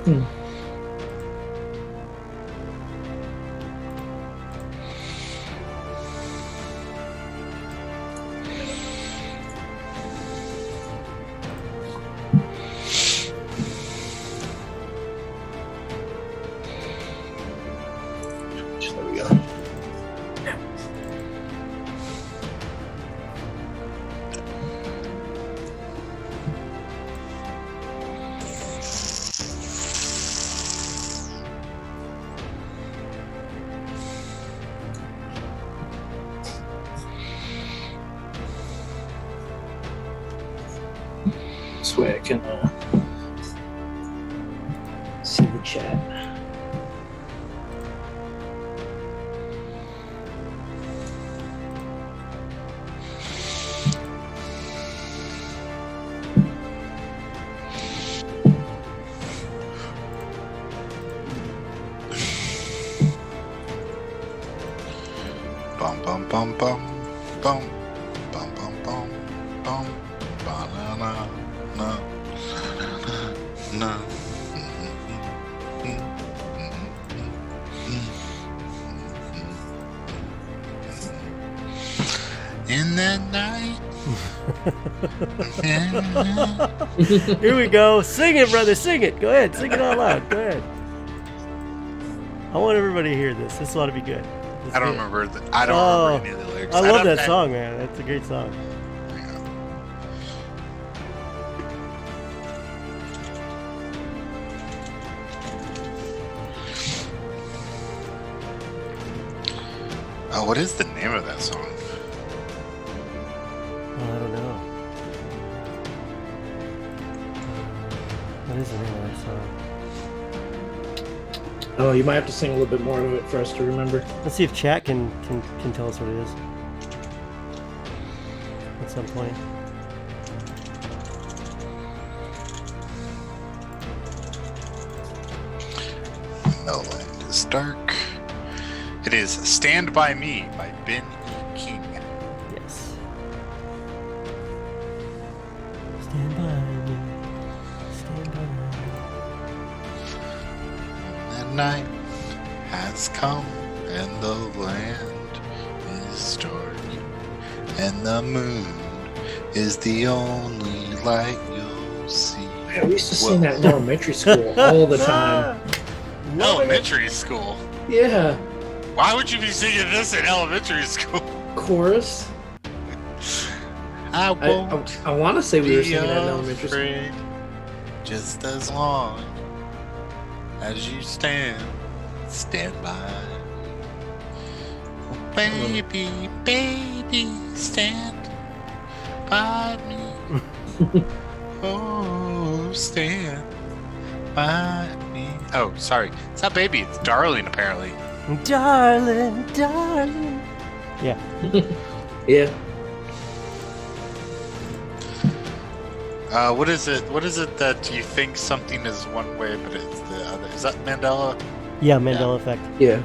Hmm. There we go. This way I can see the chat. Bum bum bum bum bum bum bum bum bum banana no no. In the night. Here we go. Sing it, brother. Sing it. Go ahead. Sing it out loud. Go ahead. I want everybody to hear this. This ought to be good. I don't remember I don't remember any of the lyrics. I love that song, man. That's a great song. What is the name of that song? Oh, I don't know. What is the name of that song? Oh, you might have to sing a little bit more of it for us to remember. Let's see if chat can tell us what it is at some point. No Land is Dark. It is Stand By Me by Ben E. King. Yes. Stand by me. Stand by me. The night has come and the land is dark, and the moon is the only light you'll see. Yeah, we used to sing that in elementary school all the time. Elementary school? Yeah. Why would you be singing this in elementary school? Chorus. I want to say we were singing that in elementary school. Just as long as you stand by. Oh, baby, baby, stand by me. Oh, stand by me. Oh, sorry. It's not baby, it's darling, apparently. Darling, darling. Yeah. Yeah. What is it? What is it that you think something is one way, but it's the other? Is that Mandela? Yeah, Mandela effect. Yeah.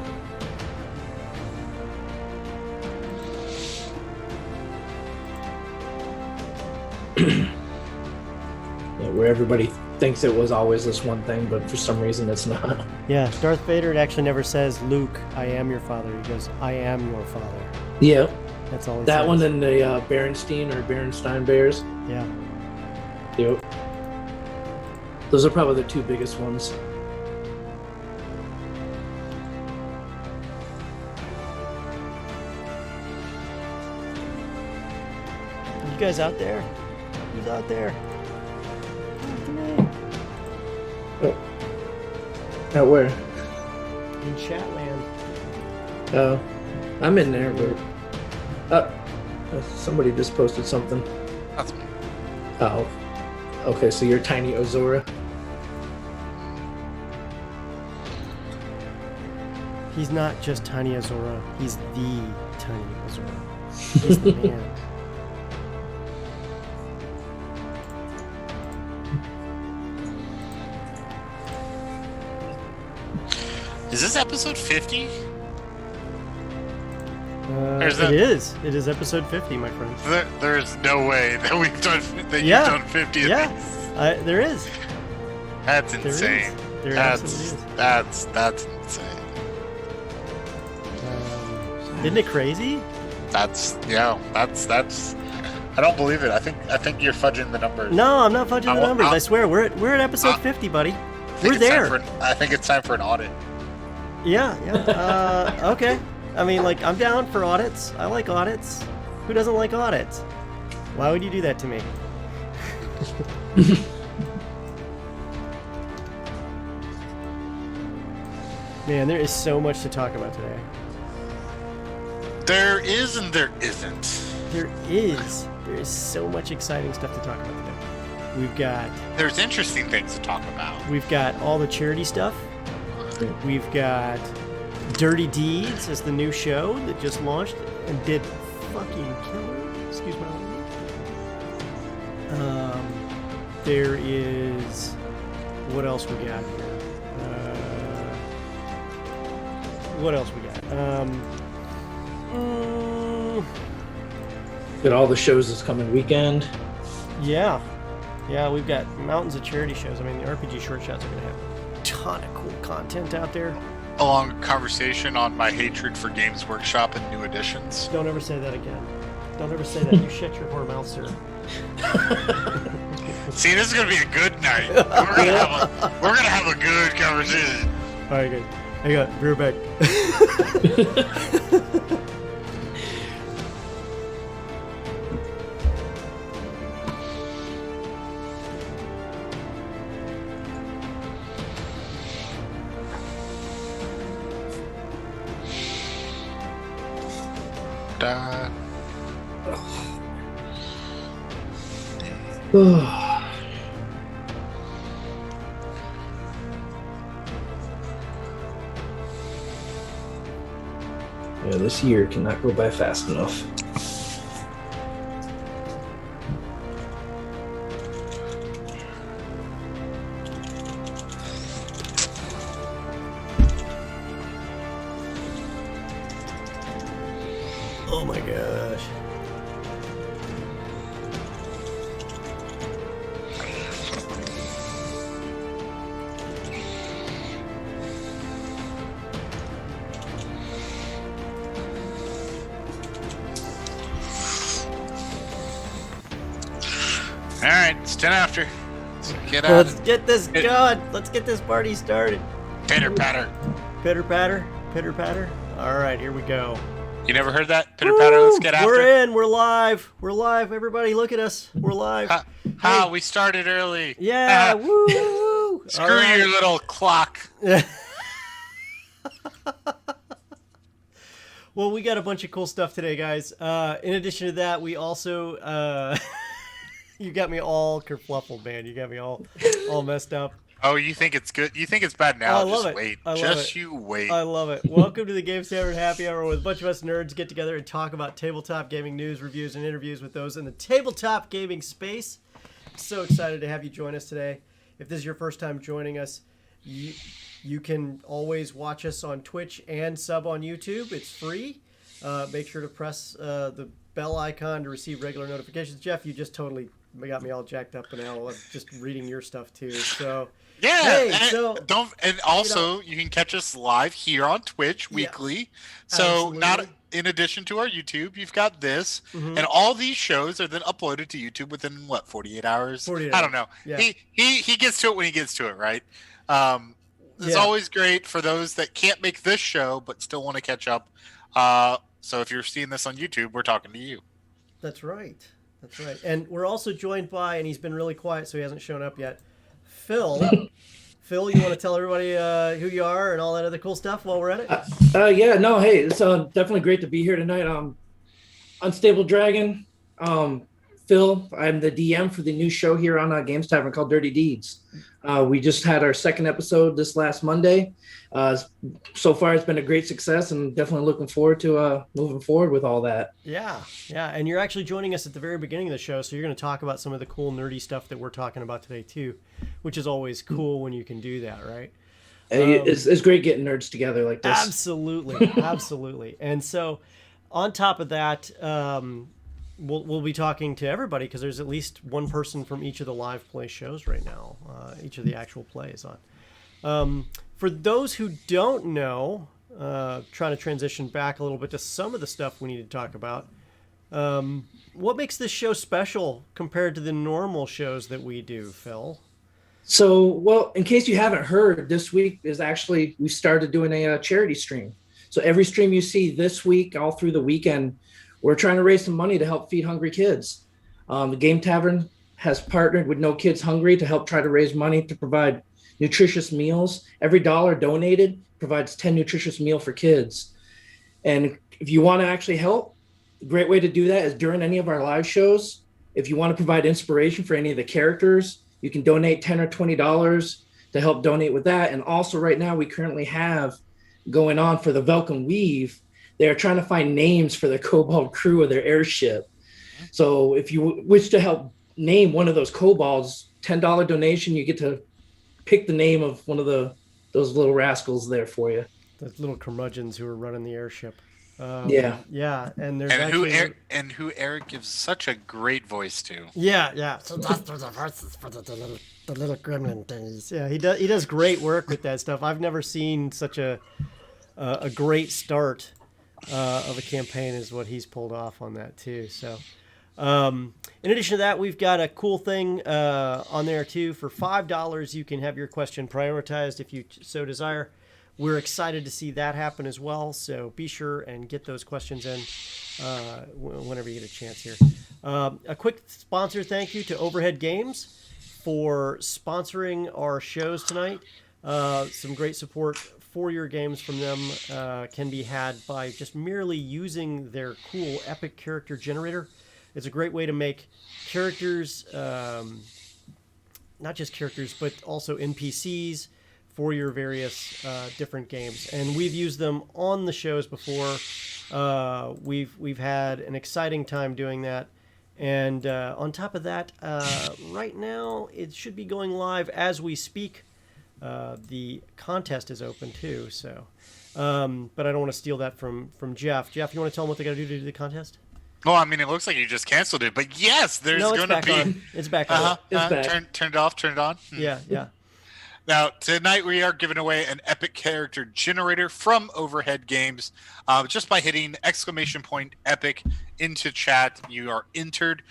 Where everybody thinks it was always this one thing, but for some reason it's not. Yeah, Darth Vader actually never says, Luke, I am your father. He goes, I am your father. Yeah. That's all he that says. One and the Berenstein or Berenstein Bears. Yeah. Yep. Those are probably the two biggest ones. You guys out there? Who's out there? At where? In Chatland. Oh, I'm in there, but somebody just posted something. That's me. Oh, okay. So you're Tiny Ozora. He's not just Tiny Azora. He's the Tiny Azora. He's the man. Is this episode 50? It is. It is episode 50, my friend. There's no way that we've done that. Yeah. You've done 50 of Yeah. these. There is. That's There insane. is. There absolutely is. That's insane. Isn't it crazy? That's. I don't believe it. I think you're fudging the numbers. No, I'm not fudging the numbers. I swear, we're at episode 50, buddy. We're there. I think it's time for an audit. Yeah. Okay. I mean, like, I'm down for audits. I like audits. Who doesn't like audits? Why would you do that to me? Man, there is so much to talk about today. There is and there isn't. There is so much exciting stuff to talk about today. There's interesting things to talk about. We've got all the charity stuff. We've got Dirty Deeds as the new show that just launched and did fucking killer. Excuse my language. There is... What else we got here? What else we got? Got all the shows this coming weekend. Yeah, we've got mountains of charity shows. I mean, the RPG short shots are going to have a ton of cool content out there. A long conversation on my hatred for Games Workshop and new editions. Don't ever say that again. Don't ever say that. You shut your whore mouth, sir. See, this is going to be a good night. We're gonna have a good conversation. All right, good. Hang on, be right back. Yeah, this year cannot go by fast enough. Oh my gosh. All right, it's 10 after. Let's get out. Let's get this going. Let's get this party started. Pitter patter. Pitter patter. Pitter patter. All right, here we go. You never heard that? Pitter patter. Let's get after. We're in. We're live. We're live. Everybody, look at us. We're live. We started early. Yeah. Woo. Screw your little clock. Well, we got a bunch of cool stuff today, guys. In addition to that, we also you got me all kerfluffled, man. You got me all messed up. Oh, you think it's good? You think it's bad now? I love Just it. wait. I love Just it. you wait. I love it. Welcome to the Games Tavern Happy Hour, where a bunch of us nerds get together and talk about tabletop gaming news, reviews, and interviews with those in the tabletop gaming space. So excited to have you join us today. If this is your first time joining us, you can always watch us on Twitch and sub on YouTube. It's free. Make sure to press the bell icon to receive regular notifications. Jeff, you just totally got me all jacked up now. Just reading your stuff too. So yeah, hey, you can catch us live here on Twitch weekly. So absolutely. not in addition to our YouTube, you've got this, and all these shows are then uploaded to YouTube within 48 hours? 48 I don't know. Yeah. He gets to it when he gets to it, right? It's always great for those that can't make this show but still want to catch up. So if you're seeing this on YouTube, we're talking to you. That's right. And we're also joined by, and he's been really quiet, so he hasn't shown up yet, Phil. Phil, you want to tell everybody who you are and all that other cool stuff while we're at it? Hey, it's definitely great to be here tonight. Unstable Dragon, Phil. I'm the DM for the new show here on Games Tavern called Dirty Deeds. We just had our second episode this last Monday. So far, it's been a great success, and definitely looking forward to moving forward with all that. Yeah. And you're actually joining us at the very beginning of the show, so you're going to talk about some of the cool, nerdy stuff that we're talking about today, too, which is always cool when you can do that, right? It's great getting nerds together like this. Absolutely. And so, on top of that, we'll be talking to everybody, because there's at least one person from each of the live play shows right now, each of the actual plays on. For those who don't know, trying to transition back a little bit to some of the stuff we need to talk about. What makes this show special compared to the normal shows that we do, Phil? So, well, in case you haven't heard, this week is actually, we started doing a charity stream. So every stream you see this week, all through the weekend, we're trying to raise some money to help feed hungry kids. The Game Tavern has partnered with No Kids Hungry to help try to raise money to provide nutritious meals. Every dollar donated provides 10 nutritious meal for kids. And if you want to actually help, a great way to do that is during any of our live shows. If you want to provide inspiration for any of the characters, you can donate $10 or $20 to help donate with that. And also right now we currently have going on for the Velcom Weave. They're trying to find names for the Cobalt crew of their airship. So if you wish to help name one of those kobolds, $10 donation, you get to pick the name of one of those little rascals there for you. The little curmudgeons who are running the airship. Yeah, and there's who Eric gives such a great voice to. Yeah. So that's the verses for the little gremlin things. Yeah, he does great work with that stuff. I've never seen such a great start of a campaign as what he's pulled off on that too. So. In addition to that, we've got a cool thing on there too. For $5, you can have your question prioritized if you so desire. We're excited to see that happen as well. So be sure and get those questions in whenever you get a chance here. A quick sponsor thank you to Overhead Games for sponsoring our shows tonight. Some great support for your games from them can be had by just merely using their cool Epic character generator. It's a great way to make characters, not just characters, but also NPCs for your various different games. And we've used them on the shows before. We've had an exciting time doing that. And on top of that, right now it should be going live as we speak. The contest is open too. So, but I don't want to steal that from Jeff. Jeff, you want to tell them what they got to do the contest? Well, I mean, it looks like you just canceled it, but yes, there's going to be. On. It's back on. It's back. Turn it off. Turn it on. Yeah. Now, tonight we are giving away an epic character generator from Overhead Games. Just by hitting !epic into chat, you are entered.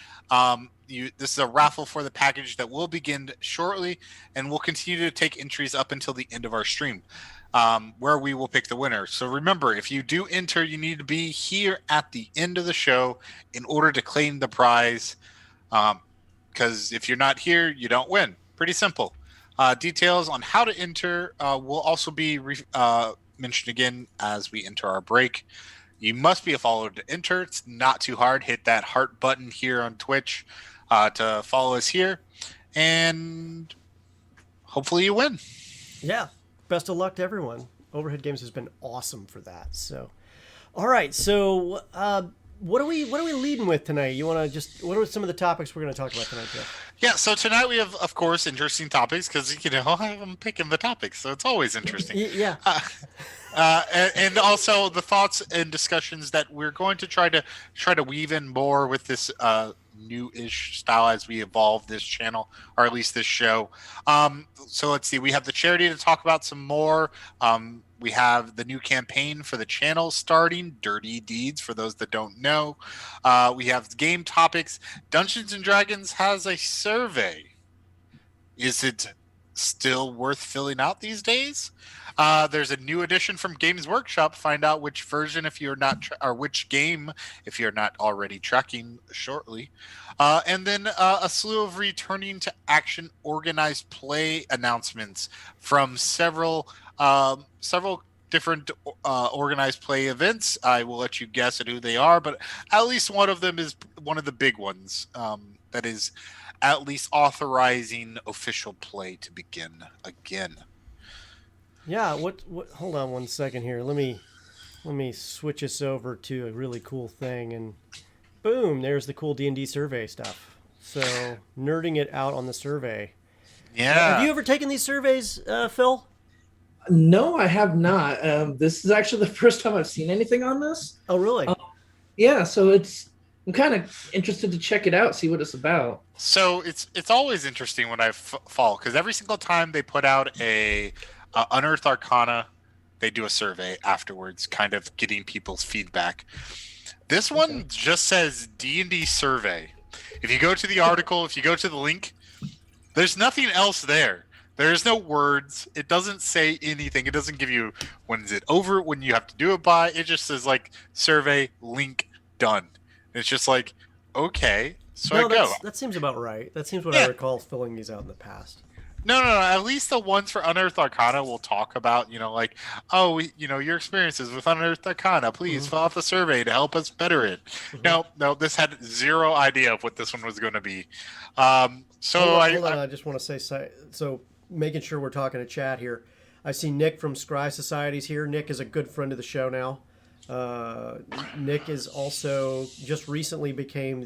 This is a raffle for the package that will begin shortly, and we'll continue to take entries up until the end of our stream, where we will pick the winner. So remember, if you do enter, you need to be here at the end of the show in order to claim the prize. Because if you're not here, you don't win. Pretty simple. Details on how to enter will also be mentioned again as we enter our break. You must be a follower to enter. It's not too hard. Hit that heart button here on Twitch to follow us here. And hopefully you win. Yeah. Best of luck to everyone. Overhead Games has been awesome for that. So, all right. So, what are we leading with tonight? You want to just what are some of the topics we're going to talk about tonight, Jeff? Yeah. So tonight we have, of course, interesting topics because I'm picking the topics, so it's always interesting. Yeah. And also the thoughts and discussions that we're going to try to weave in more with this new-ish style as we evolve this channel, or at least this show. So let's see. We have the charity to talk about some more. We have the new campaign for the channel starting, Dirty Deeds, for those that don't know. We have game topics. Dungeons & Dragons has a survey. Is it still worth filling out these days? There's a new edition from Games Workshop. Find out which version if you're not, or which game if you're not already tracking shortly. And then a slew of returning to action organized play announcements from several different organized play events. I will let you guess at who they are, but at least one of them is one of the big ones that is at least authorizing official play to begin again. Yeah, what hold on one second here. Let me switch us over to a really cool thing, and boom, there's the cool D&D survey stuff. So, nerding it out on the survey. Yeah. Have you ever taken these surveys, Phil? No, I have not. This is actually the first time I've seen anything on this. Oh, really? Yeah, so I'm kind of interested to check it out, see what it's about. So it's always interesting when I fall, because every single time they put out a Unearthed Arcana, they do a survey afterwards, kind of getting people's feedback. This one just says D&D survey. If you go to the article, if you go to the link, there's nothing else there. There's no words. It doesn't say anything. It doesn't give you when is it over, when you have to do it by. It just says like survey, link, done. And it's just like, okay. So I go. That seems about right. That seems what I recall filling these out in the past. No. At least the ones for Unearthed Arcana will talk about, like, your experiences with Unearthed Arcana. Please fill out the survey to help us better it. No, this had zero idea of what this one was going to be. Hold on, I just want to say, so making sure we're talking to chat here. I see Nick from Scry Society's here. Nick is a good friend of the show now. Nick is also just recently became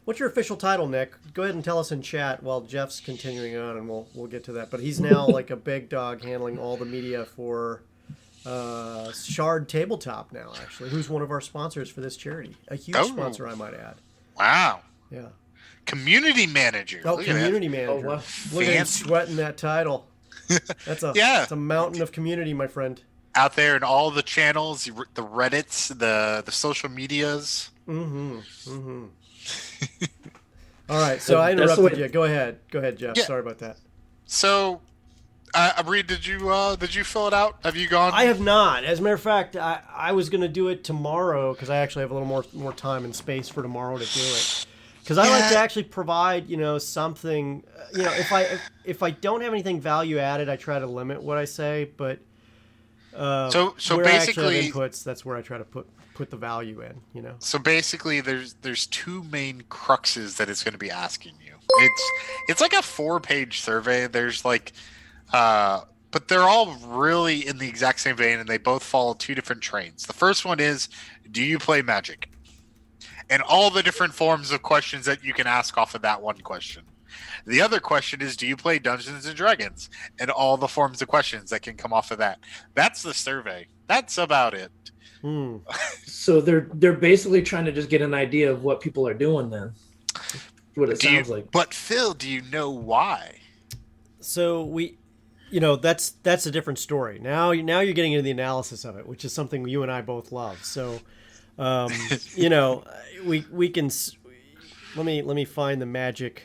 what's your official title, Nick? Go ahead and tell us in chat while Jeff's continuing on, and we'll get to that. But he's now like a big dog handling all the media for Shard Tabletop now, actually, who's one of our sponsors for this charity. A huge sponsor, I might add. Wow. Yeah. Community manager. Community manager. Oh, wow. Look at him sweating that title. That's a mountain of community, my friend. Out there in all the channels, the Reddits, the social medias. All right, so I interrupted you. Go ahead, Jeff. Yeah. Sorry about that. So, Reed, did you fill it out? Have you gone? I have not. As a matter of fact, I was going to do it tomorrow because I actually have a little more time and space for tomorrow to do it. Because I like to actually provide, something. If I don't have anything value added, I try to limit what I say. But so where basically, I actually have inputs, that's where I try to put the value in. So basically, there's two main cruxes that it's going to be asking you. It's like a 4-page survey. There's like, but they're all really in the exact same vein, and they both follow two different trains. The first one is, do you play Magic? And all the different forms of questions that you can ask off of that one question. The other question is, do you play Dungeons and Dragons? And all the forms of questions that can come off of that. That's the survey. That's about it. So they're basically trying to just get an idea of what people are doing then. What it sounds like. But Phil, do you know why? So that's a different story. Now you're getting into the analysis of it, which is something you and I both love. So we can let me find the magic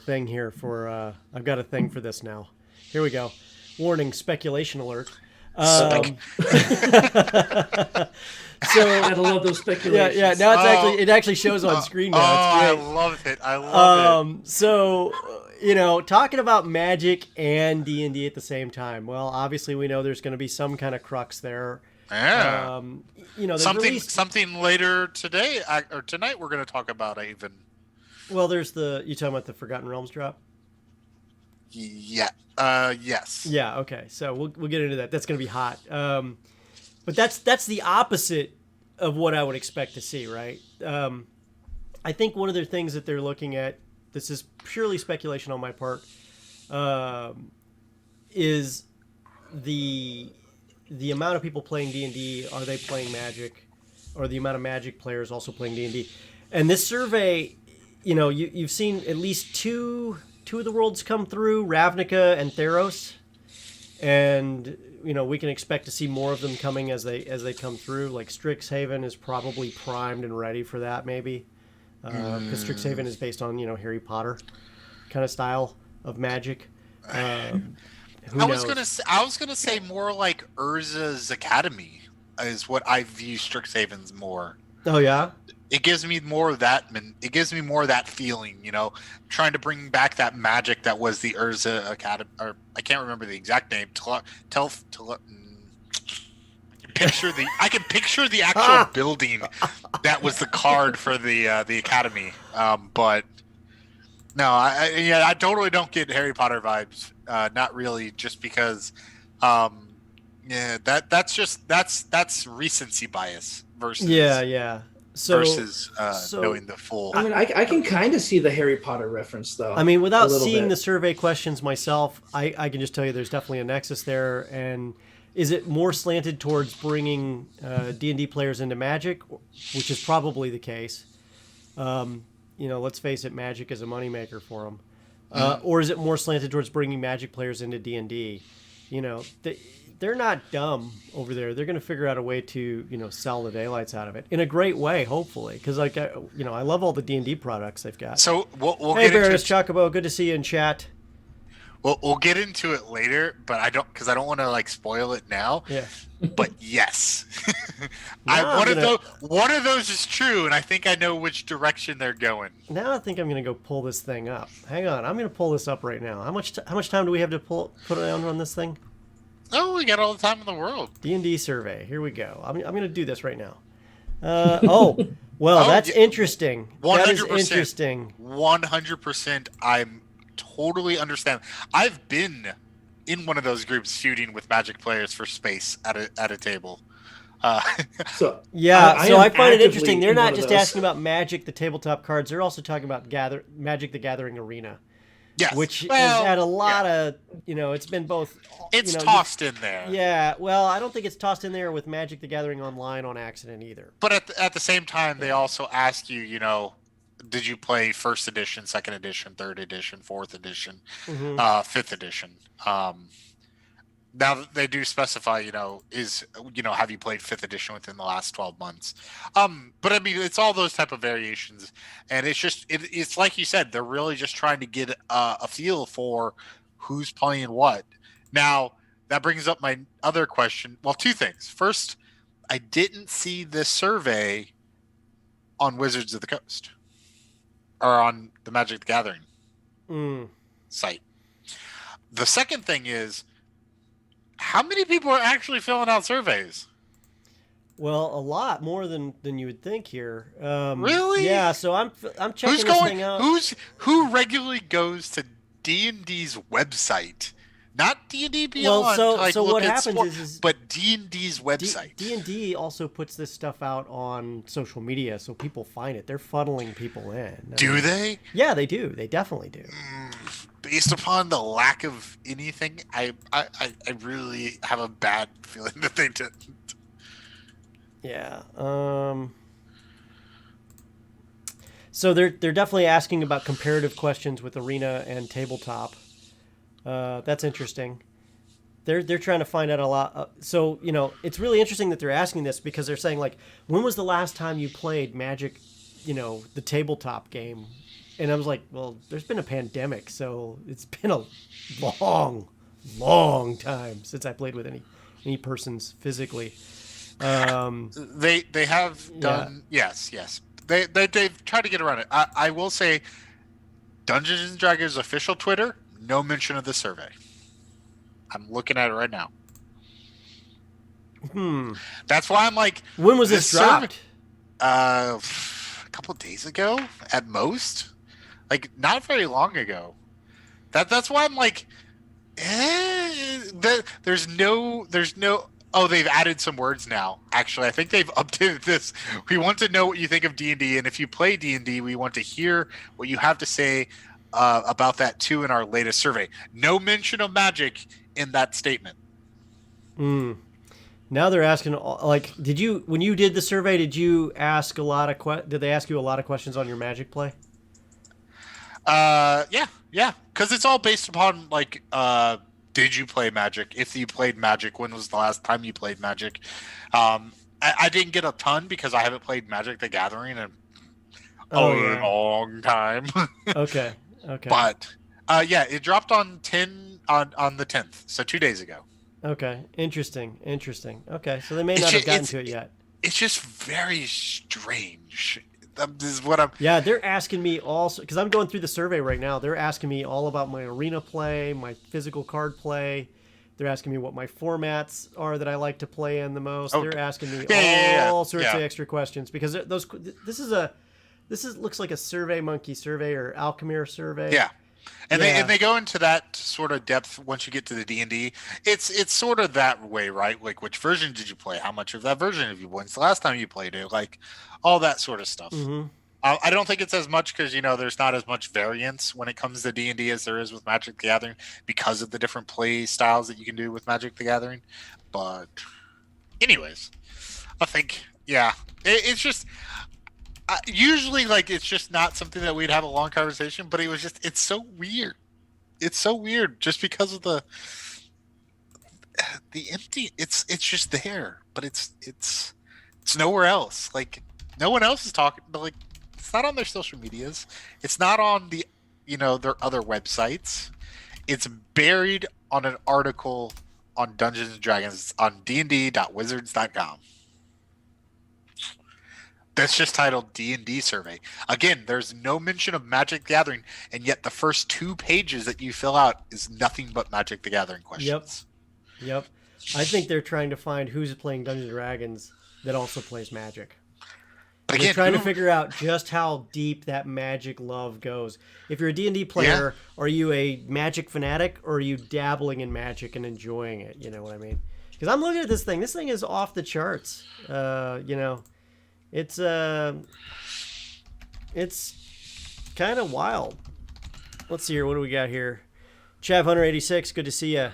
thing here for I've got a thing for this now. Here we go. Warning, speculation alert. So I love those speculations. Yeah. Now it actually shows on screen now. It's great. I love it. I love it. So talking about Magic and D&D at the same time. Well, obviously we know there's going to be some kind of crux there. Yeah. Something later today or tonight we're going to talk about even. Well, there's you talking about the Forgotten Realms drop? Yeah. Yes. Yeah. Okay. So we'll get into that. That's going to be hot. But that's the opposite of what I would expect to see, right? I think one of the things that they're looking at, this is purely speculation on my part, is the amount of people playing D&D. Are they playing Magic, or the amount of Magic players also playing D&D? And this survey, you've seen at least two of the worlds come through, Ravnica and Theros, and we can expect to see more of them coming as they come through. Like Strixhaven is probably primed and ready for that, maybe, because Strixhaven is based on Harry Potter kind of style of Magic. I was gonna say more like Urza's Academy is what I view Strixhaven's more. Oh yeah. It gives me more of that. It gives me more of that feeling, trying to bring back that magic that was the Urza Academy. Or I can't remember the exact name. I can picture the actual building that was the card for the academy. But no, I totally don't get Harry Potter vibes. Not really, just because. That's recency bias versus. Yeah. Versus knowing the full. I mean, I can kind of see the Harry Potter reference, though. I mean, without seeing the survey questions myself, I can just tell you there's definitely a nexus there. And is it more slanted towards bringing D&D players into Magic, which is probably the case? Let's face it, Magic is a moneymaker for them. Or is it more slanted towards bringing Magic players into D&D? You know, they're not dumb over there. They're going to figure out a way to, sell the daylights out of it in a great way, hopefully. Because, I love all the D&D products they've got. So we'll hey, get Barris Chocobo, good to see you in chat. We'll get into it later, but I don't want to spoil it now. Yeah. But yes, one of those is true, and I think I know which direction they're going. Now I think I'm gonna go pull this thing up. Hang on, I'm gonna pull this up right now. How much time do we have to put it on this thing? Oh, we got all the time in the world. D&D survey. Here we go. I'm gonna do this right now. That's interesting. 100%, that is interesting. 100%. I'm totally understand. I've been in one of those groups shooting with Magic players for space at a table. I find it interesting. They're not just asking about Magic, the tabletop cards. They're also talking about Magic the Gathering Arena. Yes. Which has had a lot of, it's been both. It's tossed in there. Yeah. Well, I don't think it's tossed in there with Magic the Gathering Online on accident either. But at the same time, they also ask you, did you play first edition, second edition, third edition, fourth edition, fifth edition? Now they do specify, have you played fifth edition within the last 12 months? But I mean, it's all those type of variations, and it's just it's like you said, they're really just trying to get a feel for who's playing what. Now that brings up my other question. Well, two things. First, I didn't see this survey on Wizards of the Coast or on the Magic the Gathering site. The second thing is, how many people are actually filling out surveys? Well, a lot more than you would think here. Really? Yeah. So I'm checking this thing out. Who regularly goes to D&D's website? Not D&D Beyond. Well, so what happens is but D&D's website. D&D also puts this stuff out on social media, so people find it. They're funneling people in. Do they? Yeah, they do. They definitely do. Based upon the lack of anything, I really have a bad feeling that they didn't. Yeah. So they're definitely asking about comparative questions with Arena and Tabletop. That's interesting. They're trying to find out a lot. So it's really interesting that they're asking this because they're saying when was the last time you played Magic, the tabletop game? And I was like, well, there's been a pandemic, so it's been a long time since I played with any persons physically. They have done yes. They've tried to get around it. I will say, Dungeons and Dragons official Twitter, no mention of the survey. I'm looking at it right now. That's why I'm like, when was this dropped? A couple days ago at most. Not very long ago. That's why I'm like, there's no. Oh, they've added some words now. Actually, I think they've updated this. We want to know what you think of D&D, and if you play D&D, we want to hear what you have to say about that too in our latest survey. No mention of Magic in that statement. Now they're asking, when you did the survey, did you ask a lot of did they ask you a lot of questions on your Magic play? Yeah, because it's all based upon did you play Magic? If you played Magic, when was the last time you played Magic? I didn't get a ton because I haven't played Magic the Gathering in a long time. Okay. But it dropped on the 10th, so 2 days ago. Okay, interesting. Okay, so they may not have gotten to it yet. It's just very strange. This is what I'm. Yeah, they're asking me also because I'm going through the survey right now. They're asking me all about my arena play, my physical card play. They're asking me what my formats are that I like to play in the most. Okay. They're asking me all sorts of extra questions because this looks like a Survey Monkey survey or Alchemir survey. Yeah. And they go into that sort of depth once you get to the D&D. It's sort of that way, right? Which version did you play? How much of that version have you played? When's the last time you played it? All that sort of stuff. Mm-hmm. I don't think it's as much because there's not as much variance when it comes to D&D as there is with Magic the Gathering because of the different play styles that you can do with Magic the Gathering. But anyways, I think it's just Usually, like, it's just not something that we'd have a long conversation, but it's so weird. It's so weird just because of the empty. It's just there, but it's nowhere else. Like, no one else is talking. But, like, it's not on their social medias. It's not on their other websites. It's buried on an article on Dungeons and Dragons on dnd.wizards.com. That's just titled D&D survey. Again, there's no mention of Magic the Gathering, and yet the first 2 pages that you fill out is nothing but Magic the Gathering questions. Yep. I think they're trying to find who's playing Dungeons and Dragons that also plays Magic. But They're trying to figure out just how deep that Magic love goes. If you're a D&D player, are you a Magic fanatic, or are you dabbling in Magic and enjoying it? You know what I mean? Because I'm looking at this thing. This thing is off the charts. It's kind of wild. Let's see here. What do we got here? Chav Hunter 86. Good to see you.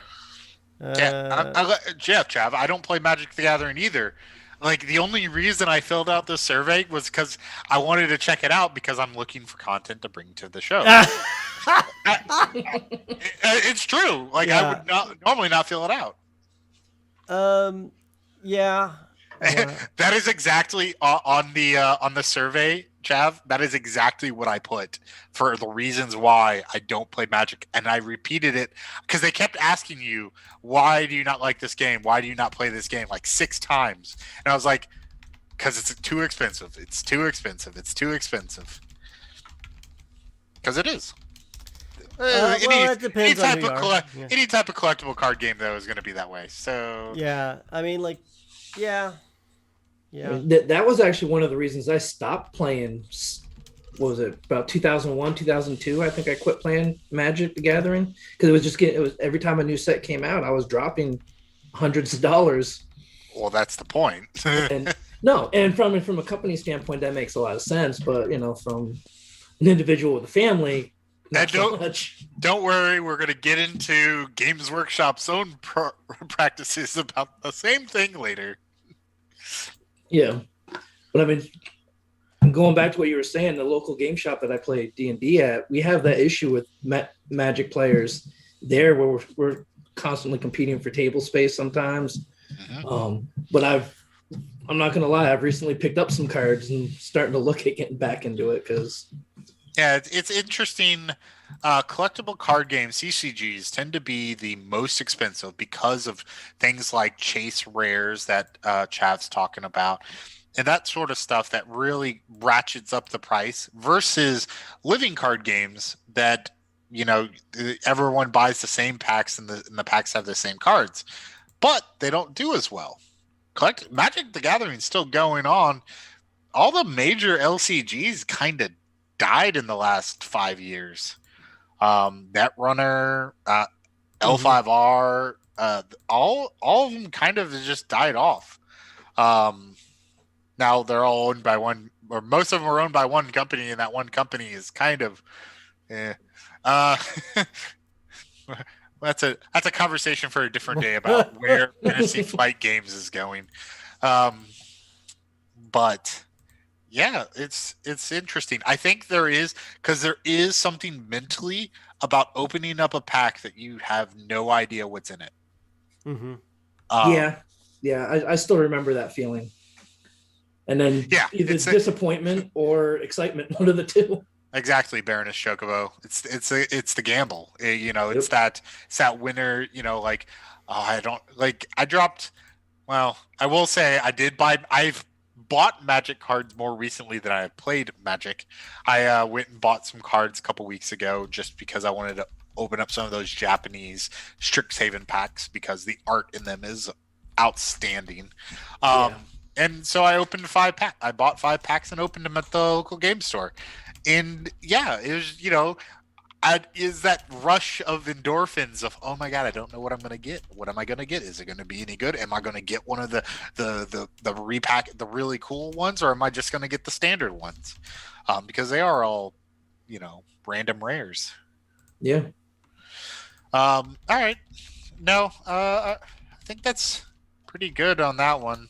Chav, I don't play Magic the Gathering either. Like, the only reason I filled out this survey was because I wanted to check it out because I'm looking for content to bring to the show. It's true. Like, I would normally not fill it out. Yeah. That is exactly on the survey, Chav. That is exactly what I put for the reasons why I don't play Magic, and I repeated it because they kept asking you, "Why do you not like this game? Why do you not play this game?" Like 6 times, and I was like, "Because it's too expensive. It's too expensive. It's too expensive." Because it is. It depends on who you are. Any type of collectible card game, though, is going to be that way. So yeah, I mean, like, yeah. That was actually one of the reasons I stopped playing. What was it, about 2001, 2002? I think I quit playing Magic the Gathering because it was every time a new set came out, I was dropping hundreds of dollars. Well, that's the point. And from a company standpoint, that makes a lot of sense. But from an individual with a family, not so much. Don't worry, we're going to get into Games Workshop's own practices about the same thing later. Yeah, but I mean, going back to what you were saying, the local game shop that I play D&D at, we have that issue with Magic players there where we're constantly competing for table space sometimes. Mm-hmm. But I'm not going to lie, I've recently picked up some cards and starting to look at getting back into it because... Yeah, it's interesting. Collectible card games, CCGs, tend to be the most expensive because of things like chase rares that Chav's talking about, and that sort of stuff that really ratchets up the price versus living card games that everyone buys the same packs and the packs have the same cards, but they don't do as well. Magic the Gathering is still going on. All the major LCGs kind of died in the last 5 years. Netrunner, L5R, all of them kind of just died off. Now they're all owned by one, or most of them are owned by one company, and that one company is kind of that's a conversation for a different day about where Fantasy Flight Games is going. But yeah, it's interesting. I think there is something mentally about opening up a pack that you have no idea what's in it. Mm-hmm. I still remember that feeling. And then either disappointment or excitement, one of the two. Exactly, Baroness Chocobo. It's the gamble. It's that winner. I dropped. Well, I will say I did buy. I've bought Magic cards more recently than I have played Magic. I went and bought some cards a couple weeks ago just because I wanted to open up some of those Japanese Strixhaven packs because the art in them is outstanding. And so I opened 5 packs. I bought 5 packs and opened them at the local game store. And yeah, it was, is that rush of endorphins of, oh my God, I don't know what I'm going to get. What am I going to get? Is it going to be any good? Am I going to get one of the repack, the really cool ones, or am I just going to get the standard ones? Because they are all, random rares. Yeah. All right. No, I think that's pretty good on that one.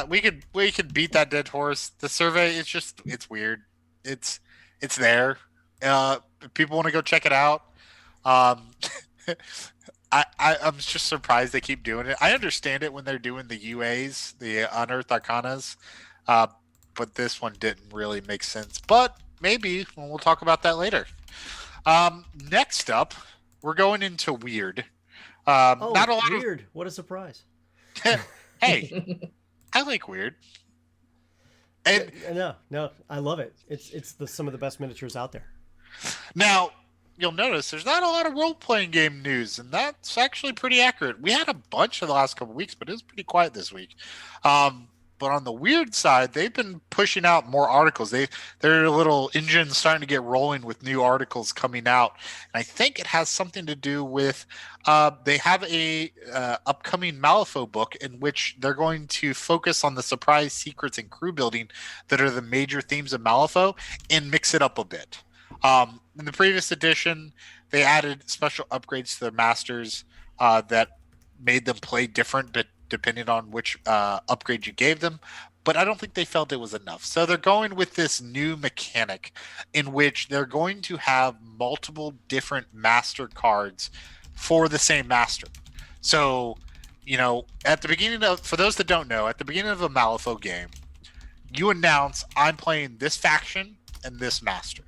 We could beat that dead horse. The survey, it's weird. It's it's there. If people want to go check it out. Um, I'm just surprised they keep doing it. I understand it when they're doing the UAs, the Unearthed Arcanas, uh, but this one didn't really make sense. But maybe we'll talk about that later. Next up, we're going into weird. Oh, Not a lot weird! What a surprise. of. Hey, I like weird. And No, I love it. It's some of the best miniatures out there. now you'll notice there's not a lot of role playing game news, and that's actually pretty accurate. We had a bunch of the last couple weeks, but it was pretty quiet this week. But on the weird side, they've been pushing out more articles. Their little engine's starting to get rolling with new articles coming out, and I think it has something to do with they have a upcoming Malifaux book in which they're going to focus on the surprise secrets and crew building that are the major themes of Malifaux and mix it up a bit. In the previous edition, they added special upgrades to their masters that made them play different, but depending on which upgrade you gave them. But I don't think they felt it was enough. So they're going with this new mechanic in which they're going to have multiple different master cards for the same master. So, at the beginning of, for those that don't know, at the beginning of a Malifaux game, you announce, I'm playing this faction and this master.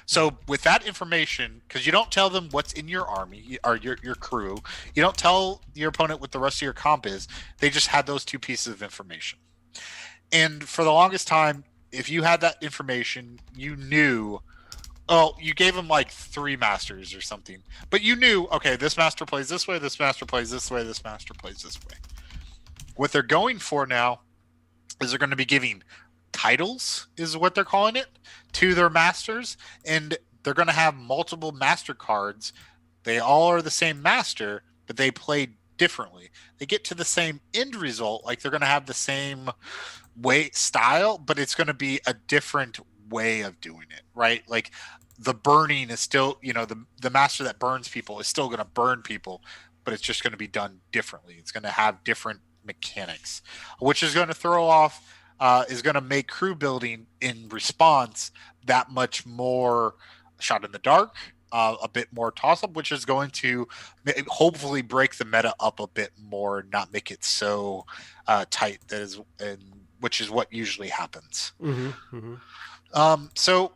So with that information, because you don't tell them what's in your army or your crew, you don't tell your opponent what the rest of your comp is. They just had those two pieces of information. And for the longest time, if you had that information, you knew, you gave them like 3 masters or something. But you knew, okay, this master plays this way, this master plays this way, this master plays this way. What they're going for now is they're going to be giving titles, is what they're calling it, to their masters, and they're going to have multiple master cards. They all are the same master, but they play differently. They get to the same end result, like they're going to have the same way style, but it's going to be a different way of doing it, right? Like the burning is still, the master that burns people is still going to burn people, but it's just going to be done differently. It's going to have different mechanics, which is going to throw off is going to make crew building in response that much more shot in the dark, a bit more toss up, which is going to hopefully break the meta up a bit more, not make it so tight. Which is what usually happens. Mm-hmm, mm-hmm. So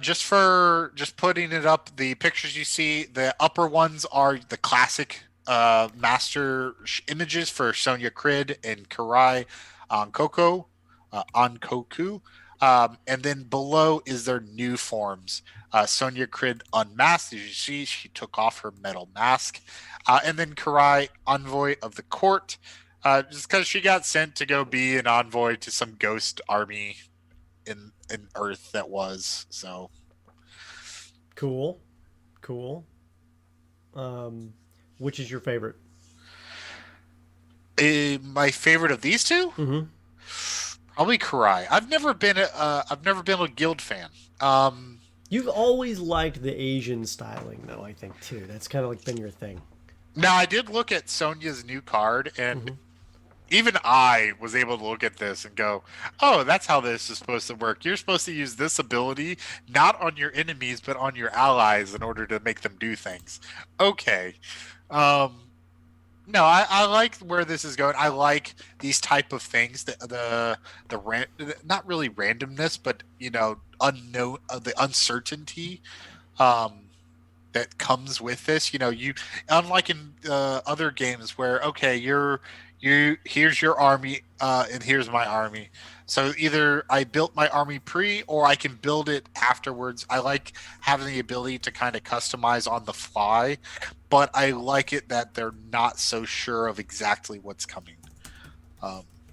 just putting it up, the pictures you see, the upper ones are the classic master images for Sonya Crid and Karai on Koku. And then below is their new forms. Sonya Crid unmasked. As you see, she took off her metal mask. And then Karai, envoy of the court, just because she got sent to go be an envoy to some ghost army in Earth that was. So Cool. Which is your favorite? My favorite of these two? Mm-hmm. Probably Karai. I've never been a guild fan. You've always liked the Asian styling, though. I think too. That's kind of like been your thing. Now I did look at Sonya's new card, and even I was able to look at this and go, "Oh, that's how this is supposed to work. You're supposed to use this ability not on your enemies, but on your allies in order to make them do things." Okay. No, I like where this is going. I like these type of things. Not really randomness, but unknown, the uncertainty that comes with this. You unlike in other games where here's your army and here's my army. So either I built my army pre or I can build it afterwards. I like having the ability to kind of customize on the fly, but I like it that they're not so sure of exactly what's coming.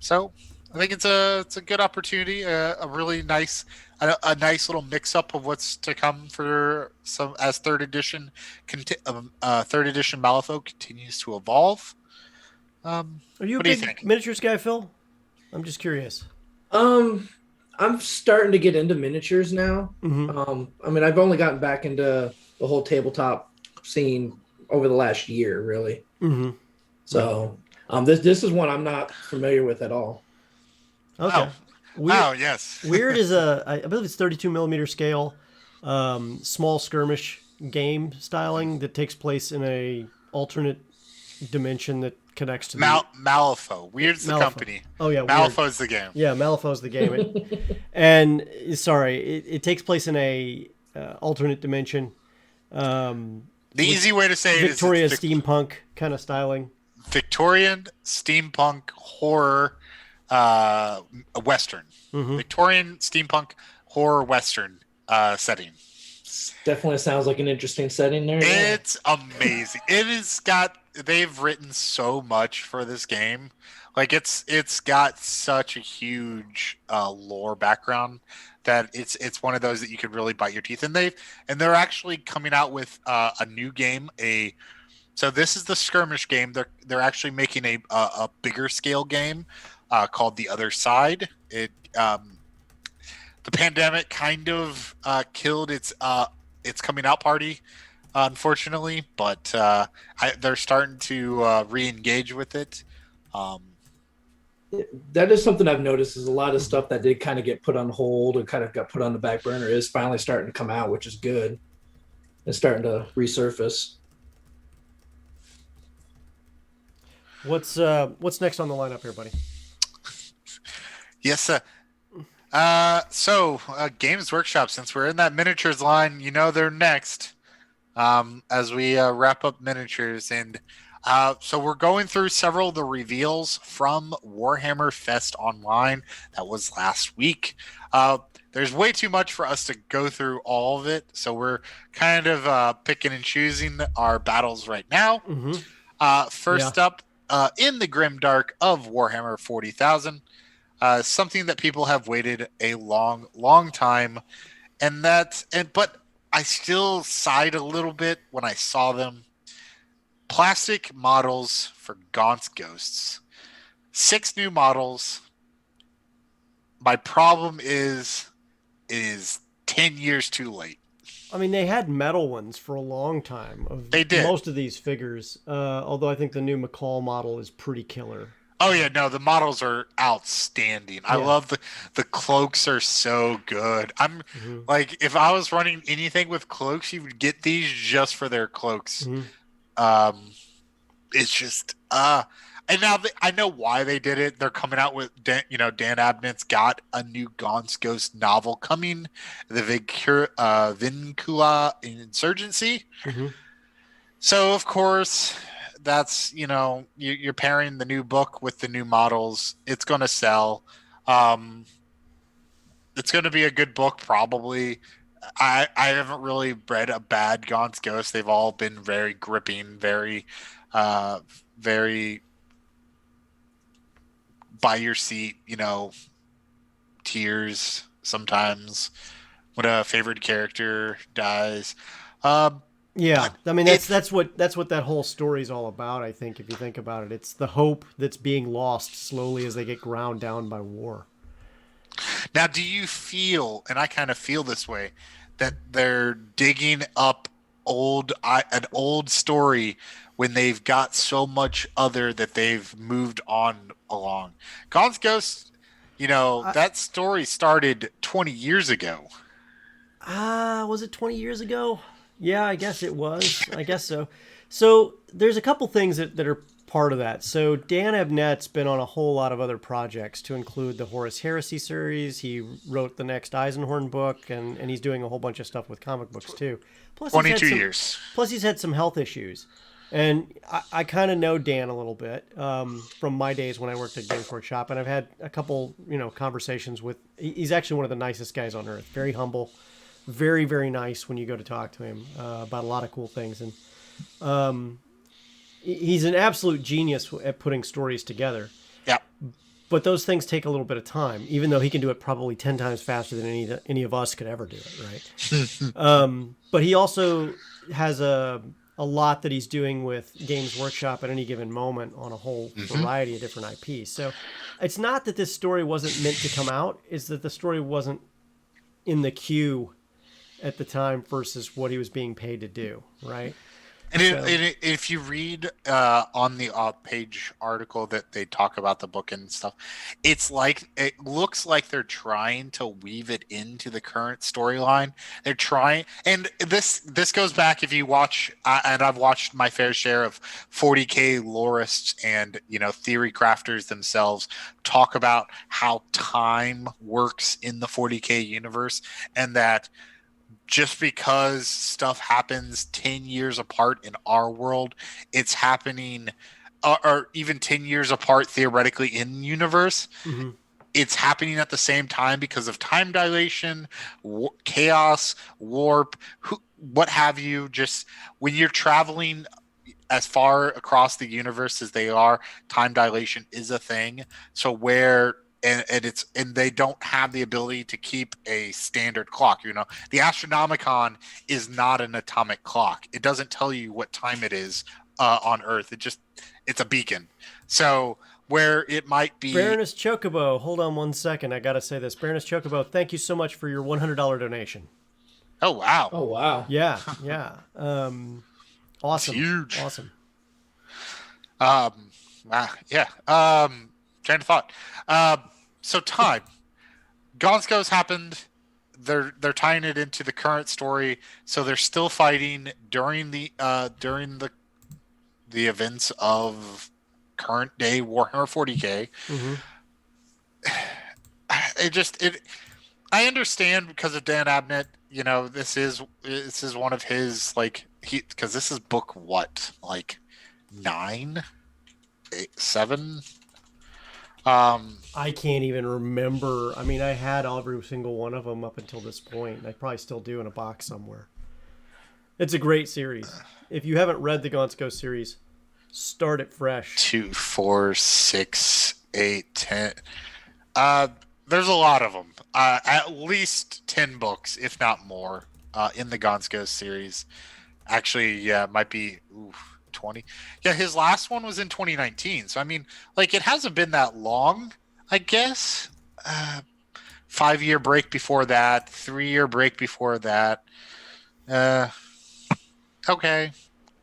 So I think it's a good opportunity, a really nice little mix up of what's to come for some as third edition Malifaux continues to evolve. Are you a what do you big think? miniatures guy, Phil? I'm just curious. I'm starting to get into miniatures now. Mm-hmm. I've only gotten back into the whole tabletop scene over the last year, really. Mm-hmm. So This is one I'm not familiar with at all. Okay. Oh, Weird. yes. Weird is I believe it's 32 millimeter scale, small skirmish game styling that takes place in a alternate dimension that connects to the Malifaux. Weird's the Malifaux. company. Oh yeah, weird. Malifaux's the game. Yeah, Malifaux's the game. And sorry, it takes place in a alternate dimension. The easy way to say it is Victorian it's steampunk kind of styling. Victorian steampunk horror western. Victorian steampunk horror western setting. Definitely sounds like an interesting setting there. Yeah. It's amazing. They've written so much for this game. Like it's got such a huge lore background that it's one of those that you could really bite your teeth in. They're actually coming out with a new game. So this is the skirmish game. They're actually making a bigger scale game called The Other Side. The pandemic kind of killed its coming out party, unfortunately, but they're starting to re-engage with it. That is something I've noticed is a lot of stuff that did kind of get put on hold and kind of got put on the back burner is finally starting to come out, which is good. It's starting to resurface. What's next on the lineup here, buddy? Yes, sir. So Games Workshop, since we're in that miniatures line, they're next as we wrap up miniatures. And so we're going through several of the reveals from Warhammer Fest Online. That was last week. There's way too much for us to go through all of it. So we're kind of picking and choosing our battles right now. First up, in the grimdark of Warhammer 40,000, something that people have waited a long time, but I still sighed a little bit when I saw them. Plastic models for Gaunt's Ghosts. 6 new models. My problem is it is 10 years too late. I mean, they had metal ones for a long time. They did. Most of these figures, although I think the new McCall model is pretty killer. Oh yeah, no, the models are outstanding. I love the cloaks are so good. I'm like, if I was running anything with cloaks, you would get these just for their cloaks. It's just and now I know why they did it. They're coming out with Dan Abnett's got a new Gaunt's Ghost novel coming, the Vincula Insurgency. So of course, that's you're pairing the new book with the new models. It's going to sell. It's going to be a good book, probably. I haven't really read a bad Gaunt's Ghost. They've all been very gripping, very very by your seat, tears sometimes when a favorite character dies. Yeah, I mean that's what that whole story is all about. I think if you think about it, it's the hope that's being lost slowly as they get ground down by war. Now, do you feel, and I kind of feel this way, that they're digging up an old story when they've got so much other that they've moved on along? Gaunt's Ghost, that story started 20 years ago. Was it 20 years ago? Yeah, I guess it was. I guess so. So there's a couple things that are part of that. So Dan Abnett's been on a whole lot of other projects, to include the Horus Heresy series. He wrote the next Eisenhorn book, and he's doing a whole bunch of stuff with comic books too. Plus, 22 years. Plus, he's had some health issues. And I kind of know Dan a little bit from my days when I worked at Games Workshop, and I've had a couple, conversations with. He's actually one of the nicest guys on earth. Very humble, very, very nice when you go to talk to him about a lot of cool things. And he's an absolute genius at putting stories together. Yeah. But those things take a little bit of time, even though he can do it probably 10 times faster than any of us could ever do it, right? But he also has a lot that he's doing with Games Workshop at any given moment on a whole variety of different IPs. So it's not that this story wasn't meant to come out, it's that the story wasn't in the queue at the time versus what he was being paid to do, right? And So, if you read on the page article that they talk about the book and stuff, it looks like they're trying to weave it into the current storyline. They're trying, and this goes back if you watch, and I've watched my fair share of 40K lorists and theory crafters themselves talk about how time works in the 40K universe, and that just because stuff happens 10 years apart in our world, it's happening, or even 10 years apart theoretically in the universe. mhm. It's happening at the same time because of time dilation, chaos, warp, what have you. Just when you're traveling as far across the universe as they are, time dilation is a thing. So where and they don't have the ability to keep a standard clock. The Astronomicon is not an atomic clock. It doesn't tell you what time it is on Earth. It's a beacon. So where it might be. Baroness Chocobo, hold on 1 second. I gotta say this. Baroness Chocobo, thank you so much for your $100 donation. Oh wow. Oh wow. Yeah. Awesome. It's huge. Awesome. Yeah. Train of thought. So time. Gonsko's happened. They're tying it into the current story, so they're still fighting during the events of current day Warhammer 40K. Mm-hmm. I understand because of Dan Abnett. This is one of his because this is book what 9, 8, 7. I can't even remember. I mean, I had every single one of them up until this point. I probably still do in a box somewhere. It's a great series. If you haven't read the Gonsko series, start it fresh. 2, 4, 6, 8, 10. There's a lot of them. At least 10 books, if not more, in the Gonsko series. Actually, yeah, it might be 20. Yeah, his last one was in 2019. So, I mean, it hasn't been that long, I guess. 5-year break before that, 3-year break before that. Okay.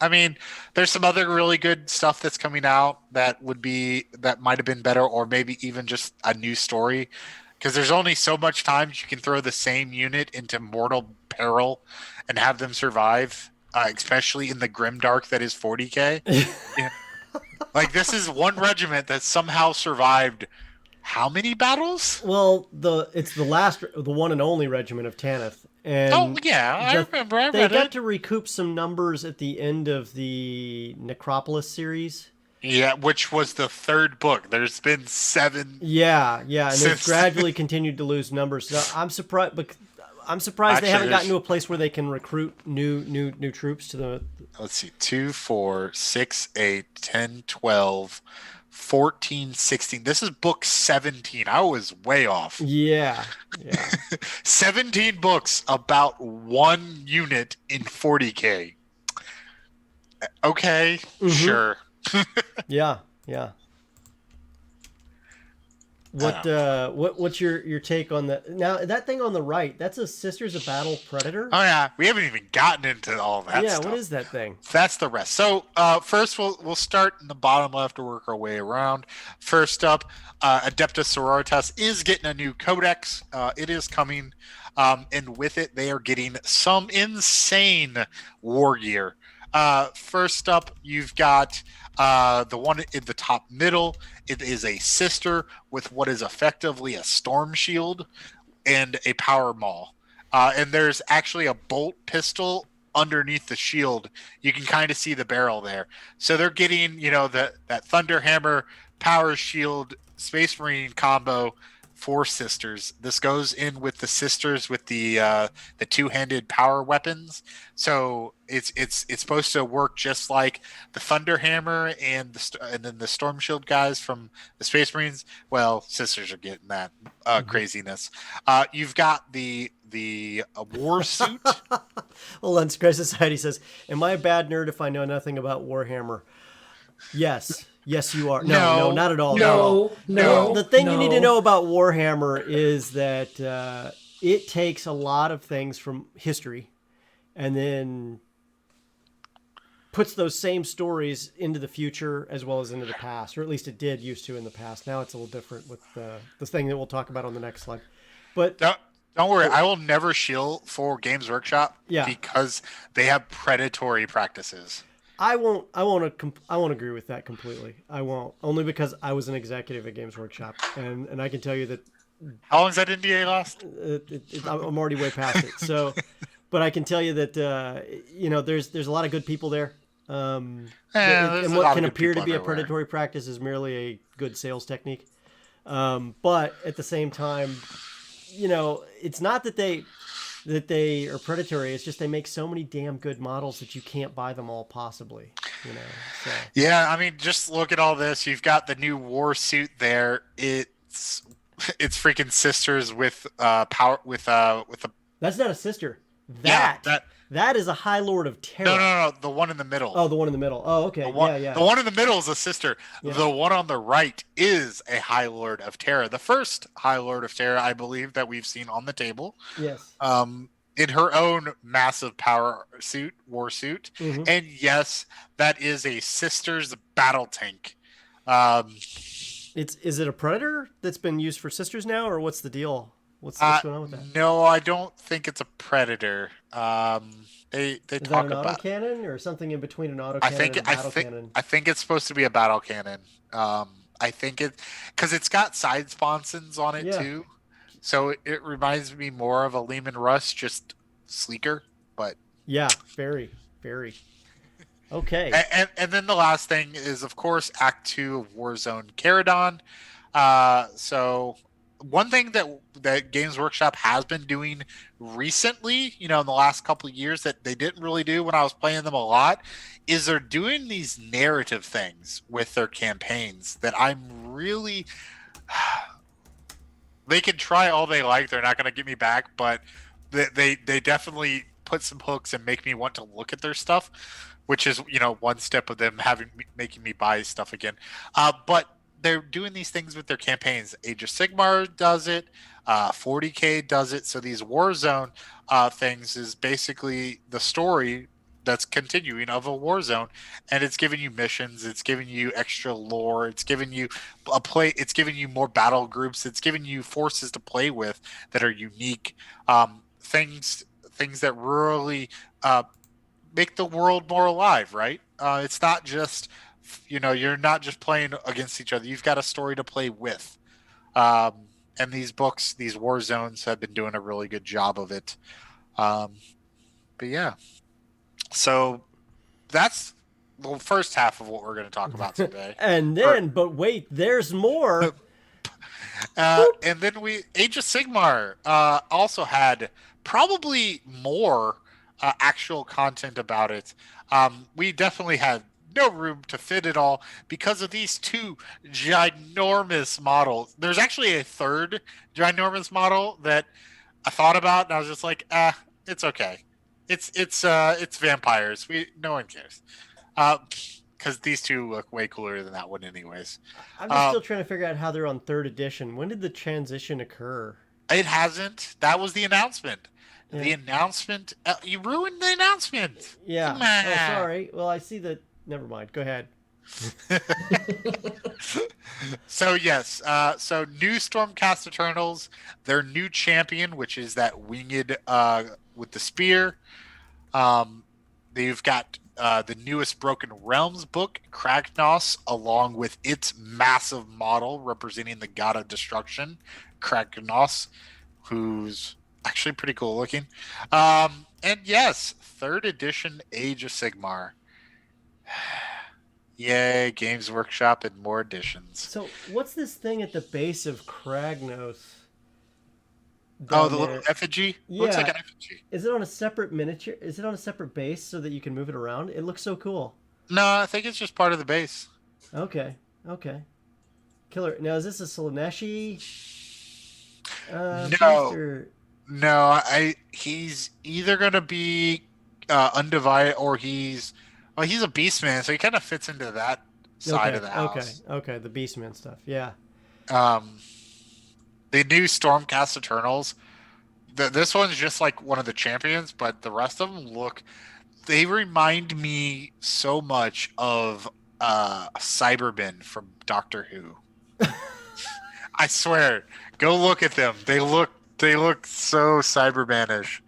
I mean, there's some other really good stuff that's coming out that might have been better, or maybe even just a new story. Because there's only so much times you can throw the same unit into mortal peril and have them survive, especially in the grimdark that is 40K. Yeah. This is one regiment that somehow survived how many battles? Well, it's the one and only regiment of Tanith. And oh yeah, I remember. They got to recoup some numbers at the end of the Necropolis series. Yeah, which was the 3rd book. There's been 7. Yeah, and they've gradually continued to lose numbers. So I'm surprised, but they haven't gotten to a place where they can recruit new troops to the. Let's see, 2, 4, 6, 8, 10, 12, 14, 16. This is book 17. I was way off. Yeah. 17 books about one unit in 40K. Okay, sure. Yeah. What's your take on that? Now that thing on the right, that's a Sisters of Battle Predator. Oh yeah, we haven't even gotten into all that. Yeah, stuff. what is that thing? That's the rest. So first, we'll start in the bottom left to work our way around. First up, Adeptus Sororitas is getting a new codex. It is coming, and with it, they are getting some insane war gear. First up, you've got the one in the top middle. It is a sister with what is effectively a storm shield and a power maul. And there's actually a bolt pistol underneath the shield. You can kind of see the barrel there. So they're getting, that Thunder Hammer, power shield, Space Marine combo for sisters. This goes in with the sisters with the two-handed power weapons. So it's supposed to work just like the Thunder Hammer and then the Storm Shield guys from the Space Marines. Well, sisters are getting that craziness. You've got the war suit. Well, Lens Christ Society says, "Am I a bad nerd if I know nothing about Warhammer?" Yes. Yes, you are. No, not at all. No. The thing you need to know about Warhammer is that it takes a lot of things from history and then puts those same stories into the future as well as into the past, or at least it did used to in the past. Now it's a little different with the thing that we'll talk about on the next slide. But don't worry, I will never shill for Games Workshop because they have predatory practices. I won't agree with that completely. I won't, only because I was an executive at Games Workshop, and I can tell you that. How long is that NDA last? I'm already way past it. So, but I can tell you that there's a lot of good people there. And what can appear to be a predatory practice is merely a good sales technique. But at the same time, it's not that they are predatory. It's just they make so many damn good models that you can't buy them all possibly. So. Yeah, I mean, just look at all this. You've got the new war suit there. It's freaking sisters with power with a. That's not a sister. That is a High Lord of Terror. No, the one in the middle. Oh, the one in the middle. Oh, okay. The one in the middle is a sister. Yeah. The one on the right is a High Lord of Terror. The first High Lord of Terror, I believe, that we've seen on the table. Yes. In her own massive war suit. Mm-hmm. And yes, that is a sister's battle tank. Is it a Predator that's been used for sisters now, or what's the deal? What's going on with that? No, I don't think it's a Predator. They talk about an autocannon or something in between an autocannon and a battle cannon. I think it's supposed to be a battle cannon. I think because it's got side sponsons on it too, so it reminds me more of a Lehman Russ, just sleeker. But yeah, very, very. Okay. And then the last thing is, of course, Act 2 of Warzone Caradon. So one thing that Games Workshop has been doing recently, in the last couple of years that they didn't really do when I was playing them a lot, is they're doing these narrative things with their campaigns that I'm really... They can try all they like. They're not going to get me back, but they definitely put some hooks and make me want to look at their stuff, which is, one step of them making me buy stuff again. But they're doing these things with their campaigns. Age of Sigmar does it. 40K does it. So these Warzone things is basically the story that's continuing of a Warzone, and it's giving you missions. It's giving you extra lore. It's giving you It's giving you more battle groups. It's giving you forces to play with that are unique. Things that really make the world more alive, right? It's not just, you're not just playing against each other. You've got a story to play with. And these books, these war zones, have been doing a really good job of it. But yeah. So that's the first half of what we're going to talk about today. And then, but wait, there's more. And then Age of Sigmar also had probably more actual content about it. We definitely had no room to fit it all because of these two ginormous models. There's actually a third ginormous model that I thought about, and I was just like, it's okay. It's vampires. No one cares. Because these two look way cooler than that one anyways. I'm just still trying to figure out how they're on 3rd edition. When did the transition occur? It hasn't. That was the announcement. Yeah. The announcement. You ruined the announcement. Yeah. Oh, sorry. Well, I see that. Never mind. Go ahead. So yes. So new Stormcast Eternals. Their new champion, which is that winged with the spear. They've got the newest Broken Realms book, Kragnos, along with its massive model representing the god of destruction, Kragnos, who's actually pretty cool looking. And yes, 3rd edition Age of Sigmar. Yay, Games Workshop and more editions. So what's this thing at the base of Kragnos? Oh, the little effigy? Yeah. Looks like an effigy. Is it on a separate miniature? Is it on a separate base so that you can move it around? It looks so cool. No, I think it's just part of the base. Okay. Killer. Now, is this a Slaneshi? No. He's either going to be undivided or he's a Beastman, so he kind of fits into that side of the house. Okay. The Beastman stuff. Yeah. The new Stormcast Eternals. This one's just like one of the champions, but the rest of them look They remind me so much of Cybermen from Doctor Who. I swear, go look at them. They look so Cybermanish.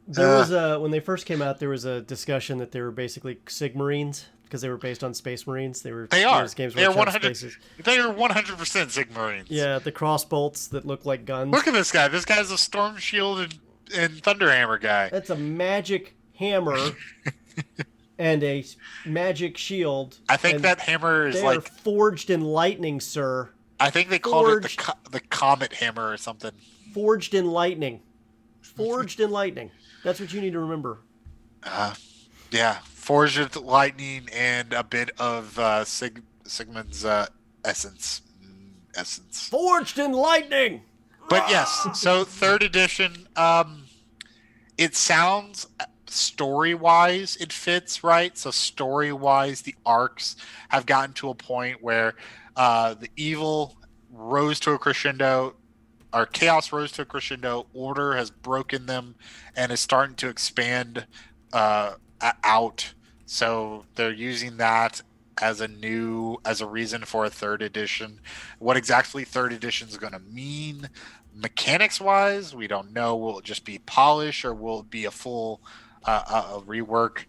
There was when they first came out, there was a discussion that they were basically Sigmarines because they were based on Space Marines. They are. Games They are Workshop 100. Spaces. They are 100% Sigmarines. Yeah, the crossbolts that look like guns. Look at this guy. This guy's a Storm Shield and Thunderhammer guy. That's a magic hammer and a magic shield. I think that hammer is they like are forged in lightning, sir. I think they called it the Comet Hammer or something. Forged in lightning. Forged in lightning. That's what you need to remember. Yeah, forged with lightning and a bit of Sigmund's essence. Forged in lightning. But yes, so 3rd edition. It sounds story-wise it fits, right? So story-wise, the arcs have gotten to a point where the evil rose to a crescendo, or chaos rose to a crescendo, order has broken them and is starting to expand out. So they're using that as a reason for a 3rd edition. What exactly 3rd edition is going to mean mechanics wise, we don't know. Will it just be polish or will it be a full rework?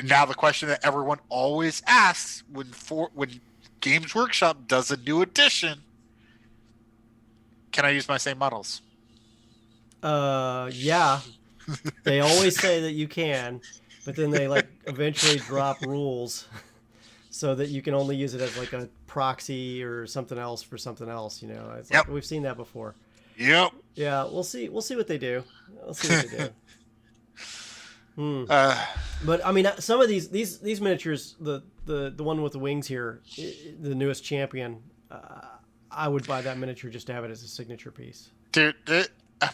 Now the question that everyone always asks when Games Workshop does a new edition, can I use my same models? Yeah. They always say that you can, but then they eventually drop rules so that you can only use it as like a proxy or something else for something else. It's like, we've seen that before. Yep. Yeah, we'll see what they do. But I mean, some of these miniatures, the one with the wings here, the newest champion, I would buy that miniature just to have it as a signature piece. Dude,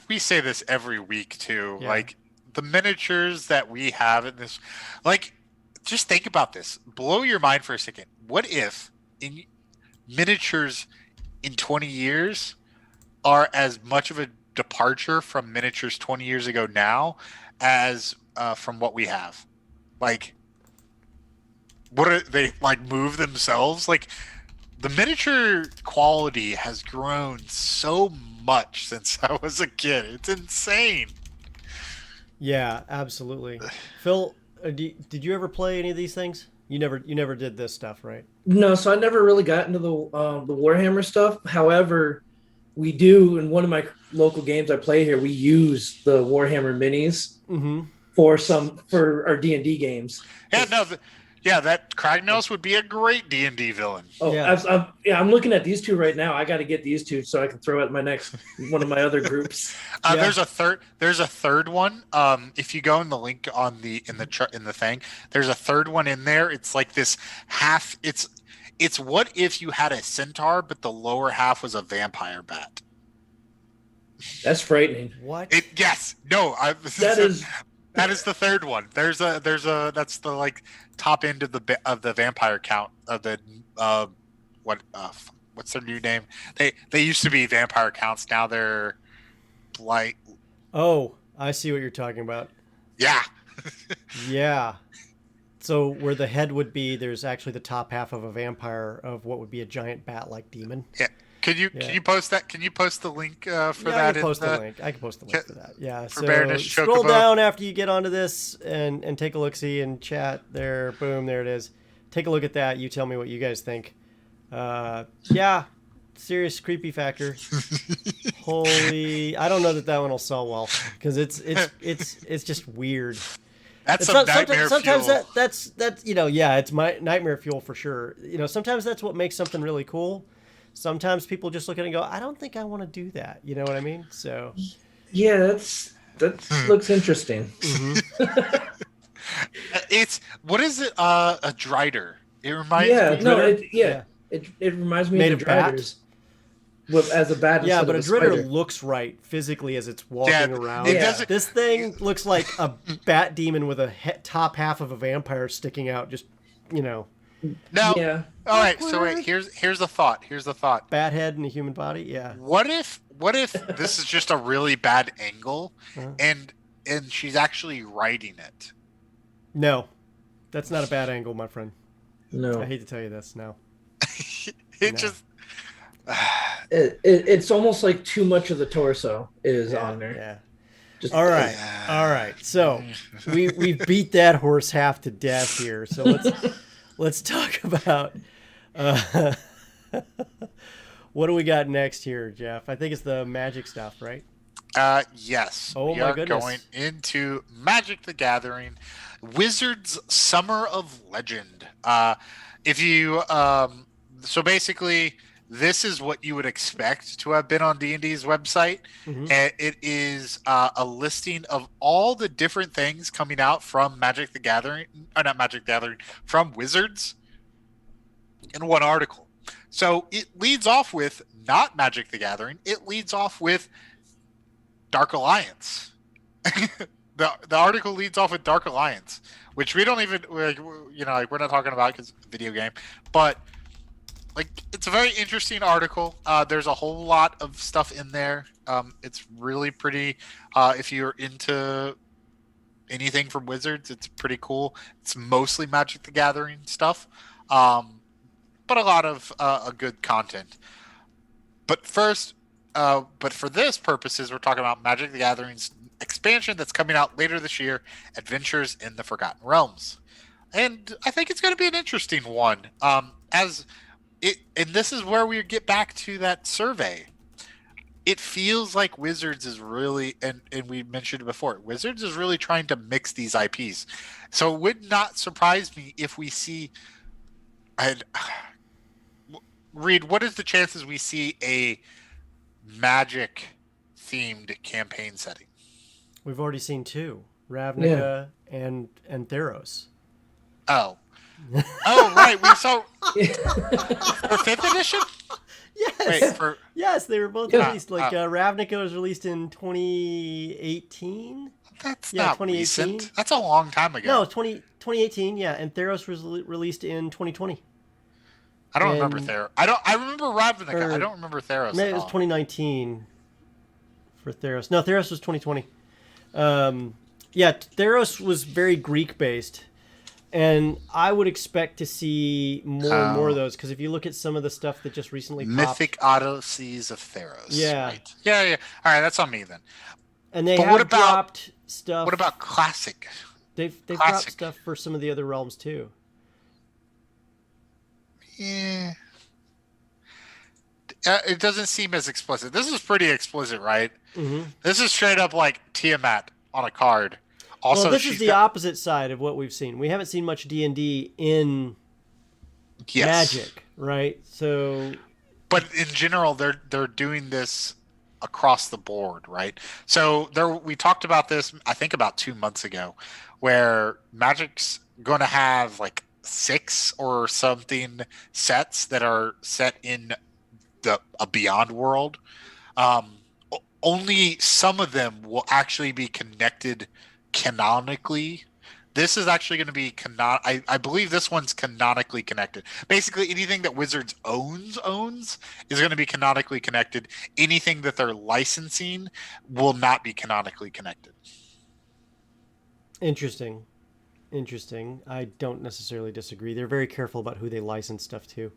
we say this every week too. Yeah. Like the miniatures that we have in this, just think about this. Blow your mind for a second. What if in miniatures in 20 years are as much of a departure from miniatures 20 years ago now as from what we have? What are they move themselves? The miniature quality has grown so much since I was a kid. It's insane. Yeah, absolutely. Phil, did you ever play any of these things? You never did this stuff, right? No, so I never really got into the Warhammer stuff. However, we do in one of my local games I play here. We use the Warhammer minis for our D&D games. Yeah, that Kragnos would be a great D&D villain. Oh, yeah. I'm looking at these two right now. I got to get these two so I can throw out my next one of my other groups. There's a third one. If you go in the link on in the thing, there's a third one in there. It's like this half. It's what if you had a centaur, but the lower half was a vampire bat. That's frightening. What? Yes. No. That is the third one. There's a that's the top end of the vampire count of the what's their new name? They used to be vampire counts. Now they're blight. Oh, I see what you're talking about. Yeah. Yeah. So where the head would be, there's actually the top half of a vampire of what would be a giant bat-like demon. Yeah. Can you post that? Can you post the link for that? I can post the link. I can post the link for that. Yeah. For so Baroness scroll Chocobo. down after you get onto this and take a look-see and chat there. Boom, there it is. Take a look at that. You tell me what you guys think. Yeah, serious creepy factor. Holy, I don't know that one will sell well because it's just weird. That's some nightmare sometimes fuel. that's it's my nightmare fuel for sure. Sometimes that's what makes something really cool. Sometimes people just look at it and go, I don't think I want to do that. You know what I mean? So yeah, that looks interesting. It's what is it? A Drider. It reminds me. It reminds me Made of of bat? Driders. As a bat. Yeah, but a Drider spider. looks right physically as it's walking around. It doesn't. This thing looks like a bat demon with a top half of a vampire sticking out. Just No. Yeah. All right. So wait. Here's the thought. bat head and a human body. Yeah. What if this is just a really bad angle, and she's actually writing it? No, that's not a bad angle, my friend. No, I hate to tell you this. No. It No. just it's almost like too much of the torso is Yeah, on there. yeah. Just All right. All right. So we've beat that horse half to death here. So let's talk about uh, what do we got next here, Jeff? I think it's the magic stuff, right? yes. Oh, We my are goodness. going into Magic the Gathering, Wizards Summer of Legend. If you so basically this is what you would expect to have been on D&D's website. Mhm. And it is a listing of all the different things coming out from Magic the Gathering, or not Magic the Gathering, from Wizards in one article. So it leads off with not Magic the Gathering. It leads off with Dark Alliance. The article leads off with Dark Alliance, which we don't even we're not talking about because it's a video game, but like it's a very interesting article. There's a whole lot of stuff in there. It's really pretty. If you're into anything from Wizards, it's pretty cool. It's mostly Magic the Gathering stuff, but a lot of a good content. But first, but for this purposes, we're talking about Magic the Gathering's expansion that's coming out later this year, Adventures in the Forgotten Realms, and I think it's going to be an interesting one. And this is where we get back to that survey. It feels like Wizards is really, and we mentioned it before, Wizards is really trying to mix these IPs. So it would not surprise me if we see. Reed, what is the chances we see a Magic themed campaign setting? We've already seen two, Ravnica and Theros. Oh, right. We saw for 5th edition. Yes. Wait, Yes, they were both Yeah. released. Like Ravnica was released in 2018. that's Yeah, not 2018. recent. That's a long time ago. No, 2018. Yeah, and Theros was released in 2020. I don't remember and- Theros. I remember Ravnica. I or- don't remember Theros. Maybe At it was all. 2019 for Theros. No, Theros was 2020. Yeah, Theros was very Greek based, and I would expect to see more and more of those because if you look at some of the stuff that just recently Mythic Odysseys of Theros. Yeah. Right. Yeah. All right, that's on me then. and they But have what about- dropped stuff. What about Classic? they've dropped Classic? stuff for some of the other realms too. Yeah. It doesn't seem as explicit. This is pretty explicit, right? Mm-hmm. This is straight up like Tiamat on a card. Also, Well, this she's is the got- opposite side of what we've seen. We haven't seen much D&D in yes. Magic, right? So But in general, they're doing this across the board, right? So we talked about this, I think, about 2 months ago, where Magic's going to have like 6 or something sets that are set in a Beyond world. Only some of them will actually be connected canonically. This is actually going to be I believe this one's canonically connected. Basically, anything that Wizards owns is going to be canonically connected. Anything that they're licensing will not be canonically connected. interesting. I don't necessarily disagree. They're very careful about who they license stuff to.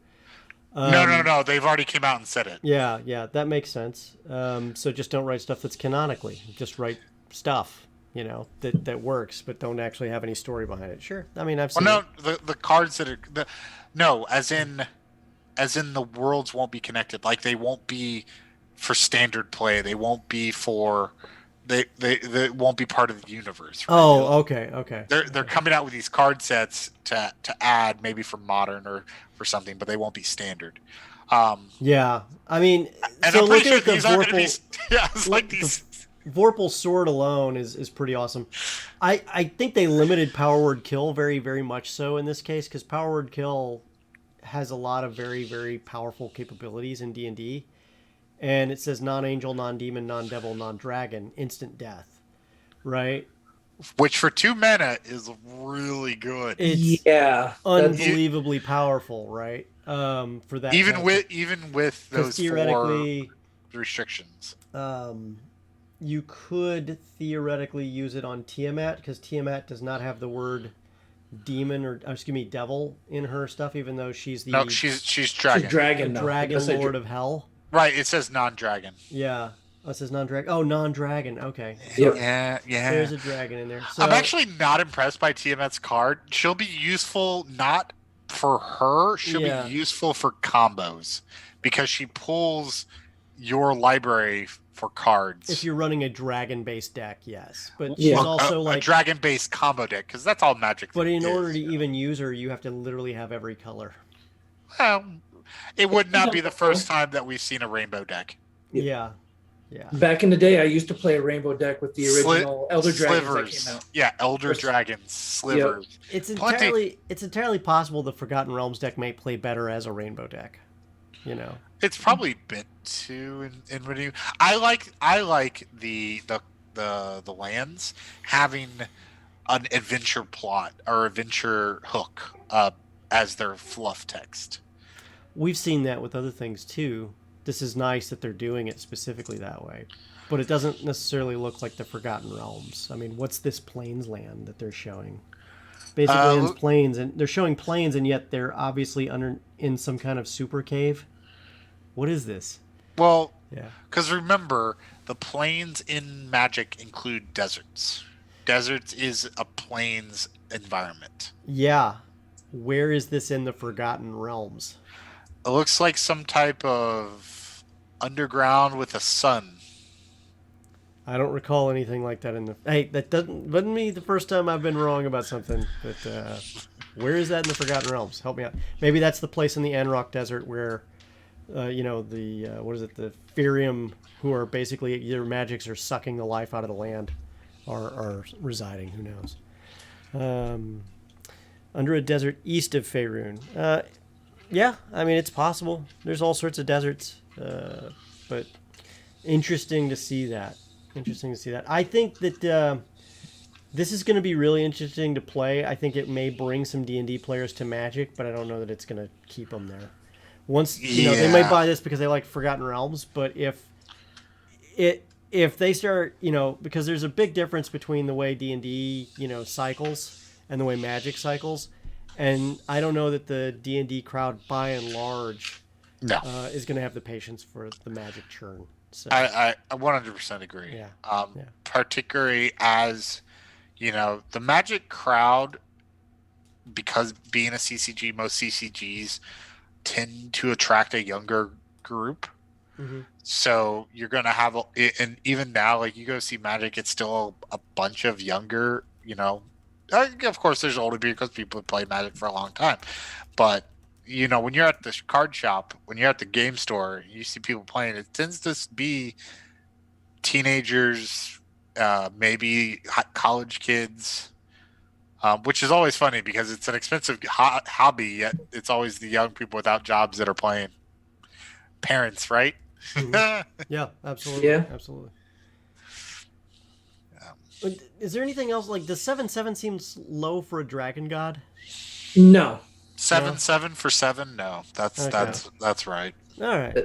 No. They've already came out and said it. Yeah, that makes sense. So just don't write stuff that's canonically. Just write stuff, that works, but don't actually have any story behind it. Sure. I mean, I've seen Well, no, the cards that are as in the worlds won't be connected. Like they won't be for standard play. They won't be for they won't be part of the universe. Right? Oh, okay. They're coming out with these card sets to add maybe for modern or for something, but they won't be standard. Yeah. I mean, And so I'm pretty looking sure at the these aren't going Vorpal, to be. Yeah, it's like these. Vorpal sword alone is pretty awesome. I think they limited Power Word Kill very, very much so in this case because Power Word Kill has a lot of very, very powerful capabilities in D&D. And it says non-angel, non-demon, non-devil, non-dragon, instant death, right? Which for 2 mana is really good. It's Yeah. unbelievably powerful, right? For that even kind of with because those theoretically, 4 restrictions. you could theoretically use it on Tiamat because Tiamat does not have the word demon or excuse me, devil in her stuff, even though she's the No, she's She's dragon. dragon now. dragon It does say lord of hell. Right, it says non-dragon. Yeah. Oh, it says non-dragon. Oh, non-dragon. Okay. Yep. Yeah. There's a dragon in there. So I'm actually not impressed by Tiamat's card. She'll be useful not for her. She'll Yeah. be useful for combos because she pulls your library for cards. if you're running a dragon-based deck, yes. But Yeah. she's also a like. dragon-based combo deck, because that's all Magic. But in is, order to you know. even use her, you have to literally have every color. Well, it would not be the first time that we've seen a rainbow deck. Yeah. Yeah. Back in the day, I used to play a rainbow deck with the original Elder Dragons that Slivers. came out. Yeah, Elder First- Dragons, Slivers. It's Plenty. entirely possible the Forgotten Realms deck may play better as a rainbow deck. You know. It's probably bit too in renew. I like the lands having an adventure plot or adventure hook as their fluff text. We've seen that with other things too. This is nice that they're doing it specifically that way. But it doesn't necessarily look like the Forgotten Realms. I mean, what's this Plains land that they're showing? Basically, it's plains, and they're showing plains, and yet they're obviously in some kind of super cave. What is this? Well, Yeah. because remember, the plains in Magic include deserts. Deserts is a plains environment. Yeah. Where is this in the Forgotten Realms? It looks like some type of underground with a sun. I don't recall anything like that in the. Hey, that wouldn't be the first time I've been wrong about something. But where is that in the Forgotten Realms? Help me out. Maybe that's the place in the Anrock Desert where, the what is it? The Firium, who are basically their magics are sucking the life out of the land, are residing. Who knows? Under a desert east of Faerun. Yeah, I mean it's possible. There's all sorts of deserts, but interesting to see that. I think that this is going to be really interesting to play. I think it may bring some D&D players to Magic, but I don't know that it's going to keep them there. Once they might buy this because they like Forgotten Realms, but if they start, because there's a big difference between the way D&D, cycles and the way Magic cycles, and I don't know that the D&D crowd by and large is going to have the patience for the Magic churn. So, I 100% agree. Yeah. Particularly as, the Magic crowd, because being a CCG, most CCGs tend to attract a younger group. Mm-hmm. So you're going to have, and even now, like you go see Magic, it's still a bunch of younger, of course there's older because people have played Magic for a long time. But, when you're at the card shop, when you're at the game store, you see people playing, it tends to be teenagers, maybe college kids, which is always funny because it's an expensive hobby, yet it's always the young people without jobs that are playing. Parents, right? Mm-hmm. Yeah, absolutely. Yeah. Absolutely. Is there anything else? Like, does 7/7 seems low for a Dragon God? No. 7/7 for 7? No, that's right. All right.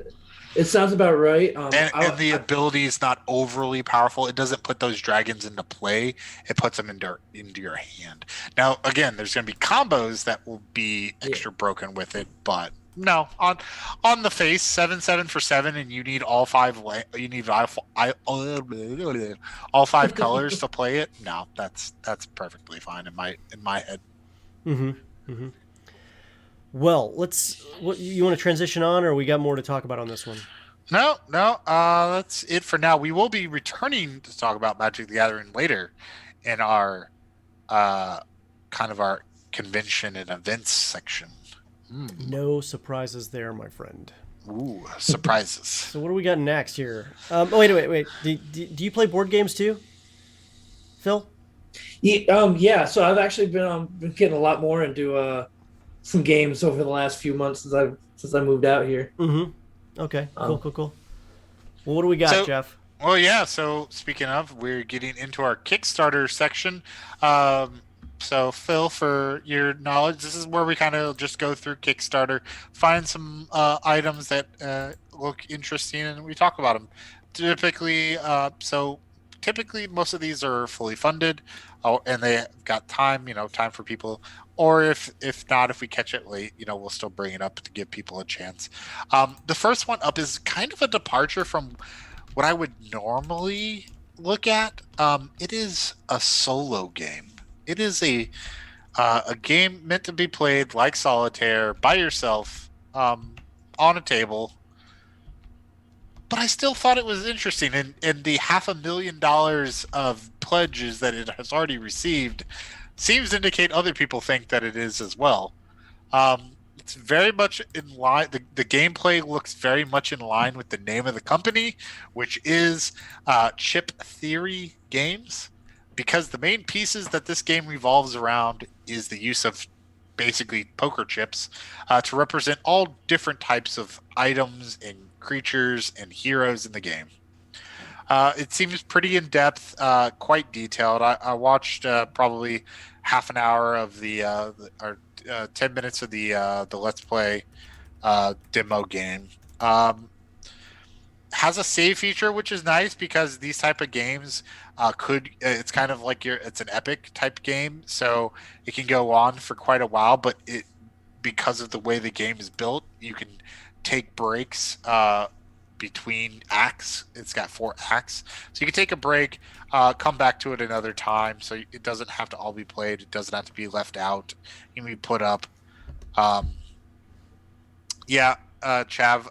It sounds about right. And the ability is not overly powerful. It doesn't put those dragons into play. It puts them into your hand. Now, again, there's going to be combos that will be extra broken with it, but no, on the face, 7/7 for 7, and you need all five. You need all five colors to play it. No, that's perfectly fine in my head. Mm-hmm. Mm-hmm. Well, you want to transition on, or we got more to talk about on this one? No. That's it for now. We will be returning to talk about Magic the Gathering later in our kind of our convention and events section. No surprises there, my friend. Ooh, surprises. So what do we got next here? Wait. Do you play board games too, Phil? Yeah. So I've actually been getting a lot more into some games over the last few months since I moved out here. Mm-hmm. Okay. Cool. Well, what do we got, Jeff? Well, yeah. So speaking of, we're getting into our Kickstarter section. So Phil, for your knowledge, this is where we kind of just go through Kickstarter, find some items that look interesting, and we talk about them. Typically, so typically most of these are fully funded, and they've got time, time for people. Or if not, if we catch it late, we'll still bring it up to give people a chance. The first one up is kind of a departure from what I would normally look at. It is a solo game. It is a game meant to be played like solitaire by yourself, on a table. But I still thought it was interesting, and the $500,000 of pledges that it has already received seems to indicate other people think that it is as well. It's very much in line. The gameplay looks very much in line with the name of the company, which is Chip Theory Games, because the main pieces that this game revolves around is the use of basically poker chips to represent all different types of items and creatures and heroes in the game. It seems pretty in depth, quite detailed. I watched probably half an hour of or 10 minutes of the Let's Play demo game. Has a save feature, which is nice because these type of games it's kind of like it's an epic type game, so it can go on for quite a while. But because of the way the game is built, you can take breaks between acts. It's got 4 acts, so you can take a break, come back to it another time. So it doesn't have to all be played. It doesn't have to be left out. You can be put up. Chav,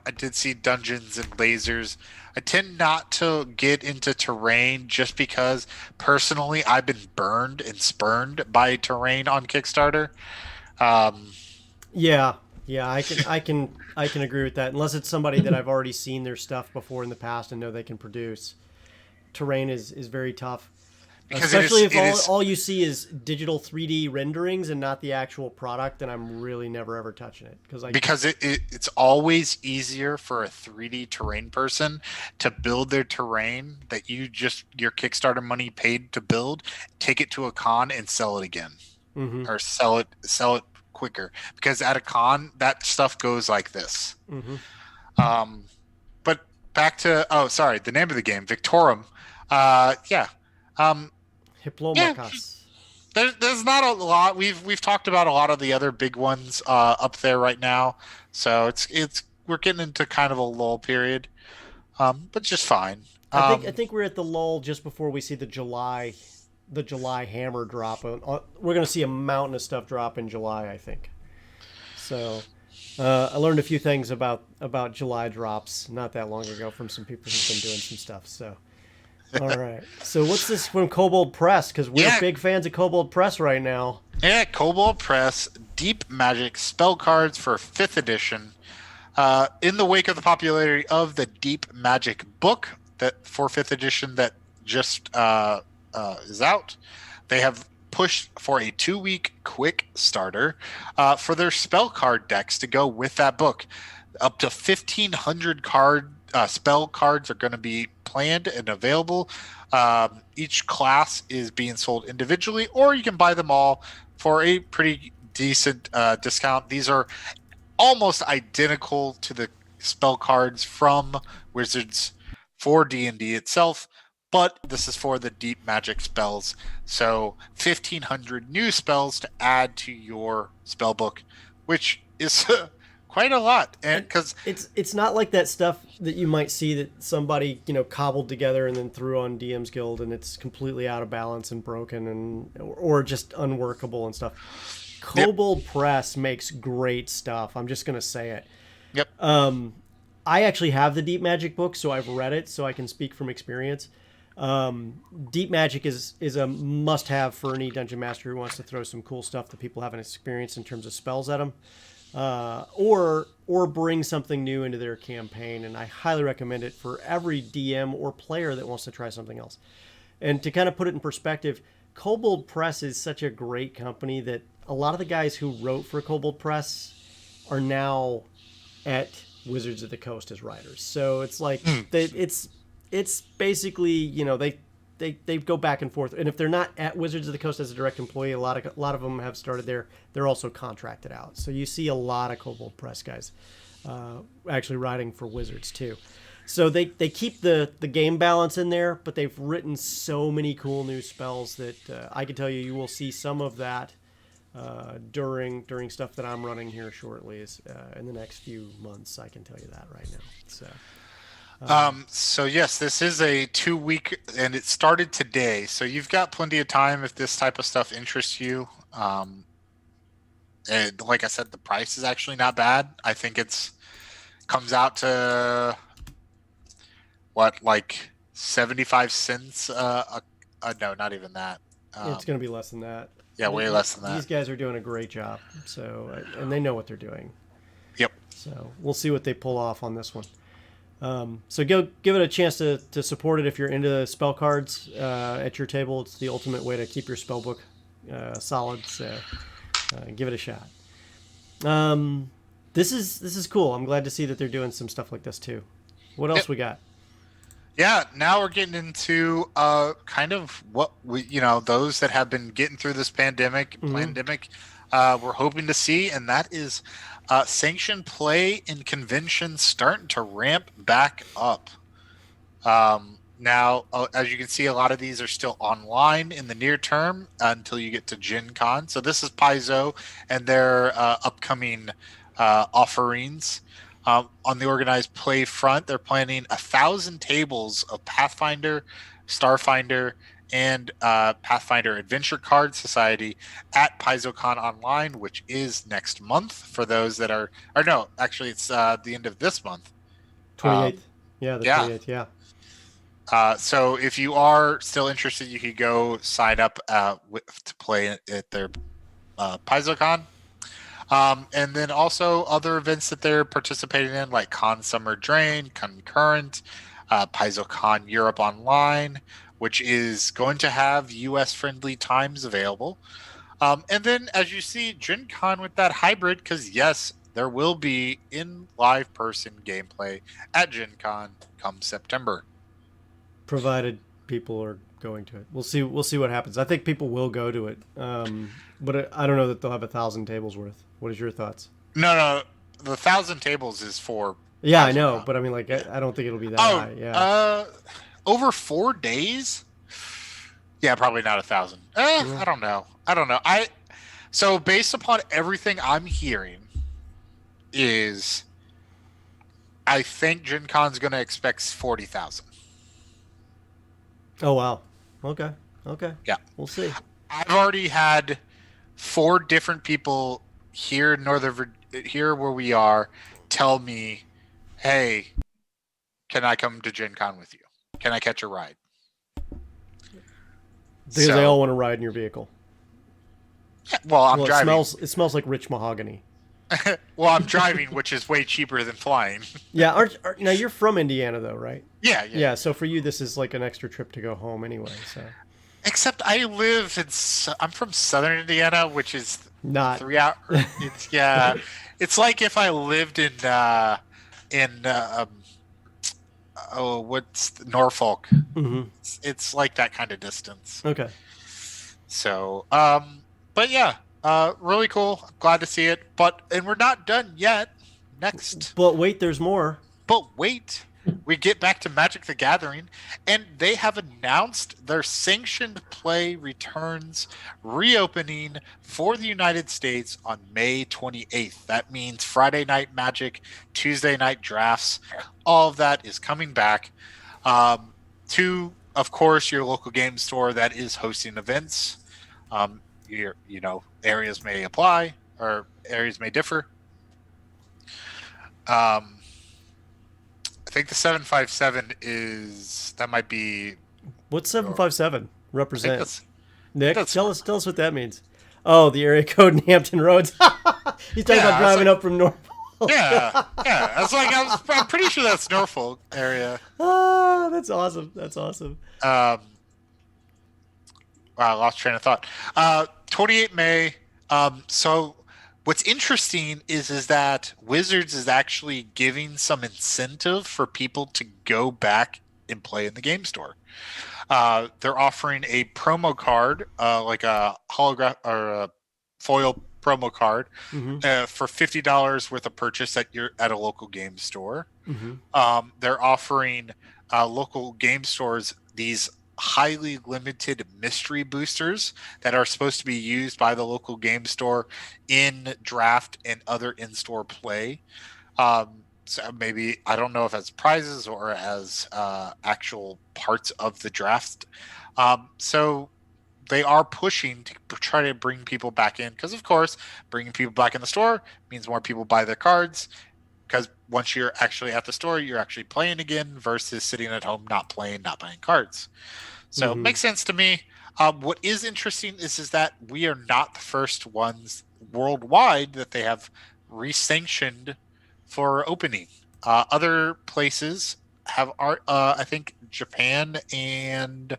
I did see dungeons and lasers. I tend not to get into terrain just because personally I've been burned and spurned by terrain on Kickstarter. Yeah, I can agree with that. Unless it's somebody that I've already seen their stuff before in the past and know they can produce. Terrain is very tough. Because especially if all you see is digital 3D renderings and not the actual product, then I'm really never ever touching it because it's always easier for a 3D terrain person to build their terrain that your Kickstarter money paid to build, take it to a con and sell it again, or sell it quicker, because at a con that stuff goes like this. But back to the name of the game, Victorum. Hiplomachus. There's not a lot. We've talked about a lot of the other big ones up there right now, so we're getting into kind of a lull period, but just fine. I think we're at the lull just before we see the July hammer drop. We're going to see a mountain of stuff drop in July, I think. So I learned a few things about July drops not that long ago from some people who've been doing some stuff. So. All right. So what's this from Kobold Press? Because we're big fans of Kobold Press right now. Yeah, Kobold Press, Deep Magic spell cards for 5th edition. In the wake of the popularity of the Deep Magic book for 5th edition that just is out, they have pushed for a 2-week quick starter for their spell card decks to go with that book. Up to 1,500 spell cards are going to be planned and available. Each class is being sold individually, or you can buy them all for a pretty decent discount. These are almost identical to the spell cards from Wizards for D&D itself, but this is for the Deep Magic spells. So 1,500 new spells to add to your spell book, which is quite a lot, and because it's not like that stuff that you might see that somebody cobbled together and then threw on DM's Guild, and it's completely out of balance and broken or just unworkable and stuff. Kobold Press makes great stuff. I'm just gonna say it. Yep. I actually have the Deep Magic book, so I've read it, so I can speak from experience. Deep Magic is a must-have for any dungeon master who wants to throw some cool stuff that people haven't experienced in terms of spells at them. Or bring something new into their campaign, and I highly recommend it for every DM or player that wants to try something else. And to kind of put it in perspective, Kobold Press is such a great company that a lot of the guys who wrote for Kobold Press are now at Wizards of the Coast as writers. So it's like it's basically they go back and forth, and if they're not at Wizards of the Coast as a direct employee, a lot of them have started there. They're also contracted out, so you see a lot of Kobold Press guys actually writing for Wizards too. So they keep the game balance in there, but they've written so many cool new spells that I can tell you will see some of that during stuff that I'm running here shortly in the next few months. I can tell you that right now. So yes, this is a 2 week, and it started today. So you've got plenty of time if this type of stuff interests you. And like I said, the price is actually not bad. I think it's comes out to what, like 75 cents? No, not even that. It's going to be less than that. Yeah, way less than that. These guys are doing a great job. And they know what they're doing. Yep. So we'll see what they pull off on this one. So give it a chance to support it if you're into spell cards at your table. It's the ultimate way to keep your spell book solid. So give it a shot. This is cool. I'm glad to see that they're doing some stuff like this too. What else we got? Yeah, now we're getting into kind of what those that have been getting through this pandemic, we're hoping to see, and that is sanctioned play and conventions starting to ramp back up. Now, as you can see, a lot of these are still online in the near term until you get to Gen Con. So this is Paizo and their upcoming offerings. On the organized play front, they're planning 1,000 tables of Pathfinder, Starfinder, and Pathfinder Adventure Card Society at PaizoCon Online, which is next month for those that are, or no, actually it's the end of this month. 28th. The 28th, yeah. So if you are still interested, you could go sign up to play at their PaizoCon. And then also other events that they're participating in, like Con Summer Drain, Concurrent, PaizoCon Europe Online, which is going to have US-friendly times available. And then, as you see, Gen Con with that hybrid, because yes, there will be in live person gameplay at Gen Con come September. Provided people are going to it. We'll see what happens. I think people will go to it. But I don't know that they'll have 1,000 tables worth. What is your thoughts? No, the 1,000 tables is for. Yeah, I know, but I mean, like, I don't think it'll be that high. Yeah. Over 4 days. Yeah, probably not 1,000. I don't know. So based upon everything I'm hearing, is I think Gen Con's going to expect 40,000. Oh wow. Okay. Yeah, we'll see. I've already had 4 different people here in here where we are tell me, hey, can I come to Gen Con with you? Can I catch a ride? Because they all want to ride in your vehicle. Yeah, well, I'm driving. It smells like rich mahogany. Well, I'm driving, which is way cheaper than flying. Yeah. Now you're from Indiana, though, right? Yeah. So for you, this is like an extra trip to go home anyway. So. Except I'm from Southern Indiana, which is not 3 hours. It's like if I lived in what's Norfolk. Mm-hmm. It's like that kind of distance. Okay. So, but yeah, really cool. Glad to see it. And we're not done yet. Next. But wait, there's more. But wait. We get back to Magic the Gathering, and they have announced their sanctioned play returns reopening for the United States on May 28th. That means Friday night Magic, Tuesday night drafts. All of that is coming back to, of course, your local game store that is hosting events. Areas may apply or areas may differ. I think the 757 might be. What's 757 represent? Nick, that's tell us what that means. Oh, the area code in Hampton Roads. He's talking about driving up from Norfolk. Yeah. I'm pretty sure that's Norfolk area. Ah, that's awesome. Wow, I lost train of thought. 28 May. So what's interesting is that Wizards is actually giving some incentive for people to go back and play in the game store. They're offering a promo card, like a holograph or a foil promo card Mm-hmm. for $50 worth of purchase at a local game store. Mm-hmm. They're offering local game stores these highly limited mystery boosters that are supposed to be used by the local game store in draft and other in-store play. So maybe I don't know if as prizes or as actual parts of the draft. So they are pushing to try to bring people back in because, of course, bringing people back in the store means more people buy their cards. Because once you're actually at the store, you're actually playing again versus sitting at home not playing, not buying cards. So it Mm-hmm. makes sense to me. What is interesting is that we are not the first ones worldwide that they have re-sanctioned for opening. Other places have art. I think Japan and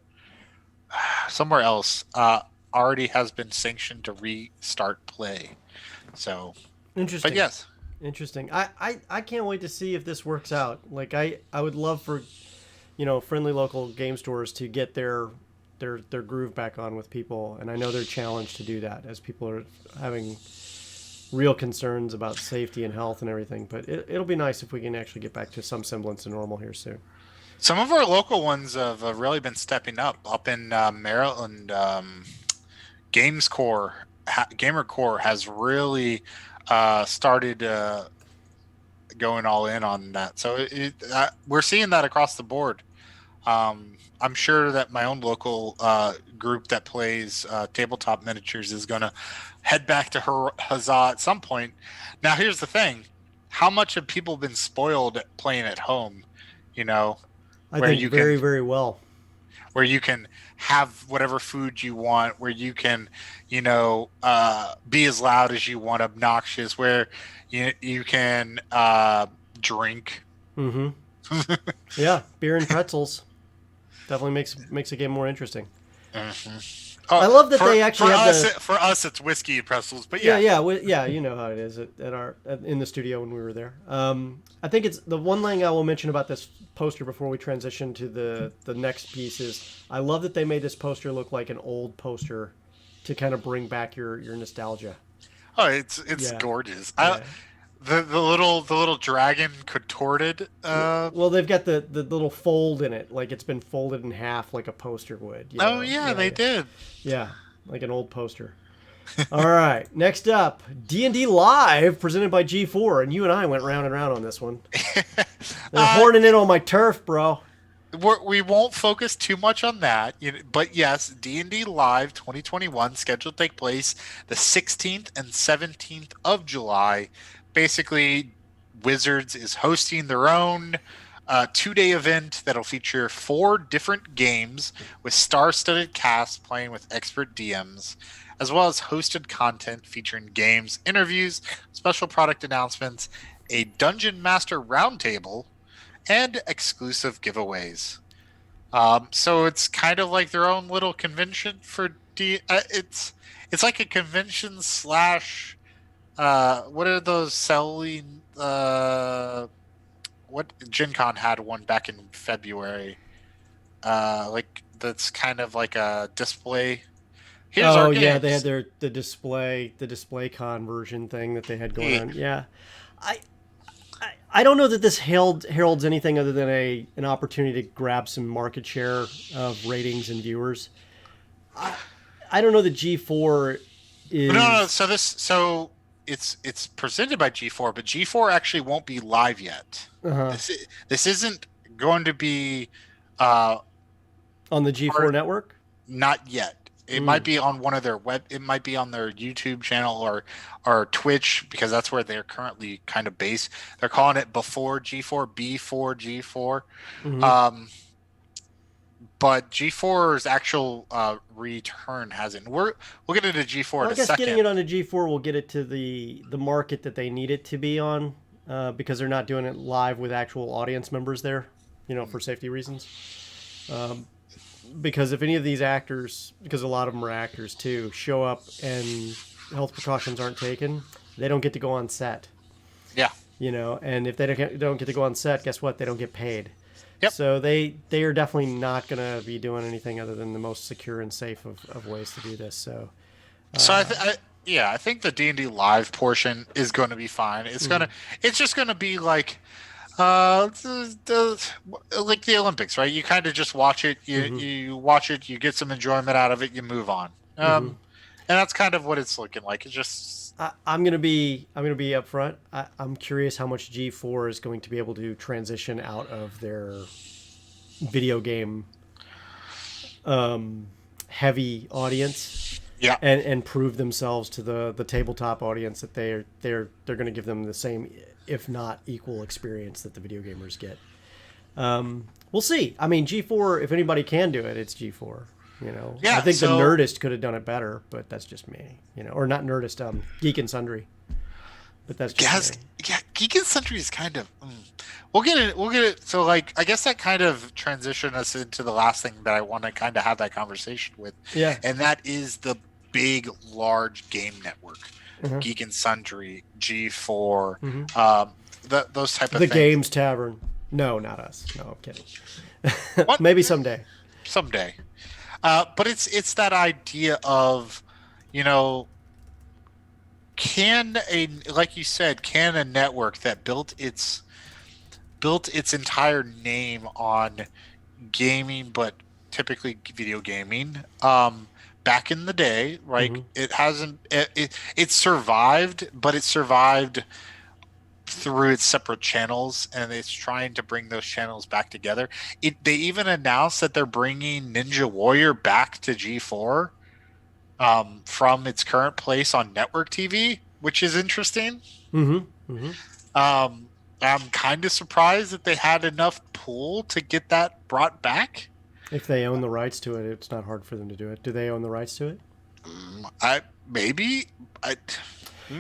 somewhere else already has been sanctioned to restart play. So, but Interesting. yes, Interesting. I can't wait to see if this works out. Like I would love for friendly local game stores to get their groove back on with people, and I know they're challenged to do that as people are having real concerns about safety and health and everything. But it'll be nice if we can actually get back to some semblance of normal here soon. some of our local ones have really been stepping up. Up in Maryland, Gamer Core has really started going all in on that. So we're seeing that across the board. I'm sure that my own local group that plays tabletop miniatures is going to head back to her Huzzah at some point. Now, here's the thing: how much have people been spoiled at playing at home? You know, I where think you very can very well. have whatever food you want, where you can, be as loud as you want, obnoxious, where you can drink. Mm-hmm. Yeah, beer and pretzels definitely makes a game more interesting. Mhm. I love that they actually have For us, it's whiskey and pretzels, but yeah, yeah. yeah, yeah. You know how it is in the studio when we were there. I think it's the one thing I will mention about this poster before we transition to the next piece is I love that they made this poster look like an old poster to kind of bring back your nostalgia. Oh, it's Yeah, gorgeous. yeah. The little dragon contorted. Well, they've got the little fold in it, like it's been folded in half, like a poster would. Oh yeah, Yeah, they yeah, did. yeah, like an old poster. All right, next up, D&D Live, presented by G4, and you and I went round and round on this one. They're uh, horning in on my turf, bro. we won't focus too much on that, but yes, D&D Live 2021 scheduled to take place the 16th and 17th of July. Basically, Wizards is hosting their own 2-day event that'll feature 4 different games with star-studded casts playing with expert DMs, as well as hosted content featuring games, interviews, special product announcements, a Dungeon Master Roundtable, and exclusive giveaways. So it's kind of like their own little convention for it's like a convention slash what are those selling what Gen Con had one back in February. Like that's kind of like a display. Here's our Oh yeah, they had games. the display con version thing that they had going Yeah. on. Yeah, I I don't know that this heralds anything other than an opportunity to grab some market share of ratings and viewers. I don't know that G4 No. is. So it's presented by G4, but G4 actually won't be live yet. Uh-huh. This isn't going to be uh On the G4 part network. not yet. It might Mm. be on one of their web. It might be on their YouTube channel or Twitch because that's where they're currently kind of based. They're calling it before G4, B4 G4. Hmm. Um, but G4's actual return hasn't. We'll get into G4 Well, in I a guess getting second. it onto G4 will get it to the market that they need it to be on, because they're not doing it live with actual audience members there, for safety reasons. Because if any of these actors, because a lot of them are actors too, show up and health precautions aren't taken, they don't get to go on set. Yeah. And if they don't get to go on set, guess what? They don't get paid. Yep. So they are definitely not going to be doing anything other than the most secure and safe of ways to do this. So So I think the D&D live portion is going to be fine. It's just going to be like like the Olympics, right? You kind of just watch it, you watch it, you get some enjoyment out of it, you move on. And that's kind of what it's looking like. It's just I'm gonna be upfront. I'm curious how much G4 is going to be able to transition out of their video game heavy audience, and prove themselves to the tabletop audience that they're going to give them the same, if not equal, experience that the video gamers get. We'll see. I mean, G4, if anybody can do it, it's G4. I think the Nerdist could have done it better, but that's just me. Or not Nerdist, Geek and Sundry. But that's just me. Yeah, Geek and Sundry is kind of. We'll get it. So, like, I guess that kind of transitioned us into the last thing that I want to kind of have that conversation with. Yeah. And that is the big, large game network. Geek and Sundry, G4, those type of things. The Games Tavern. No, not us. No, I'm kidding. Maybe someday. Someday. But it's that idea of, can a network that built its entire name on gaming, but typically video gaming, back in the day, right? It survived, but it survived through its separate channels, and it's trying to bring those channels back together. They even announced that they're bringing Ninja Warrior back to G4 from its current place on network TV, which is interesting. I'm kind of surprised that they had enough pull to get that brought back. If they own the rights to it, it's not hard for them to do it. Do they own the rights to it? Who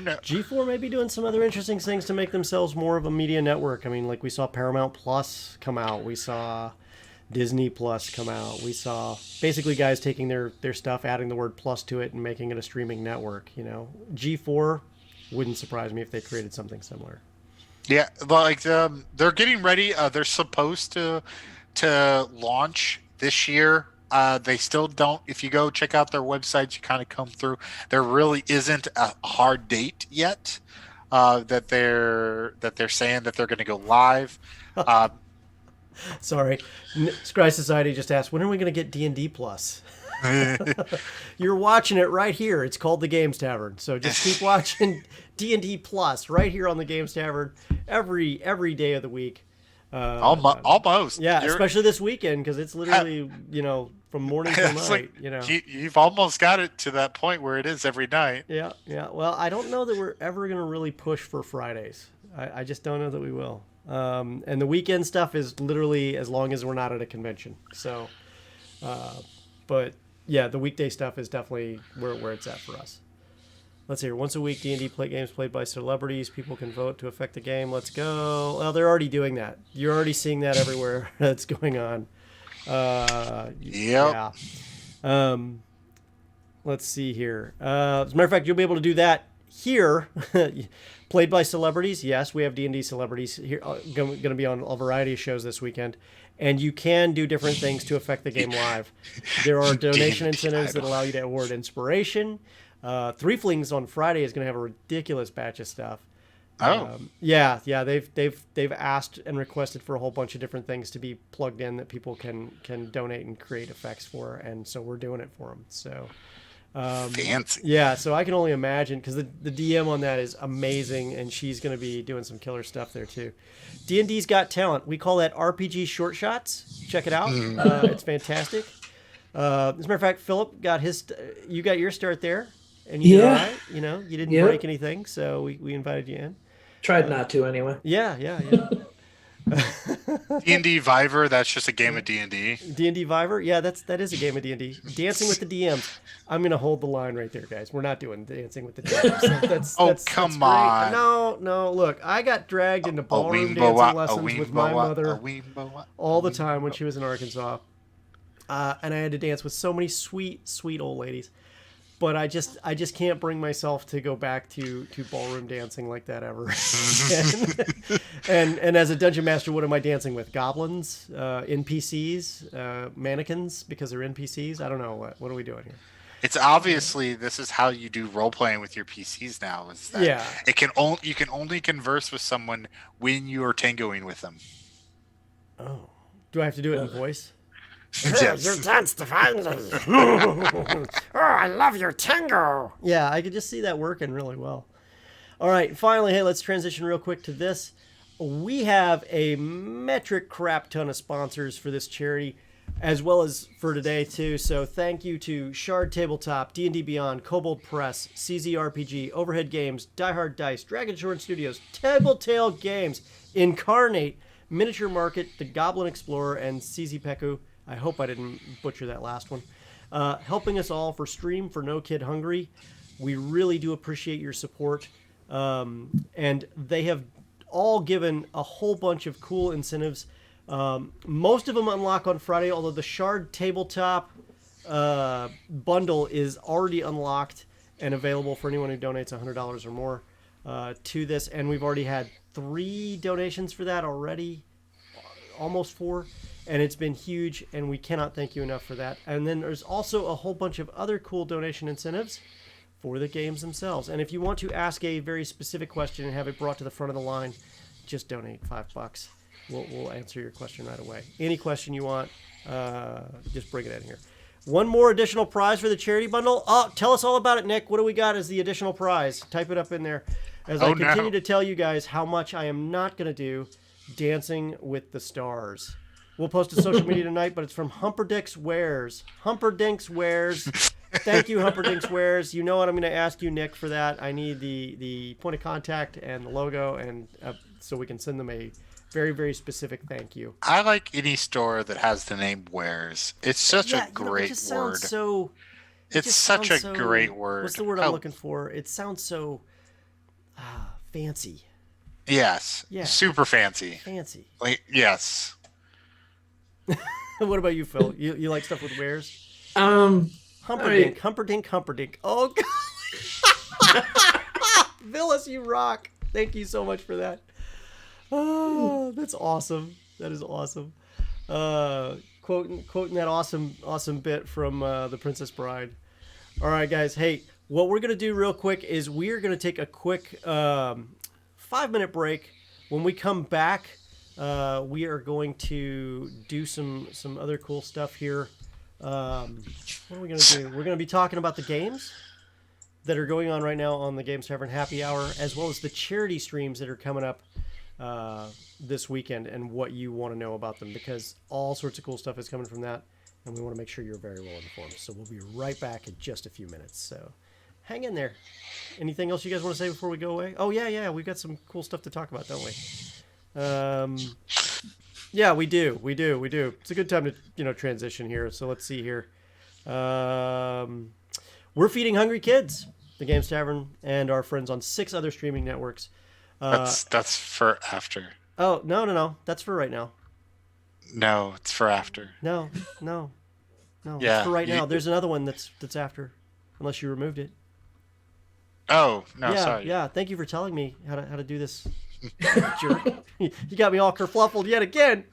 knows? G4 may be doing some other interesting things to make themselves more of a media network. I mean, like we saw Paramount Plus come out. We saw Disney Plus come out. We saw basically guys taking their stuff, adding the word plus to it, and making it a streaming network. G4 wouldn't surprise me if they created something similar. Yeah, like they're getting ready. They're supposed to launch this year. They still don't. If you go check out their website, you kind of come through. There really isn't a hard date yet that they're saying that they're going to go live. Sorry, Scry Society just asked, when are we going to get D&D Plus? You're watching it right here. It's called the Games Tavern, so just keep watching D&D Plus right here on the Games Tavern every day of the week. Almost. Yeah, especially this weekend, because it's literally from morning till night. You've almost got it to that point where it is every night. Yeah. Well, I don't know that we're ever going to really push for Fridays. I just don't know that we will. And the weekend stuff is literally as long as we're not at a convention. So, but yeah, the weekday stuff is definitely where it's at for us. Let's see here. Once a week, D&D games played by celebrities. People can vote to affect the game. Let's go. Well, they're already doing that. You're already seeing that everywhere that's going on. Yeah. Let's see here. As a matter of fact, you'll be able to do that here. Played by celebrities. Yes, we have D&D celebrities here. Going to be on a variety of shows this weekend. And you can do different things to affect the game live. There are donation incentives that allow you to award inspiration. Three Flings on Friday is going to have a ridiculous batch of stuff. Yeah. They've asked and requested for a whole bunch of different things to be plugged in that people can donate and create effects for, and so we're doing it for them. So fancy. Yeah, so I can only imagine, because the DM on that is amazing, and she's going to be doing some killer stuff there too. D&D's Got Talent. We call that RPG Short Shots. Check it out. It's fantastic. As a matter of fact, Philip you got your start there. And you did all right. You didn't break anything, so we invited you in. Tried not to anyway. Yeah. D&D Viver, that's just a game of D&D. D&D Viver, yeah, that is a game of D&D. Dancing with the DMs. I'm gonna hold the line right there, guys. We're not doing Dancing with the DMs. Come on. No. Look, I got dragged into ballroom dancing lessons with my mother all the time when she was in Arkansas, and I had to dance with so many sweet old ladies. But I just can't bring myself to go back to ballroom dancing like that ever. and as a dungeon master, what am I dancing with? Goblins, NPCs, mannequins, because they're NPCs. I don't know what are we doing here. It's obviously this is how you do role playing with your PCs now. Is that Yeah. you can only converse with someone when you are tangoing with them. Oh, do I have to do it in voice? Yes. danced finally. Oh, I love your tango. Yeah, I could just see that working really well. All right, finally, hey, let's transition real quick to this. We have a metric crap ton of sponsors for this charity, as well as for today too. So thank you to Shard Tabletop, D&D Beyond, Kobold Press, CZ RPG, Overhead Games, Die Hard Dice, Dragon Short Studios, Tabletail Games, Incarnate, Miniature Market, The Goblin Explorer, and CZ Peku. I hope I didn't butcher that last one. Helping us all for Stream for No Kid Hungry. We really do appreciate your support. And they have all given a whole bunch of cool incentives. Most of them unlock on Friday, although the Shard Tabletop bundle is already unlocked and available for anyone who donates $100 or more to this. And we've already had 3 donations for that already, almost 4. And it's been huge, and we cannot thank you enough for that. And then there's also a whole bunch of other cool donation incentives for the games themselves. And if you want to ask a very specific question and have it brought to the front of the line, just donate $5. We'll answer your question right away. Any question you want, just bring it in here. One more additional prize for the charity bundle. Oh, tell us all about it, Nick. What do we got as the additional prize? Type it up in there as I continue to tell you guys how much I am not going to do Dancing with the Stars. We'll post to social media tonight, but it's from Humperdinck's Wares. Humperdinck's Wares. Thank you, Humperdinck's Wares. You know what I'm going to ask you, Nick, for that. I need the point of contact and the logo, and so we can send them a very, very specific thank you. I like any store that has the name Wares. It's such a great word. It's such a great word. What's the word I'm looking for? It sounds so fancy. Yes. Yeah. Super fancy. Fancy. Like, yes. What about you, Phil? You like stuff with Wares? Humperdinck. Oh, God. Villas, you rock. Thank you so much for that. Oh, that's awesome. That is awesome. Quoting that awesome bit from The Princess Bride. All right, guys. Hey, what we're going to do real quick is we're going to take a quick 5-minute break. When we come back, we are going to do some other cool stuff here. What are we going to do? We're going to be talking about the games that are going on right now on the Games Tavern Happy Hour, as well as the charity streams that are coming up this weekend and what you want to know about them, because all sorts of cool stuff is coming from that, and we want to make sure you're very well informed. So we'll be right back in just a few minutes. So hang in there. Anything else you guys want to say before we go away? Oh, yeah. We've got some cool stuff to talk about, don't we? Yeah, we do. It's a good time to, transition here. So let's see here. We're feeding hungry kids, the Games Tavern, and our friends on 6 other streaming networks. That's for after. Oh, no. That's for right now. No, it's for after. No. Yeah, it's for right now. There's another one that's after, unless you removed it. Oh, no, yeah, sorry. Yeah, thank you for telling me how to do this. Jerk. You got me all kerfluffled yet again.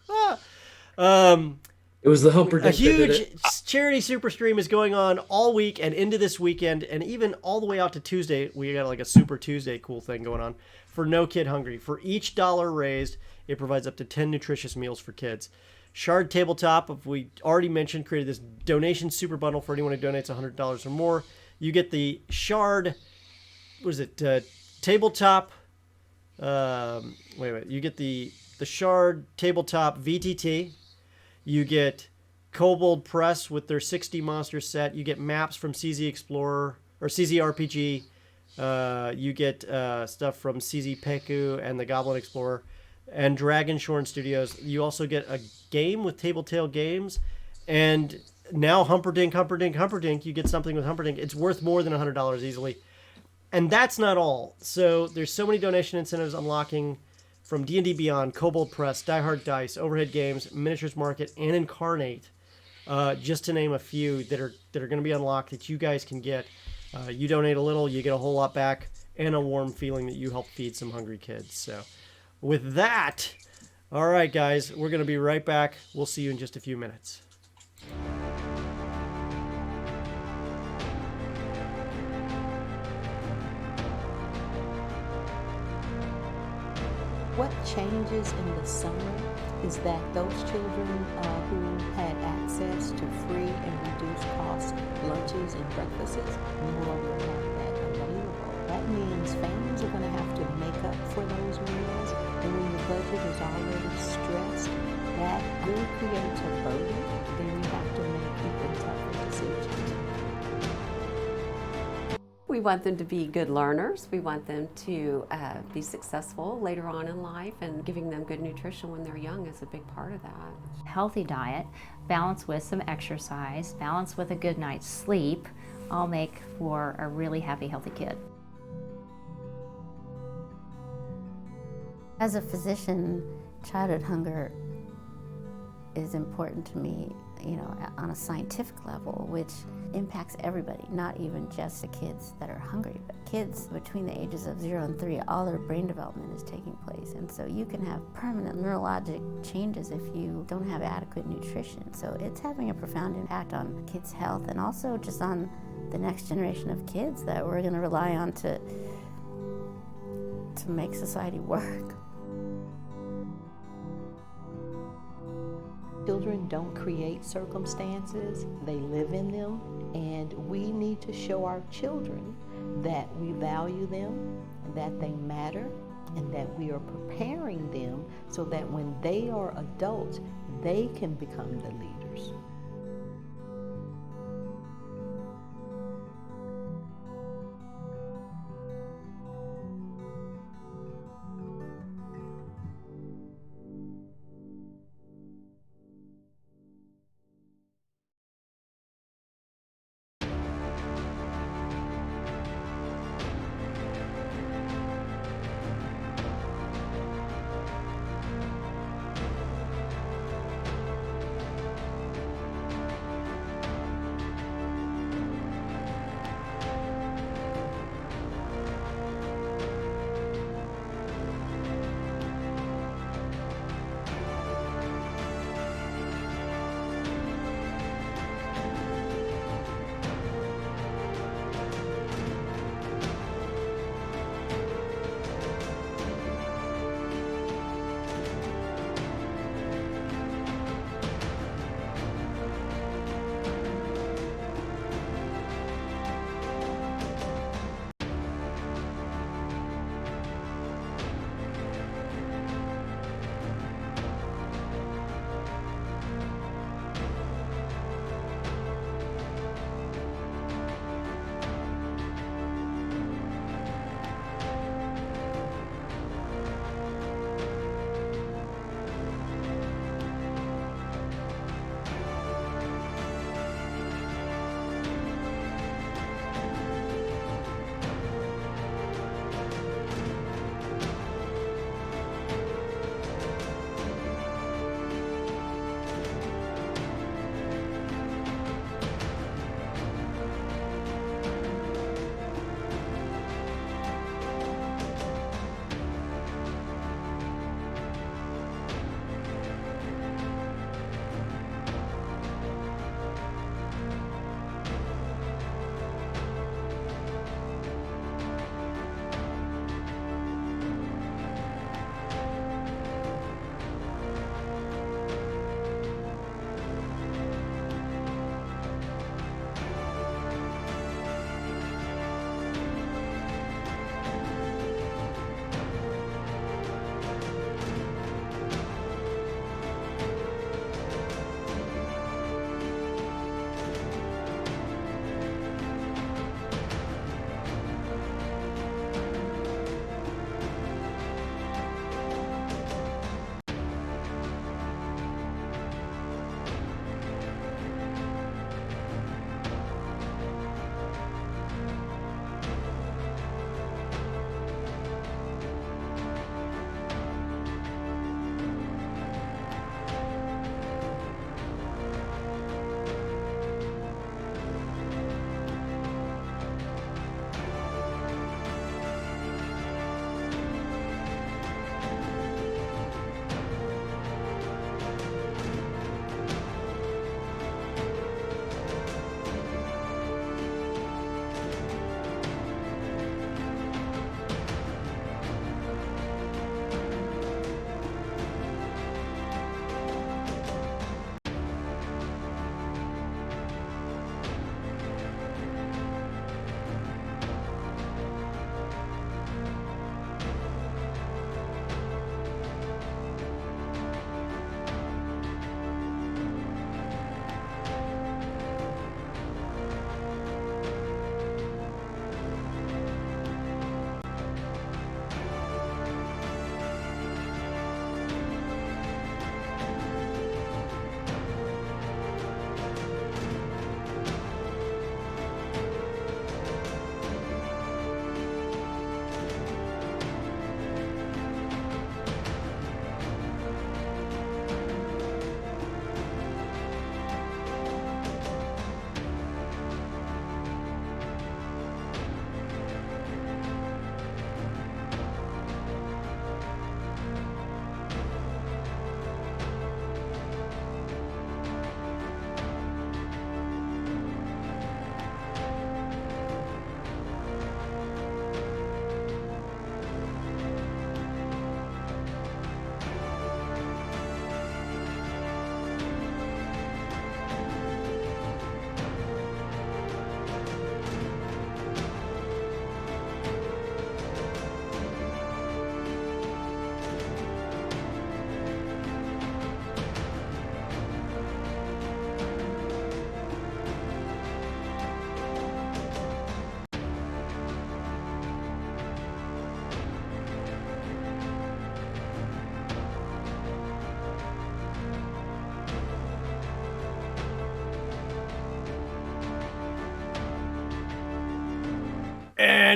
It was the Humperdinck. A huge charity super stream is going on all week and into this weekend, and even all the way out to Tuesday. We got like a Super Tuesday cool thing going on for No Kid Hungry. For each dollar raised, it provides up to 10 nutritious meals for kids. Shard Tabletop, we already mentioned, created this donation super bundle for anyone who donates $100 or more. You get the Shard, Tabletop. You get the Shard Tabletop VTT. You get Kobold Press with their 60 monster set. You get maps from CZ Explorer or CZ RPG. You get stuff from CZ Peku and the Goblin Explorer and Dragon Shorn Studios. You also get a game with Tabletail Games, and now Humperdinck. You get something with Humperdinck. It's worth more than $100 easily. And that's not all. So there's so many donation incentives unlocking from D&D Beyond, Kobold Press, Die Hard Dice, Overhead Games, Miniatures Market, and Incarnate, just to name a few that are going to be unlocked that you guys can get. You donate a little, you get a whole lot back, and a warm feeling that you help feed some hungry kids. So with that, all right, guys, we're going to be right back. We'll see you in just a few minutes. What changes in the summer is that those children who had access to free and reduced cost lunches and breakfasts no longer have that available. That means families are going to have to make up for those meals, and when the budget is already stressed, that really creates a burden. Then you have to make even tougher decisions. We want them to be good learners. We want them to be successful later on in life, and giving them good nutrition when they're young is a big part of that. Healthy diet, balanced with some exercise, balanced with a good night's sleep, all make for a really happy, healthy kid. As a physician, childhood hunger is important to me, on a scientific level, which impacts everybody, not even just the kids that are hungry, but kids between the ages of 0 and 3, all their brain development is taking place. And so you can have permanent neurologic changes if you don't have adequate nutrition. So it's having a profound impact on kids' health, and also just on the next generation of kids that we're going to rely on to make society work. Children don't create circumstances, they live in them, and we need to show our children that we value them, that they matter, and that we are preparing them so that when they are adults, they can become the leaders.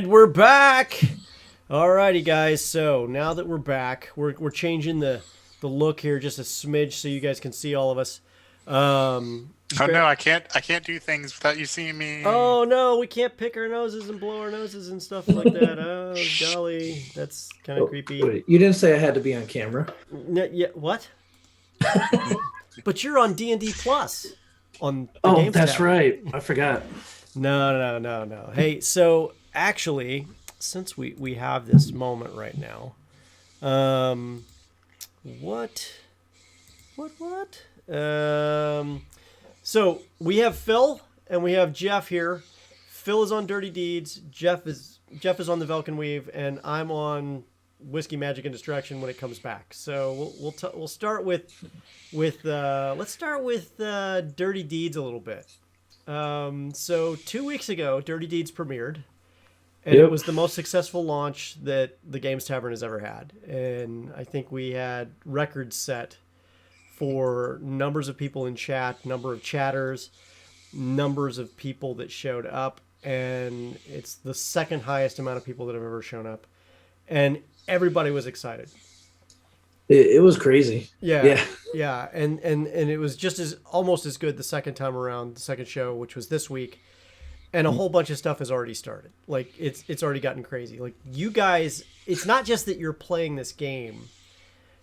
And we're back. Alrighty, guys. So now that we're back, we're changing the look here just a smidge so you guys can see all of us. Oh no, I can't do things without you seeing me. Oh no, we can't pick our noses and blow our noses and stuff like that. Oh golly, that's kind of creepy. Wait, you didn't say I had to be on camera. Yeah, what? But you're on D&D Plus on the Games that's Tavern. right. I forgot. No. Hey, so actually, since we have this moment right now, what? So we have Phil and we have Jeff here. Phil is on Dirty Deeds. Jeff is on the Velkin Weave, and I'm on Whiskey, Magic, and Distraction when it comes back. So we'll start with let's start with Dirty Deeds a little bit. So 2 weeks ago, Dirty Deeds premiered, and it was the most successful launch that the Games Tavern has ever had. And I think we had records set for numbers of people in chat, number of chatters, numbers of people that showed up, and it's the second highest amount of people that have ever shown up. And everybody was excited. It was crazy. Yeah. And it was just almost as good the second time around, the second show, which was this week. And a whole bunch of stuff has already started. Like it's already gotten crazy. Like you guys, it's not just that you're playing this game.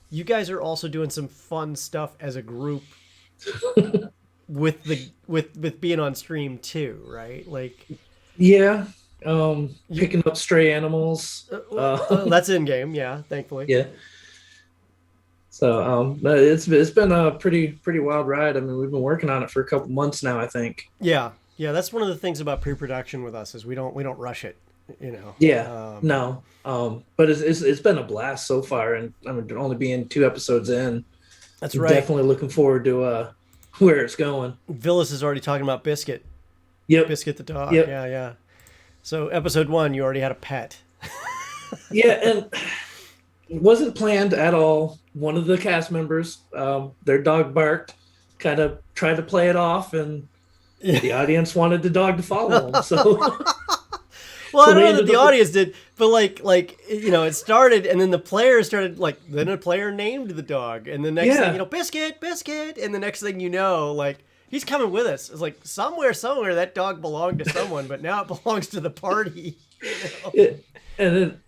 You guys are also doing some fun stuff as a group with being on stream too, right? Like picking up stray animals. That's in game, yeah, thankfully. Yeah. So it's been a pretty wild ride. I mean, we've been working on it for a couple months now, I think. Yeah, that's one of the things about pre-production with us is we don't rush it, you know. Yeah, no. But it's been a blast so far, and I'm only being 2 episodes in. That's I'm right. Definitely looking forward to where it's going. Villas is already talking about Biscuit. Yep. Biscuit the dog. Yep. Yeah. So episode 1, you already had a pet. Yeah, and it wasn't planned at all. One of the cast members, their dog barked, kind of tried to play it off, and the audience wanted the dog to follow him. So, well, I don't know that the audience did, but like you know, it started, and then the player started then a player named the dog, and the next thing you know, Biscuit, and the next thing you know, like he's coming with us. It's like somewhere that dog belonged to someone, but now it belongs to the party. You know? And then,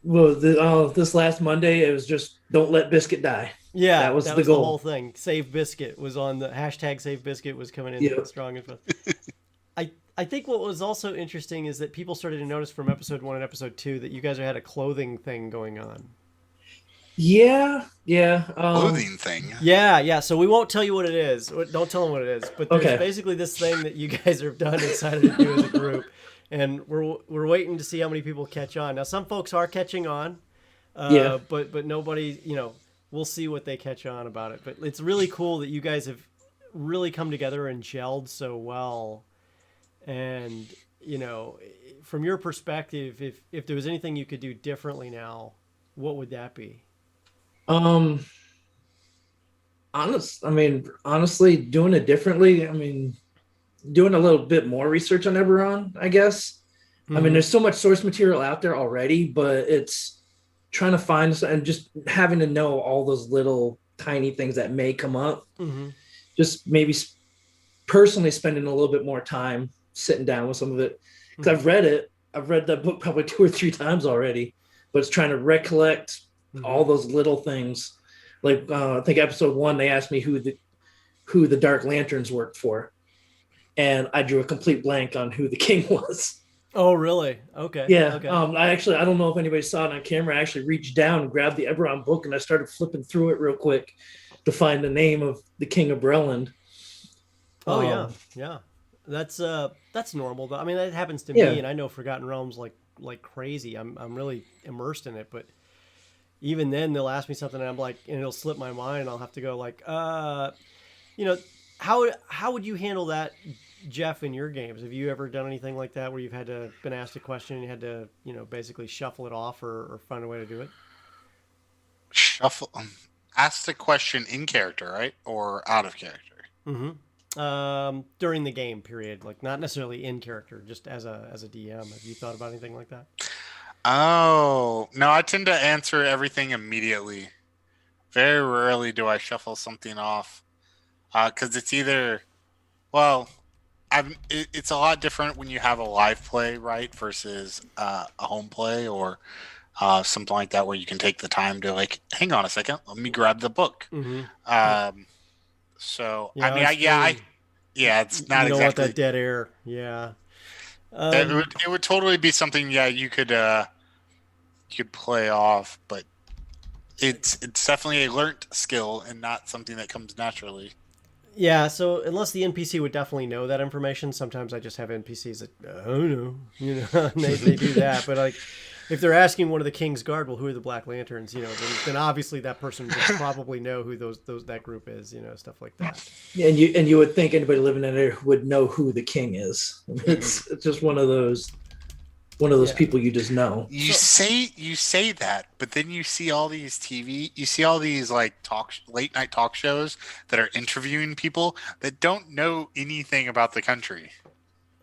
this last Monday, it was just don't let Biscuit die. Yeah, that was the goal. The whole thing. Save Biscuit was on the hashtag. Save Biscuit was coming in strong and fun. I think what was also interesting is that people started to notice from episode 1 and episode 2 that you guys had a clothing thing going on. Yeah. Clothing thing. Yeah. So we won't tell you what it is. Don't tell them what it is. But there's basically this thing that you guys have done and decided to do as a group. And we're waiting to see how many people catch on. Now, some folks are catching on, but nobody, you know, we'll see what they catch on about it. But it's really cool that you guys have really come together and gelled so well. And, you know, from your perspective, if there was anything you could do differently now, what would that be? Honestly, doing it differently. Doing a little bit more research on Eberron, I guess. Mm-hmm. There's so much source material out there already, but it's trying to find and just having to know all those little tiny things that may come up. Mm-hmm. Just maybe personally spending a little bit more time sitting down with some of it. Because I've read it. I've read that book probably 2 or 3 times already, but it's trying to recollect all those little things. Like I think episode 1, they asked me who the Dark Lanterns worked for. And I drew a complete blank on who the king was. Oh, really? Okay. Yeah. Okay. I don't know if anybody saw it on camera. I actually reached down and grabbed the Eberron book, and I started flipping through it real quick to find the name of the King of Breland. Oh, yeah. That's normal. That happens to me, and I know Forgotten Realms like crazy. I'm really immersed in it, but even then they'll ask me something, and I'm like, and it'll slip my mind, and I'll have to go like, you know, how would you handle that, Jeff, in your games? Have you ever done anything like that where you've been asked a question and you had to, you know, basically shuffle it off or find a way to do it? Ask the question in character, right? Or out of character? Mm-hmm. During the game period, like not necessarily in character, just as a DM. Have you thought about anything like that? Oh, no, I tend to answer everything immediately. Very rarely do I shuffle something off. Because it's either, well, it's a lot different when you have a live play, right, versus a home play or something like that where you can take the time to, like, hang on a second, let me grab the book. Mm-hmm. So, I Yeah, mean, it's true. yeah, it's not You don't want that exactly. dead air. Yeah. It would totally be something, yeah, you could play off, but it's definitely a learnt skill and not something that comes naturally. Yeah, so unless the NPC would definitely know that information, sometimes I just have NPCs that, oh no, and they do that. But like, if they're asking one of the King's Guard, well, who are the Black Lanterns, then obviously that person would probably know who that group is, stuff like that. And you would think anybody living in there would know who the king is. It's just one of those Yeah. people you just know. You say that, but then you see all these like late night talk shows that are interviewing people that don't know anything about the country.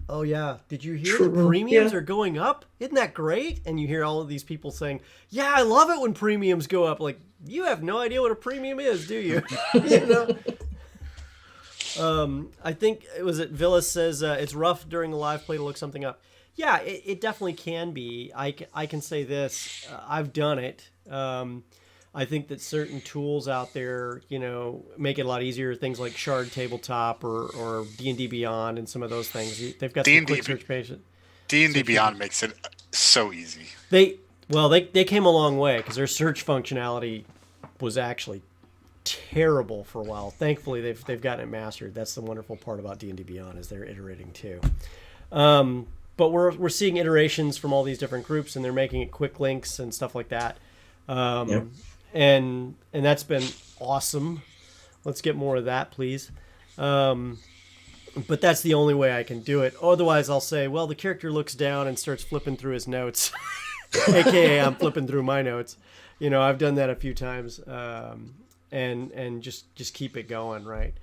Oh yeah, did you hear True, the premiums yeah. are going up? Isn't that great? And you hear all of these people saying, "Yeah, I love it when premiums go up." Like, you have no idea what a premium is, do you? you know. I think Villa says it's rough during the live play to look something up. Yeah, it definitely can be. I can say this. I've done it. I think that certain tools out there, make it a lot easier. Things like Shard Tabletop or D&D Beyond and some of those things. They've got some D&D quick search pages. D&D Beyond makes it so easy. They came a long way because their search functionality was actually terrible for a while. Thankfully, they've gotten it mastered. That's the wonderful part about D&D Beyond is they're iterating too. But we're seeing iterations from all these different groups, and they're making it quick links and stuff like that. Yep. And that's been awesome. Let's get more of that, please. But that's the only way I can do it. Otherwise, I'll say, well, the character looks down and starts flipping through his notes, aka I'm flipping through my notes. I've done that a few times, and just keep it going, right?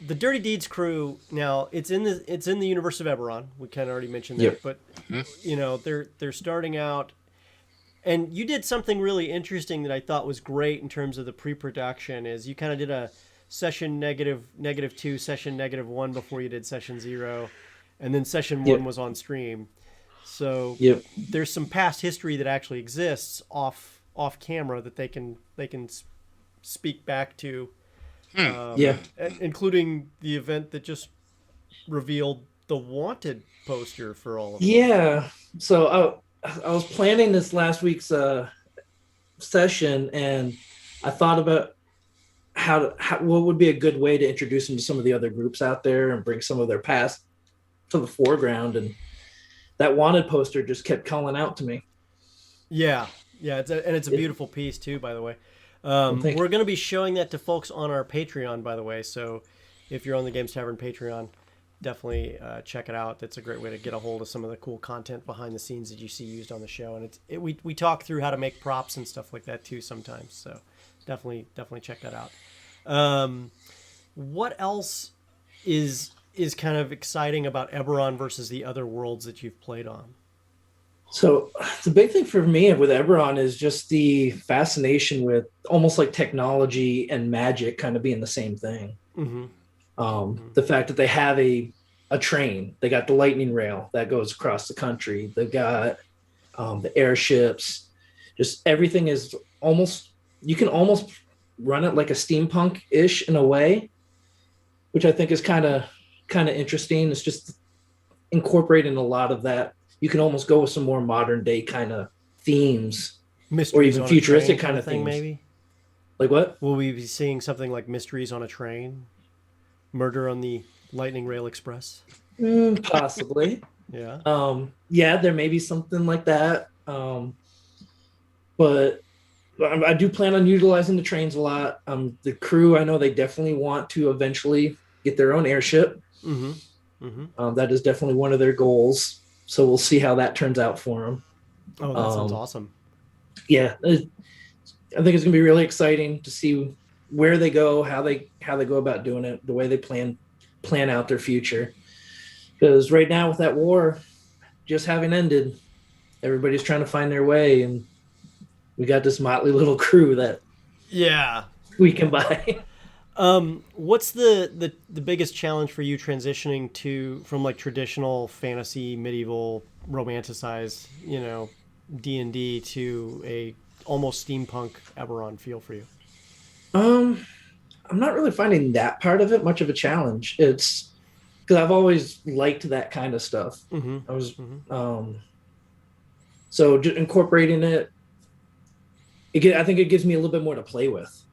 The Dirty Deeds crew, now it's in the universe of Eberron. We kind of already mentioned that, Yep. but they're starting out, and you did something really interesting that I thought was great in terms of the pre-production. Is you kind of did a session -2, session -1 before you did session 0, and then session 1 was on stream. So there's some past history that actually exists off camera that they can speak back to. Including the event that just revealed the Wanted poster for all of them. Yeah. So I was planning this last week's session, and I thought about what would be a good way to introduce them to some of the other groups out there and bring some of their past to the foreground. And that Wanted poster just kept calling out to me. Yeah. It's a beautiful piece too, by the way. We're going to be showing that to folks on our Patreon, by the way. So if you're on the Games Tavern Patreon, definitely check it out. That's a great way to get a hold of some of the cool content behind the scenes that you see used on the show. And we talk through how to make props and stuff like that too sometimes. So definitely check that out. What else is kind of exciting about Eberron versus the other worlds that you've played on? So the big thing for me with Eberron is just the fascination with almost like technology and magic kind of being the same thing. The fact that they have a train, they got the lightning rail that goes across the country. They've got the airships, just everything is you can almost run it like a steampunk-ish in a way, which I think is kind of interesting. It's just incorporating a lot of that. You can almost go with some more modern day kind of themes, Mysteries or even on a futuristic train kind of thing, themes. maybe. Like what? Will we be seeing something like Mysteries on a Train? Murder on the Lightning Rail Express? Possibly. Yeah. Yeah, there may be something like that. But I do plan on utilizing the trains a lot. The crew, I know they definitely want to eventually get their own airship. That is definitely one of their goals. So we'll see how that turns out for them. Oh, that sounds awesome. Yeah, I think it's gonna be really exciting to see where they go, how they go about doing it, the way they plan out their future. Because right now with that war, just having ended, everybody's trying to find their way, and we got this motley little crew that Yeah. we can buy. What's the biggest challenge for you transitioning from like traditional fantasy, medieval, romanticized, D&D to a almost steampunk Eberron feel for you? I'm not really finding that part of it much of a challenge. It's because I've always liked that kind of stuff. I was so just incorporating it. I think it gives me a little bit more to play with.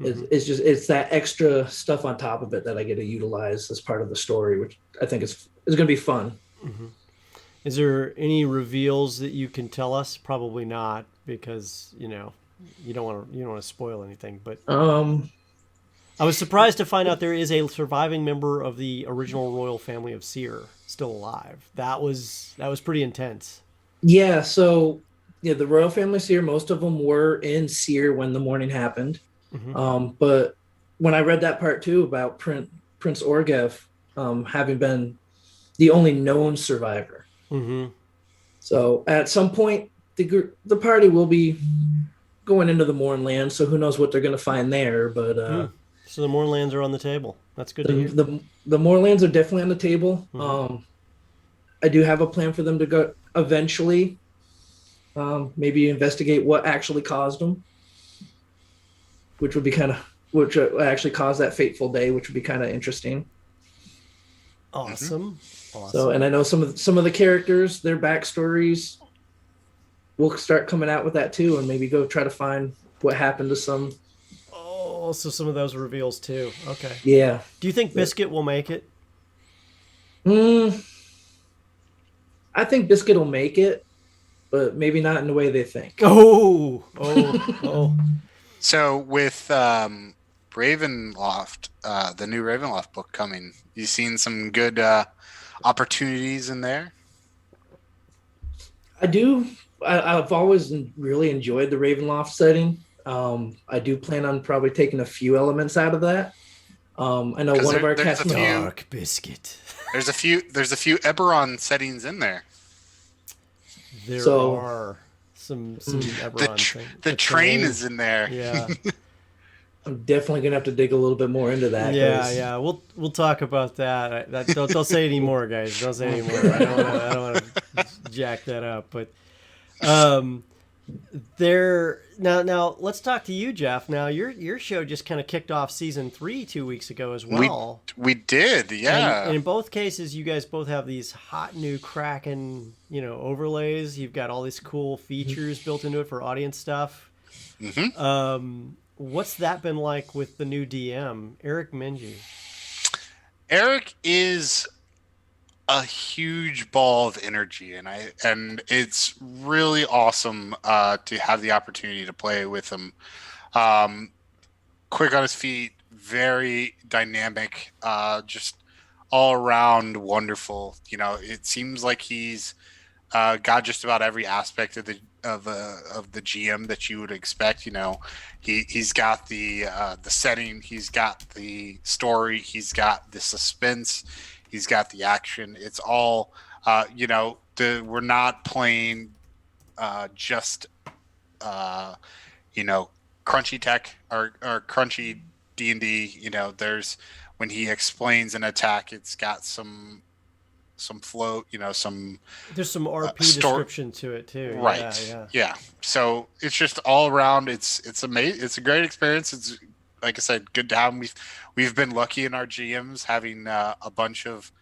It's that extra stuff on top of it that I get to utilize as part of the story, which I think is going to be fun. Is there any reveals that you can tell us? Probably not, because you don't want to spoil anything. But I was surprised to find out there is a surviving member of the original royal family of Seer still alive. That was pretty intense. Yeah. So yeah, the royal family Seer, most of them were in Seer when the morning happened. But when I read that part too about Prince Orgev having been the only known survivor, so at some point the party will be going into the Mournland. So who knows what they're going to find there? But so the Mournlands are on the table. That's good to hear. The Mournlands are definitely on the table. I do have a plan for them to go eventually. Maybe investigate what actually caused them. Which actually caused that fateful day, which would be kind of interesting. Awesome. So, and I know some of the characters, their backstories, we'll start coming out with that too, and maybe go try to find what happened to some. Oh, so some of those reveals too. Okay. Yeah. Do you think Biscuit will make it? I think Biscuit will make it, but maybe not in the way they think. Oh. So with Ravenloft, the new Ravenloft book coming, you seen some good opportunities in there? I do. I've always really enjoyed the Ravenloft setting. I do plan on probably taking a few elements out of that. I know one of our cast Dark Biscuit. There's a few Eberron settings in there. There are some Eberron the train is in there. Yeah. I'm definitely gonna have to dig a little bit more into that. Yeah. We'll talk about that. Don't say any more, guys. Don't say any more. I don't want to jack that up. But now let's talk to you, Jeff. Now your show just kind of kicked off season 3 2 weeks ago as well. We did, yeah. And in both cases, you guys both have these hot new Kraken, overlays. You've got all these cool features built into it for audience stuff. What's that been like with the new DM, Eric Menji? Eric is a huge ball of energy, and it's really awesome to have the opportunity to play with him. Quick on his feet, very dynamic, just all around wonderful. It seems like he's got just about every aspect of the GM that you would expect. He's got the setting, he's got the story, he's got the suspense, he's got the action. It's all we're not playing just crunchy tech or crunchy D&D. There's, when he explains an attack, it's got some flow, there's some RP description to it too. Right. Yeah. So it's just all around. It's amazing. It's a great experience. It's, like I said, good to have them. We've been lucky in our GMs having a bunch of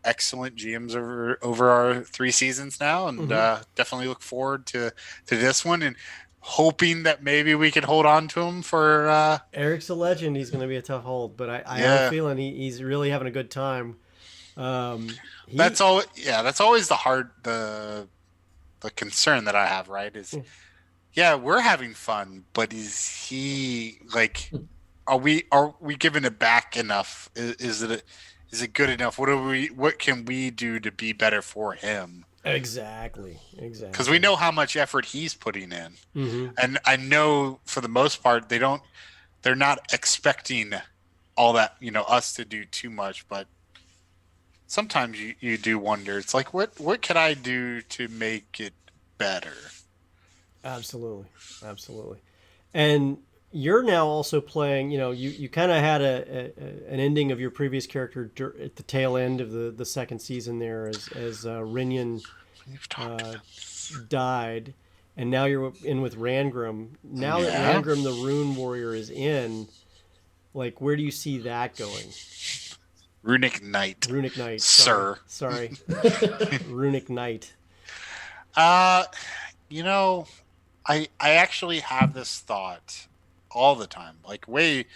excellent GMs over our 3 seasons now, and definitely look forward to this one, and hoping that maybe we can hold on to him for. Eric's a legend. He's going to be a tough hold, but I have a feeling he's really having a good time. That's all. Yeah, that's always the concern that I have. Right? Is we're having fun, but is he like? Are we giving it back enough? Is it good enough? What can we do to be better for him? Exactly. Because we know how much effort he's putting in, and I know for the most part they're not expecting all that us to do too much, but sometimes you do wonder. It's like, what could I do to make it better? Absolutely, absolutely. And you're now also playing. You kind of had an ending of your previous character at the tail end of the second season there, as Rinian We've talked about died, and now you're in with Rangrim. Now that Yeah. Rangrim, the Rune Warrior, is in, like, where do you see that going? Runic Knight. Runic Knight, Sir. Sorry. Runic Knight. You know, I actually have this thought all the time, like way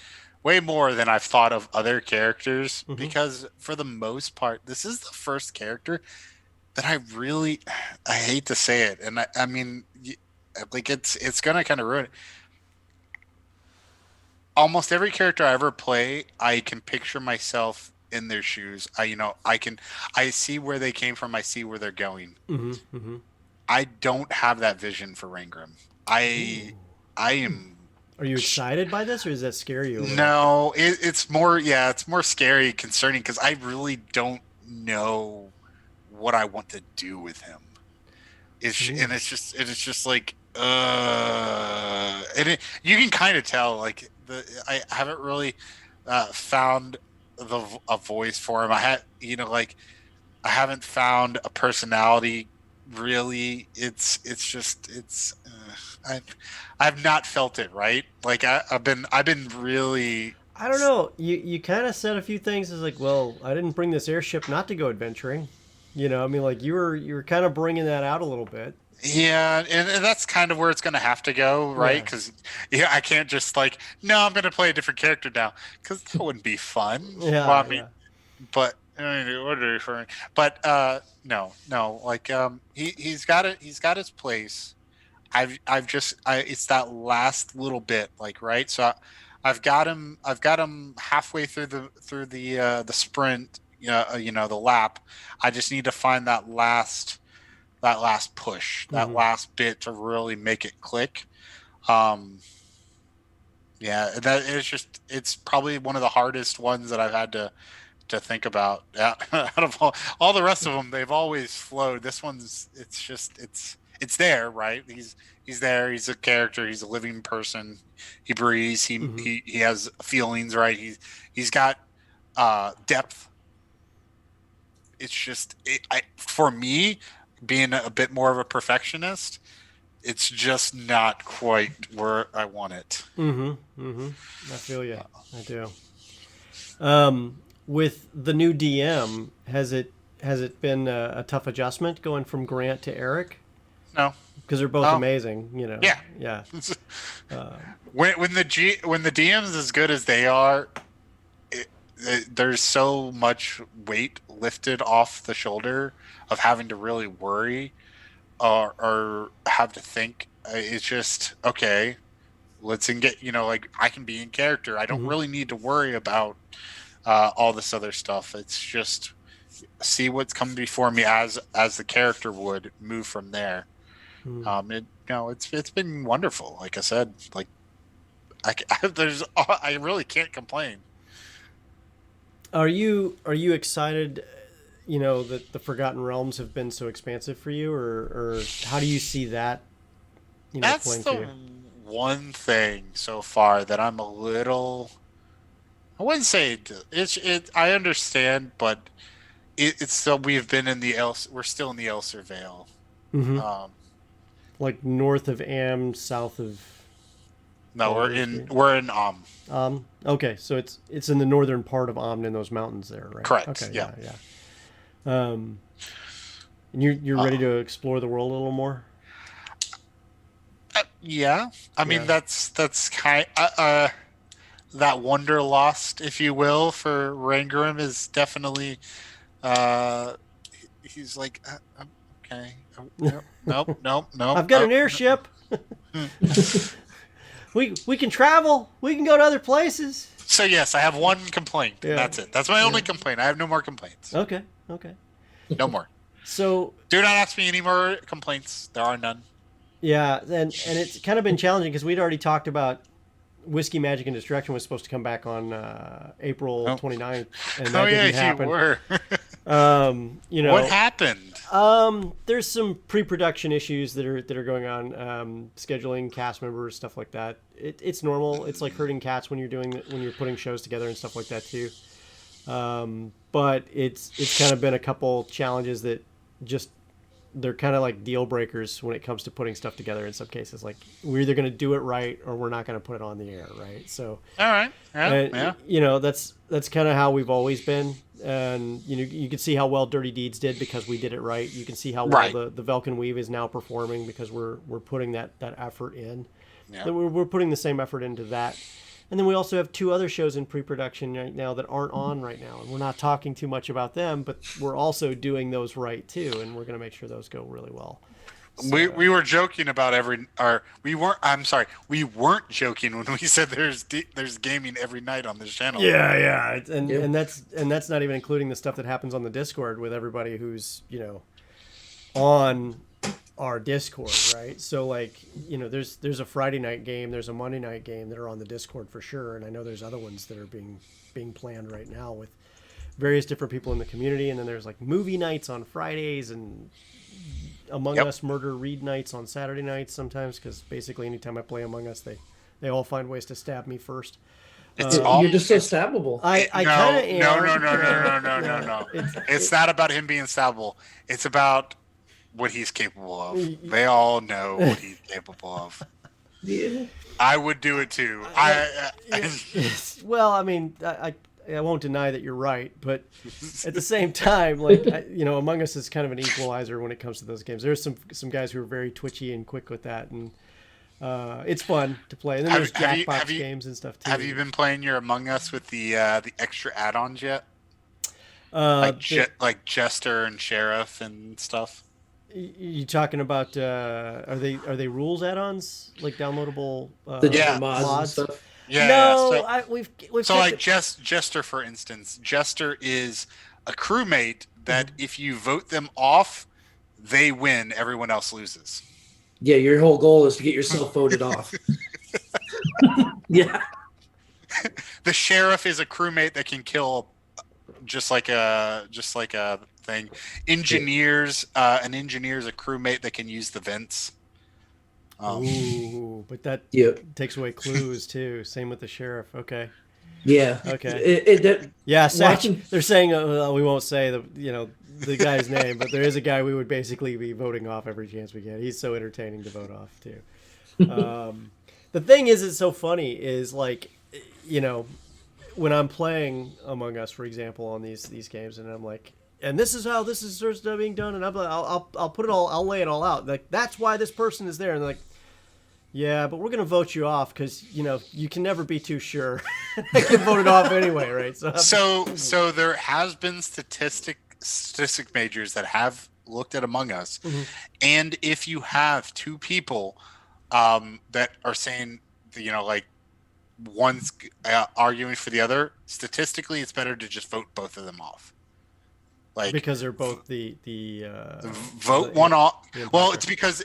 more than I've thought of other characters, because for the most part, this is the first character that I hate to say it, and I mean, like it's gonna kind of ruin it. Almost every character I ever play, I can picture myself in their shoes. I see where they came from. I see where they're going. I don't have that vision for Rangrim. I am. Are you excited by this, or does that scare you? No, it's more. Yeah, it's more scary, concerning, because I really don't know what I want to do with him. And it's just like, you can kind of tell, like, I haven't really found a voice for him. I haven't found a personality really. I've not felt it right. Like I've been really. I don't know. You kind of said a few things as like, well, I didn't bring this airship not to go adventuring. I mean, like you were kind of bringing that out a little bit. Yeah, and that's kind of where it's going to have to go, right? Because I can't just like, no, I'm going to play a different character now, because that wouldn't be fun. Yeah, well, I mean, but what are you referring? But no, like he's got it. He's got his place. It's that last little bit, like, right. So I've got him halfway through the sprint. The lap. I just need to find that last push, that last bit to really make it click. Yeah, that is it's probably one of the hardest ones that I've had to think about. Yeah, out of all the rest of them, they've always flowed. This one's it's there, right? He's there. He's a character. He's a living person. He breathes. He has feelings, right? He's got depth. It's just for me, being a bit more of a perfectionist, it's just not quite where I want it. I feel you. I do. With the new DM, has it been a tough adjustment going from Grant to Eric? No, because they're both amazing. Yeah. When the DM's as good as they are, there's so much weight lifted off the shoulder of having to really worry or have to think. It's just, okay, let's get, like, I can be in character. I don't really need to worry about all this other stuff. It's just see what's coming before me as the character would move from there. It's been wonderful. Like I said, like I really can't complain. Are you excited, that the Forgotten Realms have been so expansive for you, or how do you see that? That's the one thing so far that I'm a little. I wouldn't say it. I understand, but it's still we've been in we're still in the Elser Vale. Like north of Am, south of. No, we're in Am. Okay, so it's in the northern part of Amn in those mountains there, right? Correct. Okay, yeah. And you're ready to explore the world a little more. Yeah, I mean that's kind that wanderlust, if you will, for Rangrim is definitely. He's like, okay, nope. I've got an airship. We can travel. We can go to other places. So yes, I have one complaint. Yeah. That's it. That's my only complaint. I have no more complaints. Okay. No more. So do not ask me any more complaints. There are none. Yeah, and it's kind of been challenging because we'd already talked about Whiskey, Magic, and Destruction was supposed to come back on April 29th, and that didn't happen. You were. You know, What happened? there's some pre-production issues that are going on, scheduling cast members, stuff like that. It's normal. It's like herding cats when you're putting shows together and stuff like that too. But it's kind of been a couple challenges that just they're kind of like deal breakers when it comes to putting stuff together in some cases. Like we're either going to do it right or we're not going to put it on the air, right? So All right. Yeah. you know, that's kind of how we've always been. And you know, you can see how well Dirty Deeds did because we did it right. You can see how well Right. the Velkin Weave is now performing because we're putting that effort in. Yeah. We're putting the same effort into that. And then we also have 2 other shows in pre-production right now that aren't on right now, and we're not talking too much about them, but we're also doing those right too, and we're going to make sure those go really well. So, We were joking about we weren't joking when we said there's gaming every night on this channel. yeah, and Yep. and that's not even including the stuff that happens on the Discord with everybody who's, you know, on our Discord, right? So like, you know, there's a Friday night game, there's a Monday night game that are on the Discord for sure, and I know there's other ones that are being planned right now with various different people in the community, and then there's like movie nights on Fridays and Among Yep. Us murder read nights on Saturday nights sometimes, because basically anytime I play Among Us, they all find ways to stab me first. It's all You're just so stabbable. I no, kind of am. no. It's not about him being stabbable. It's about what he's capable of. They all know what he's capable of. Yeah. I would do it too. Well, I mean, I won't deny that you're right, but at the same time, like you know, Among Us is kind of an equalizer when it comes to those games. There's some guys who are very twitchy and quick with that, and it's fun to play. And then there's Jackbox games and stuff too. Have you been playing your Among Us with the extra add-ons yet? like Jester and Sheriff and stuff. you talking about? Are they rules add-ons like downloadable? The Yeah. different mods and stuff. Yeah. No, yeah. we've So kept like it- Jester, for instance, Jester is a crewmate that if you vote them off, they win. Everyone else loses. Yeah, your whole goal is to get yourself voted off. Yeah. The Sheriff is a crewmate that can kill, just like a thing. Engineers, an engineer is a crewmate that can use the vents. Ooh, but that Yep. takes away clues too. Same with the Sheriff. Okay. Yeah. Okay. Yeah, Watching- they're saying we won't say the guy's name, but there is a guy we would basically be voting off every chance we get. He's so entertaining to vote off too. The thing is, it's so funny is like, you know, when I'm playing Among Us, for example, on these games, and I'm like, and this is how this is sort of being done, and I'll put it all, I'll lay it all out. Like that's why this person is there, and they're like, yeah, but we're gonna vote you off because you know you can never be too sure. I get voted off anyway, right? So there has been statistic majors that have looked at Among Us, and if you have 2 people that are saying, you know, like one's arguing for the other, statistically, it's better to just vote both of them off. Like because they're both the vote one off. the Well, imposter.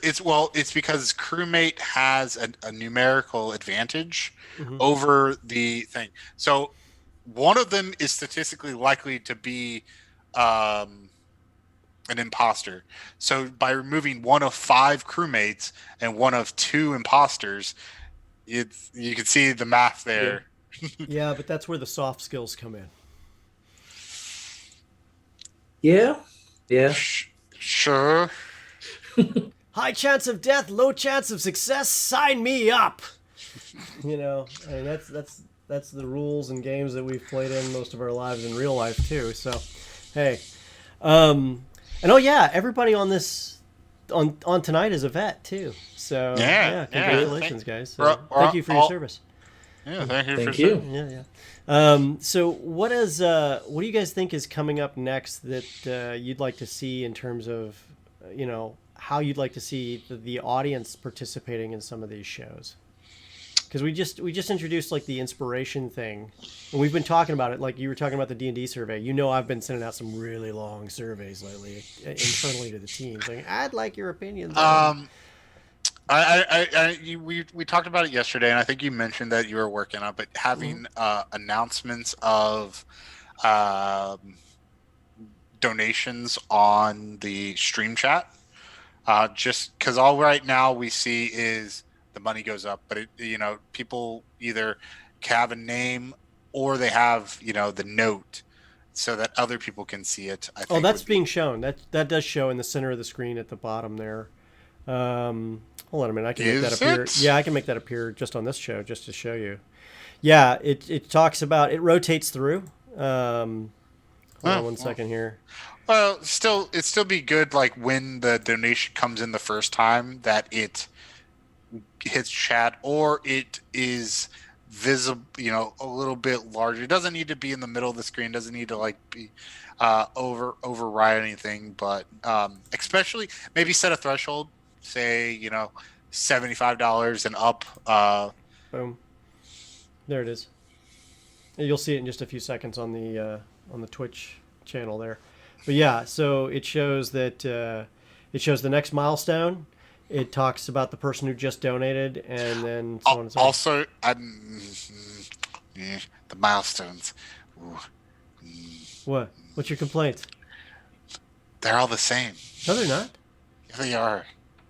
it's because crewmate has a numerical advantage over the thing. So one of them is statistically likely to be an imposter. So by removing one of 5 crewmates and one of 2 imposters, you can see the math there. Yeah, but that's where the soft skills come in. Yeah. Yeah. Sure. High chance of death, low chance of success. Sign me up. You know, I mean that's the rules and games that we've played in most of our lives in real life too. So, hey, and oh yeah, everybody on this on tonight is a vet too. So Yeah, congratulations, guys. So, Well, thank you for your all- service. Yeah, thank you. Thank for you. Yeah. So what do you guys think is coming up next that you'd like to see in terms of, you know, how you'd like to see the audience participating in some of these shows? Because we just introduced like the inspiration thing, and we've been talking about it. Like you were talking about the D&D survey. You know, I've been sending out some really long surveys lately internally to the team, saying I'd like your opinions. We talked about it yesterday, and I think you mentioned that you were working on it, but having announcements of donations on the stream chat. Just because all right now we see is the money goes up, but people either have a name or they have the note so that other people can see it. I think that's being shown. That does show in the center of the screen at the bottom there. Hold on a minute. I can make that appear. Yeah, I can make that appear just on this show, just to show you. Yeah, it talks about, it rotates through. Hold on one second here. Well, it'd still be good, like when the donation comes in the first time, that it hits chat or it is visible, a little bit larger. It doesn't need to be in the middle of the screen. It doesn't need to be override anything, but especially maybe set a threshold, say $75 and up. Boom. There it is. You'll see it in just a few seconds on the Twitch channel there. But yeah, so it shows that it shows the next milestone. It talks about the person who just donated, and then so on and so on. Also, the milestones. What? What's your complaint? They're all the same. No, they're not. They are.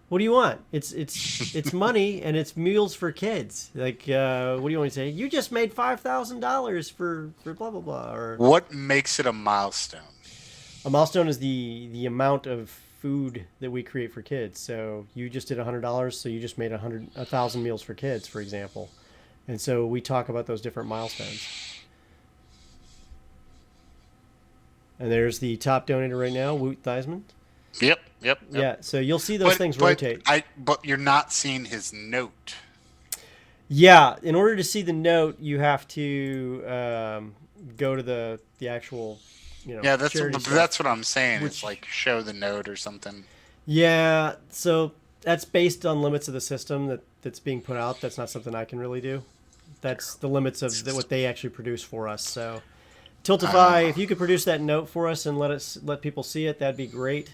What do you want? It's money and it's meals for kids. Like, what do you want to say? You just made $5,000 for blah blah blah. Or what makes it a milestone? A milestone is the amount of food that we create for kids. So you just did $100, so you just made 1,000 meals for kids, for example. And so we talk about those different milestones. And there's the top donator right now, Woot Theismann. Yep. Yeah, so you'll see those things rotate. But you're not seeing his note. Yeah, in order to see the note, you have to go to the actual, Yeah, that's what I'm saying. Which, it's like show the note or something. Yeah, so that's based on limits of the system that's being put out. That's not something I can really do. That's the limits of what they actually produce for us. So, Tiltify, if you could produce that note for us and let people see it, that'd be great.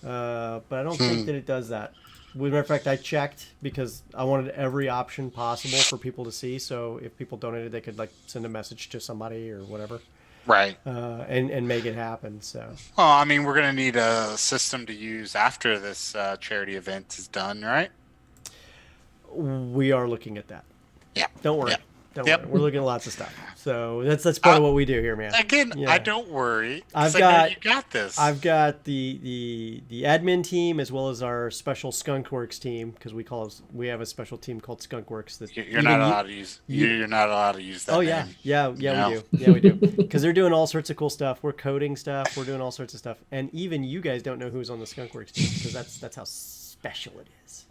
But I don't think that it does that. As a matter of fact, I checked because I wanted every option possible for people to see. So if people donated, they could send a message to somebody or whatever, right? And make it happen. So. Well, I mean, we're gonna need a system to use after this charity event is done, right? We are looking at that. Yeah. Don't worry. Yeah. Don't worry. We're looking at lots of stuff. So that's part of what we do here, man. Again, yeah. I don't worry. I know you got this. I've got the admin team as well as our special Skunkworks team, because we have a special team called Skunkworks that you're not allowed to use. You're not allowed to use that. Oh name. yeah, we do. Yeah, we do. Because they're doing all sorts of cool stuff. We're coding stuff. We're doing all sorts of stuff. And even you guys don't know who's on the Skunkworks team, because that's how special it is.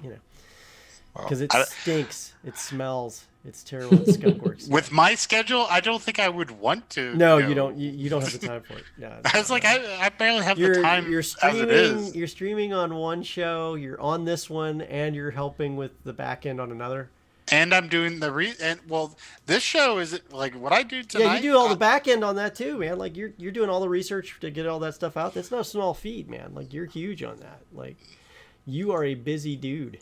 Because it stinks. It smells. It's terrible. It's Skunkworks. With my schedule, I don't think I would want to. No, you don't. You don't have the time for it. Yeah. I was like, I barely have the time. You're streaming. As it is. You're streaming on one show. You're on this one, and you're helping with the back end on another. And I'm doing this show is like what I do tonight. Yeah, you do all the back end on that too, man. Like you're doing all the research to get all that stuff out. That's no small feat, man. Like you're huge on that. Like you are a busy dude.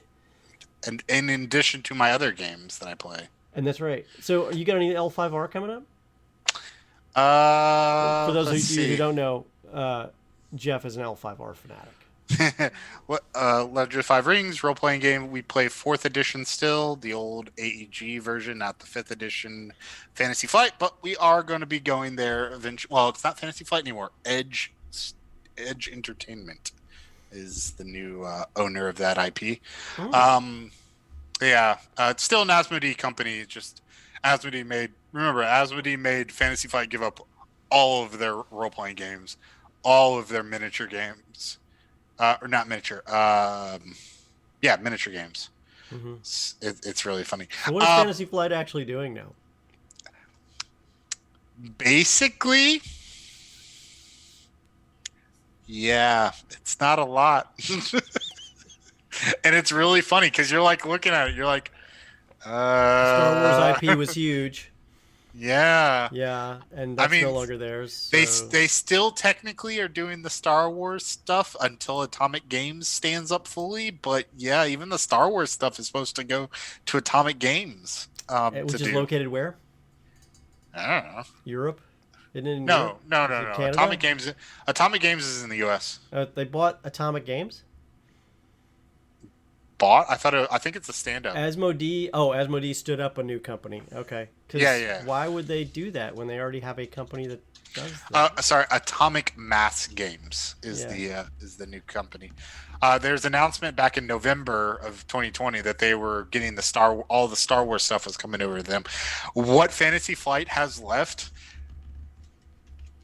And in addition to my other games that I play. And that's right. So, you got any L5R coming up? For those of you who don't know, Jeff is an L5R fanatic. Legend of Five Rings role-playing game. We play 4th edition still, the old AEG version, not the 5th edition Fantasy Flight. But we are going to be going there eventually. Well, it's not Fantasy Flight anymore. Edge Entertainment is the new owner of that IP. Oh. It's still an Asmodee company. Just Asmodee made Fantasy Flight give up all of their role-playing games, all of their miniature games, or not miniature, miniature games. Mm-hmm. It's really funny. So what is Fantasy Flight actually doing now? Basically, it's not a lot. And it's really funny because you're like looking at it, you're like, Star Wars IP was huge. Yeah. Yeah, and that's no longer theirs. So. They still technically are doing the Star Wars stuff until Atomic Games stands up fully, but yeah, even the Star Wars stuff is supposed to go to Atomic Games. Which is located where? I don't know. Europe? Isn't it in No, Europe? no, Is no, it no. Canada? Atomic Games is in the U.S. They bought Atomic Games. Bought? I think it's a stand-up. Asmodee stood up a new company. Okay. 'Cause Yeah. why would they do that when they already have a company that does that? Sorry, Atomic Mass Games is the new company. There's an announcement back in November of 2020 that they were getting all the Star Wars stuff was coming over to them. What Fantasy Flight has left,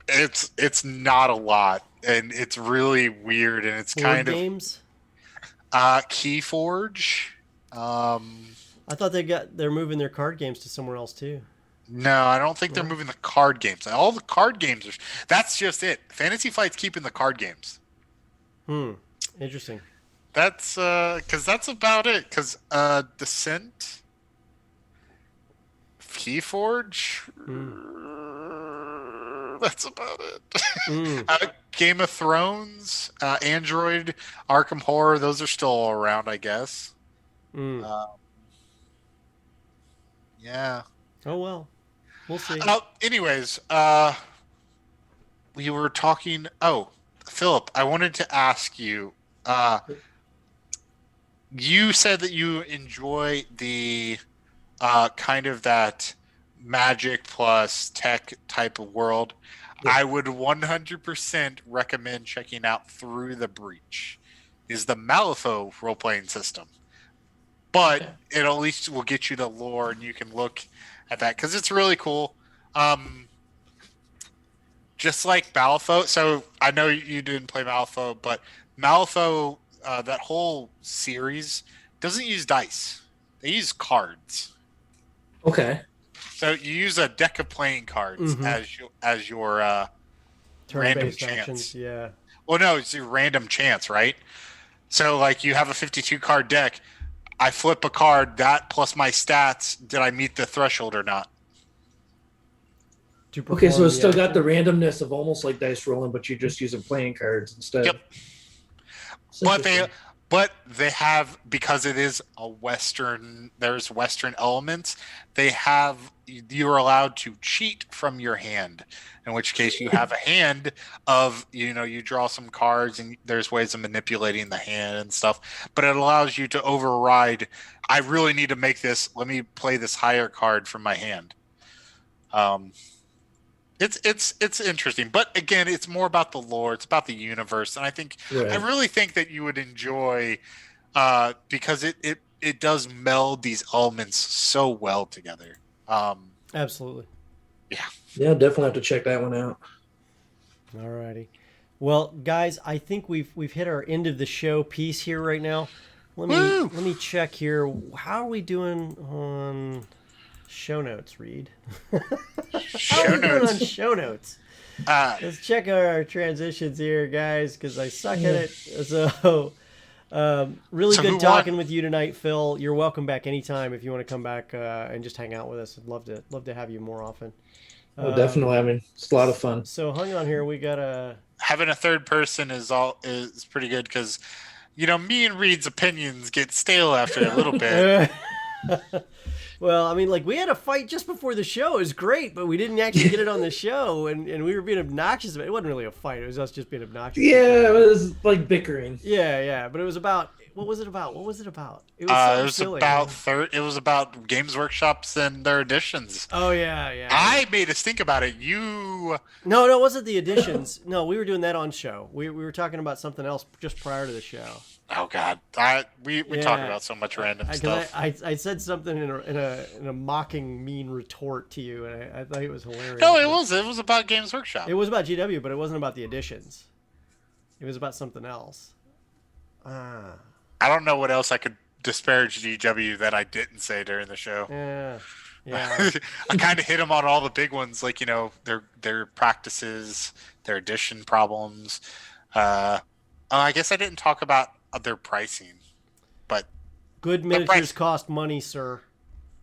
it's not a lot, and it's really weird, and it's Board kind games? of Keyforge. I thought they're moving their card games to somewhere else too. No, I don't think they're moving the card games. All the card games are. That's just it. Fantasy Flight's keeping the card games. Interesting. That's because that's about it. Because Descent, Keyforge, that's about it. Game of Thrones, Android, Arkham Horror, those are still around, I guess. Yeah. Oh well, we'll see. Anyways, we were talking. Oh, Philip, I wanted to ask you. You said that you enjoy the kind of that magic plus tech type of world. Yeah. I would 100% recommend checking out Through the Breach. Is the Malifaux role-playing system. But it at least will get you the lore, and you can look at that because it's really cool. Just like Malifaux. So I know you didn't play Malifaux, but Malifaux, that whole series doesn't use dice. They use cards. Okay. So you use a deck of playing cards as your random chance. Actions, yeah. Well, no, it's your random chance, right? So like you have a 52 card deck. I flip a card, that plus my stats, did I meet the threshold or not? Okay, so it's still got the randomness of almost like dice rolling, but you're just using playing cards instead. Yep. But they have, because it is a Western, there's Western elements, you're allowed to cheat from your hand, in which case you have a hand of, you draw some cards and there's ways of manipulating the hand and stuff, but it allows you to override, I really need to make this, let me play this higher card from my hand. It's interesting, but again, it's more about the lore. It's about the universe, and I really think that you would enjoy because it does meld these elements so well together. Absolutely. Yeah, definitely have to check that one out. Alrighty. Well, guys, I think we've hit our end of the show piece here right now. Let me check here. How are we doing on show notes, Reed? Show notes. Let's check our transitions here, guys, because I suck at it. So, really good talking with you tonight, Phil. You're welcome back anytime if you want to come back and just hang out with us. I'd love to have you more often. Oh, definitely. I mean, it's a lot of fun. So hang on here. We got having a third person is pretty good because, me and Reed's opinions get stale after a little bit. Well, I mean, like, we had a fight just before the show. It was great, but we didn't actually get it on the show, and we were being obnoxious. It wasn't really a fight. It was us just being obnoxious. Yeah, it was like bickering. Yeah, but it was about... What was it about? It was silly. It was about Games Workshops and their editions. Oh, yeah. I made us think about it. No, it wasn't the editions. No, we were doing that on show. We were talking about something else just prior to the show. Oh God, we talk about so much random stuff. I said something in a mocking, mean retort to you, and I thought it was hilarious. No, it was about Games Workshop. It was about GW, but it wasn't about the editions. It was about something else. I don't know what else I could disparage GW that I didn't say during the show. Yeah. I kind of hit them on all the big ones, like their practices, their edition problems. I guess I didn't talk about their pricing, but good miniatures cost money, sir.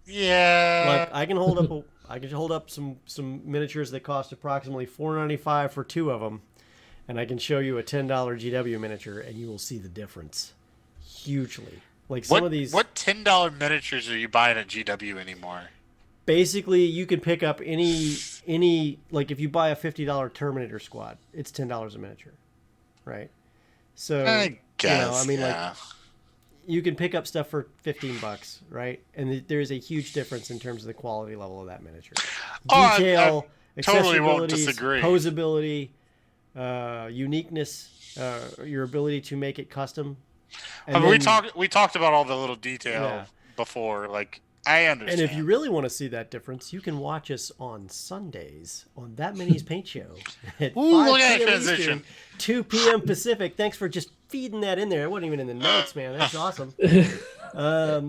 Yeah. Like I can hold up some miniatures that cost approximately $4.95 for 2 of them, and I can show you a $10 GW miniature, and you will see the difference hugely. Like some of these. What $10 miniatures are you buying at GW anymore? basically you can pick up any like if you buy a $50 Terminator squad, it's $10 a miniature, right? So I guess, I mean, yeah. like you can pick up stuff for $15, right? And there is a huge difference in terms of the quality level of that miniature. Oh, Detail, I totally won't accessibility, disagree. posability, uniqueness, your ability to make it custom. And we then- talked about all the little detail Yeah. before. Like, I understand. And if you really want to see that difference, you can watch us on Sundays on That Minis Paint Show at Ooh, 5 look at that p.m. transition. Eastern, 2 p.m. Pacific. Thanks for just feeding that in there. It wasn't even in the notes, man. That's awesome.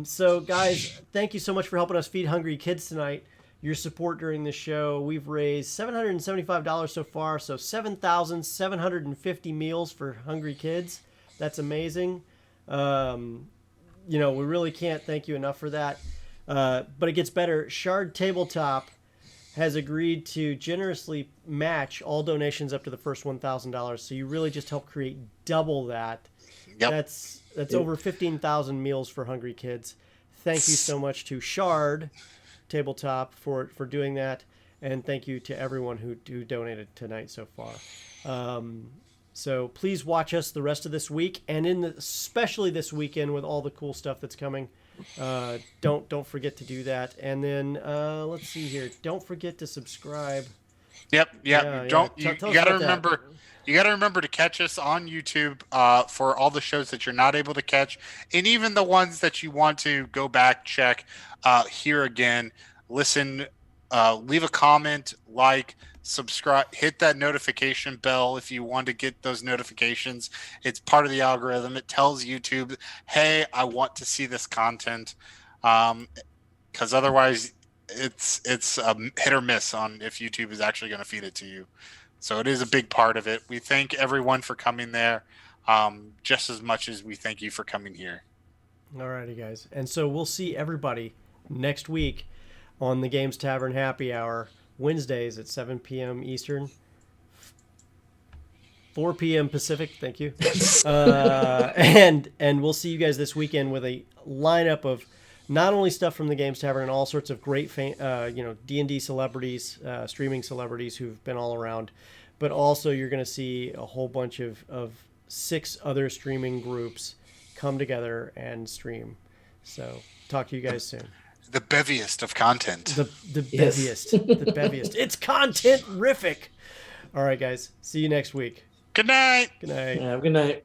So, guys, thank you so much for helping us feed hungry kids tonight. Your support during the show. We've raised $775 so far, so 7,750 meals for hungry kids. That's amazing. We really can't thank you enough for that. But it gets better. Shard Tabletop has agreed to generously match all donations up to the first $1,000. So you really just help create double that. Yep. That's over 15,000 meals for hungry kids. Thank you so much to Shard Tabletop for doing that, and thank you to everyone who donated tonight so far. So please watch us the rest of this week, and especially this weekend with all the cool stuff that's coming. Don't forget to do that. And then let's see here. Don't forget to subscribe. Yep. Yeah, Don't yeah. you Tell us got to about that. remember? You got to remember to catch us on YouTube for all the shows that you're not able to catch, and even the ones that you want to go back, check, hear again, listen, leave a comment, like, subscribe, hit that notification bell if you want to get those notifications. It's part of the algorithm. It tells YouTube, hey, I want to see this content, because otherwise it's a hit or miss on if YouTube is actually going to feed it to you. So it is a big part of it. We thank everyone for coming there, just as much as we thank you for coming here. Alrighty, guys. And so we'll see everybody next week on the Games Tavern Happy Hour, Wednesdays at 7 p.m. Eastern, 4 p.m. Pacific. Thank you. And we'll see you guys this weekend with a lineup of not only stuff from the Games Tavern and all sorts of great, D&D celebrities, streaming celebrities who've been all around, but also you're going to see a whole bunch of 6 other streaming groups come together and stream. So talk to you guys soon. The beviest of content. The beviest. The beviest. It's content-rific. All right, guys. See you next week. Good night. Good night. Yeah, have a good night.